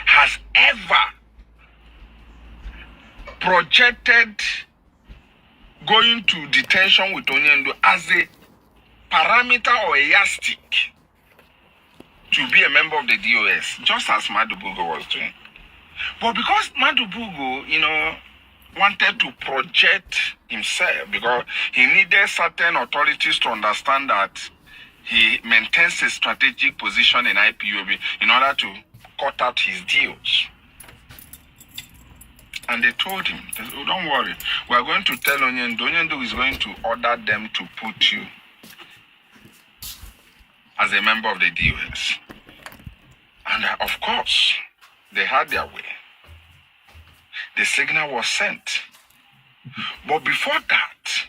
has ever projected going to detention with Onyendu as a parameter or a yardstick to be a member of the DOS, just as Madubugo was doing. But because Madubugo, wanted to project himself, because he needed certain authorities to understand that he maintains a strategic position in IPOB in order to cut out his deals. And they told him, oh, don't worry, we are going to tell Onyendu. Onyendu is going to order them to put you as a member of the DOS. And of course, they had their way. The signal was sent. But before that,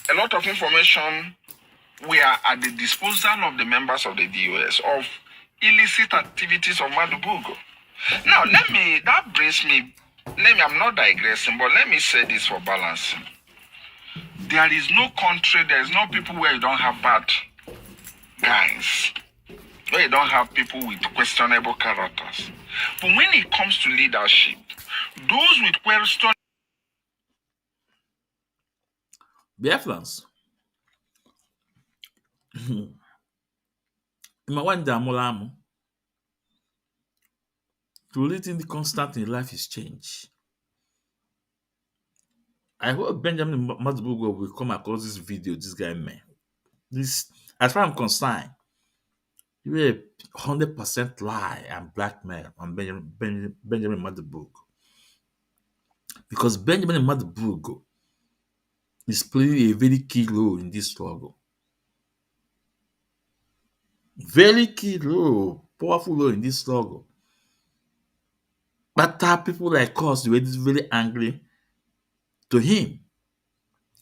a lot of information were at the disposal of the members of the DOS of illicit activities of Madubugo. Now, I'm not digressing, but let me say this for balancing. There is no country, there is no people where you don't have bad guys, where you don't have people with questionable characters. But when it comes to leadership, those with questionable Biafrans. Imawanda to lead in the constant in life is change. I hope Benjamin Madubugo will come across this video, this guy man. This, as far as I'm concerned, you are 100% lie and blackmail on Benjamin Madubugo. Because Benjamin Madubugo is playing a very key role in this struggle. Very key role, powerful role in this struggle. But people like us were very angry to him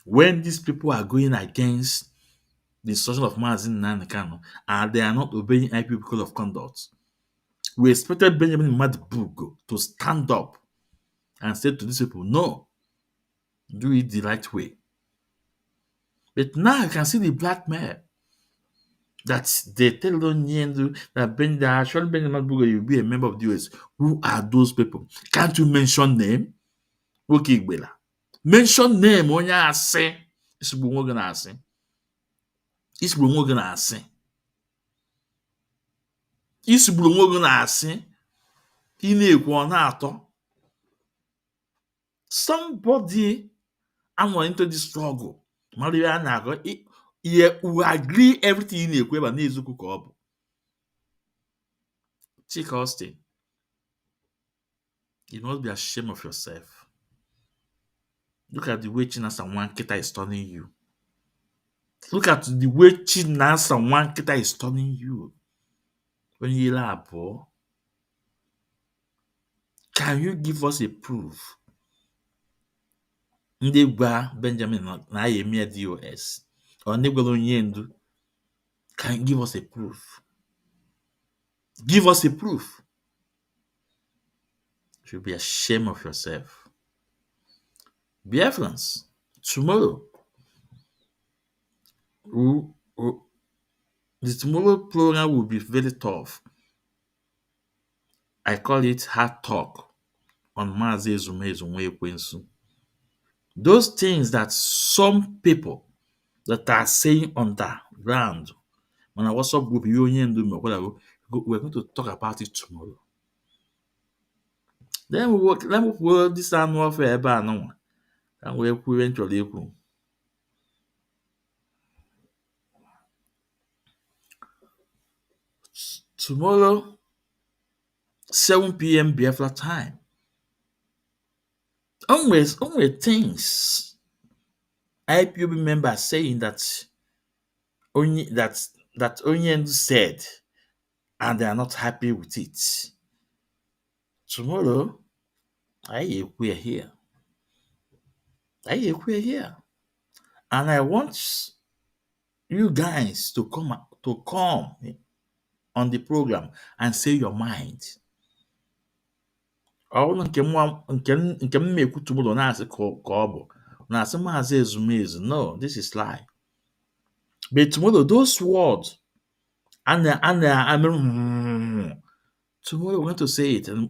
when these people are going against the instruction of Mazi Kanu and they are not obeying IPOB code of conduct. We expected Benjamin Madubugo to stand up and say to these people, no, do it the right way. But now you can see the blackmail that they tell Onyendu that actually Benjamin Madubugo will be a member of the US. Who are those people? Can't you mention name? Okay, Bela. Mention name onye asị. Isugbu nwoke na-asị. Isugbu nwoke na-asị. Isugbu nwoke na-asị. Ị na-ekwu ọ na-atọ. Somebody anọ into the struggle. Mara ihe a na-agụ. You agree everything ị na-ekwu ebe a na-ezokwu ka ọ bụ. Chika Austin, you must be ashamed of yourself. Look at the way Chinasa Nwankita is turning you. Look at the way Chinasa Nwankita is turning you. When you are, can you give us a proof? Ndegwa Benjamin na Ayemi DOS or Ndegwa Onyendu, can you give us a proof? Give us a proof. You should be ashamed of yourself. Biafrans, tomorrow, the tomorrow program will be very tough. I call it hard talk on Mazi Ezumekwensu. Those things that some people that are saying on the ground, on our WhatsApp group, we're going to talk about it tomorrow. Then we work, let me work this annual fair ban, and we eventually. Tomorrow, 7 p.m. Biafra time. Always things IPOB members saying that Onyendu said, and they are not happy with it. Tomorrow, we are here. We're here. And I want you guys to come on the program and say your mind. Ọwụrụ nke m na-ekwu tomorrow na-asị ka ọ bụ na-asị maazị ezumezu. No, this is lie. But tomorrow, those words tomorrow we're going to say it and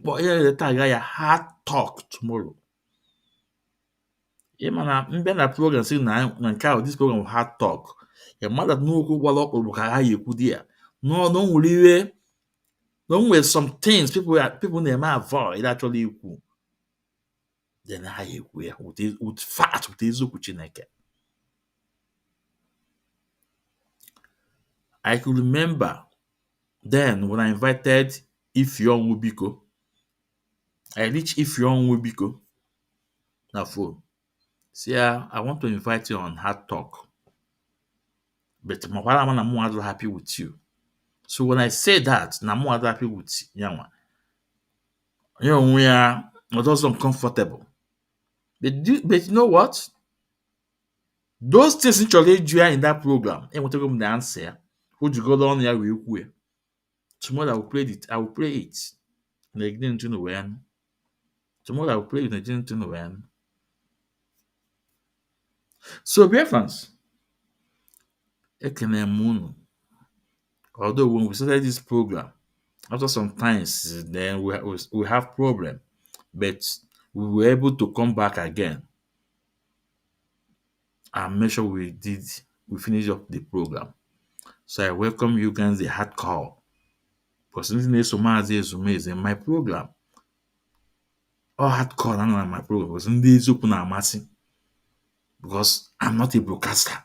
hard talk tomorrow. Na mbịa na program sị na nke ahụ this program hard talk. Mmadụ n'okwu gbara ọkpụrụ ka ha ekwu di ya. No nwere some things people na-eme avoid actually ekwu. Then ha ekwu ya with fact, with eziokwu Chineke. I could remember then when I invited Ifeon Wubiko. I reached Ifeon Wubiko na phone. See, I want to invite you on hard talk. But I'm not happy with you. So when I say that, I'm not happy with you. We are also uncomfortable. But you know what? Those things actually in that program, I want to go the answer. Who you go on here with? Tomorrow I will play it. I will play it. Tomorrow I will play it. So, dear friends, although when we started this program, after some times, then we have problem, but we were able to come back again and make sure we finish up the program. So I welcome you guys the hard call. Because Mazi is in my program. All hard call on my program was in this open Mazi. Because I'm not a broadcaster.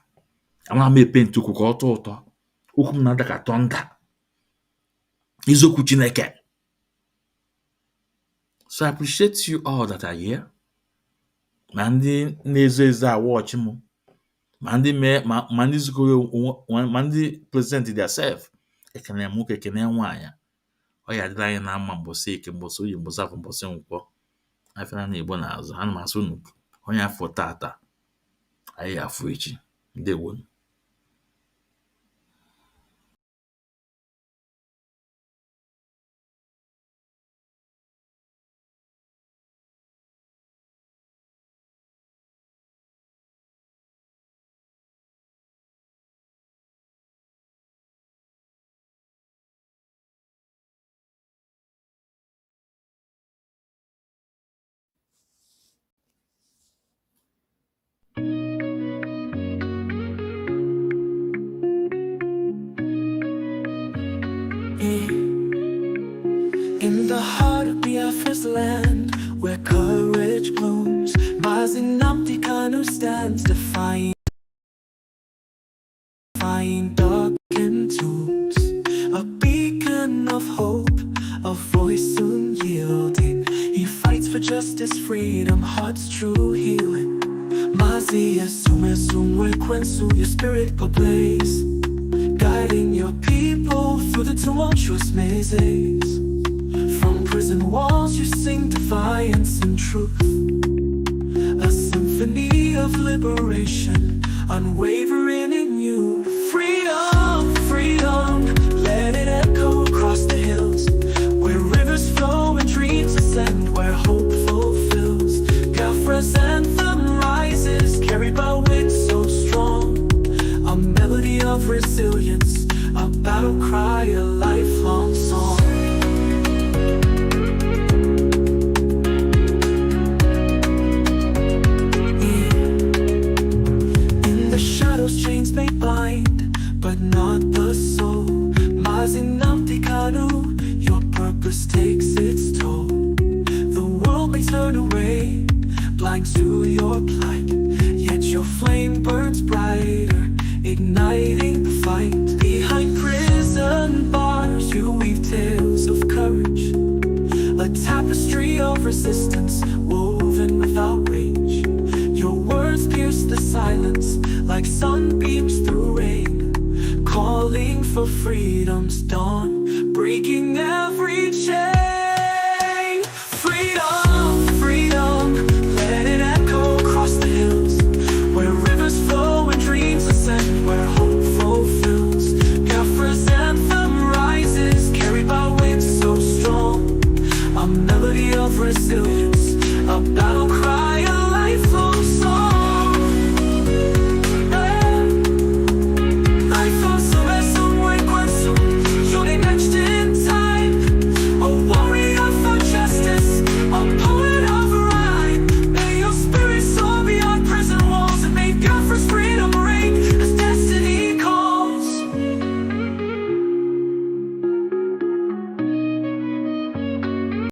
I'm not a pain to cook auto. Ukum nada ka tonda. Izoku Chineke. So I appreciate you all that are here. Mandi nezeza watch mo. Mandi zuko mandi present themselves. Ekene mu ekene nwanya. Oya dịla anyị na mma mbọsị eke mbọsị oyi mbọsị afọ mbọsị nkwọ. Afịa na Igbo n'azụ. Ha na masị unu. Onye afọ tata. Anyị afọ echi. Ndewo. In the heart of Biafra's land, where courage blooms, Mazi Nnamdi Kanu stands defying darkened tombs. A beacon of hope, a voice unyielding. He fights for justice, freedom, heart's true healing. Mazi Asumwe Kwensu, your spirit ablaze, guiding your people through the tumultuous mazes. From prison walls you sing defiance and truth, a symphony of liberation, unwavering in you. Freedom, freedom, let it echo across the hills, where rivers flow and dreams ascend, where hope fulfills. Biafra's anthem rises, carried by winds so strong, a melody of resilience, a battle cry, a lifelong song. In the shadows chains may bind, but not the soul. Mazi Nnamdi Kanu, your purpose takes its toll. The world may turn away, blind to your plight, yet your flame burns brighter, igniting the fight. Behind prison bars you weave tales of courage, a tapestry of resistance woven without rage. Your words pierce the silence like sunbeams through rain, calling for freedom's dawn, breaking every chain.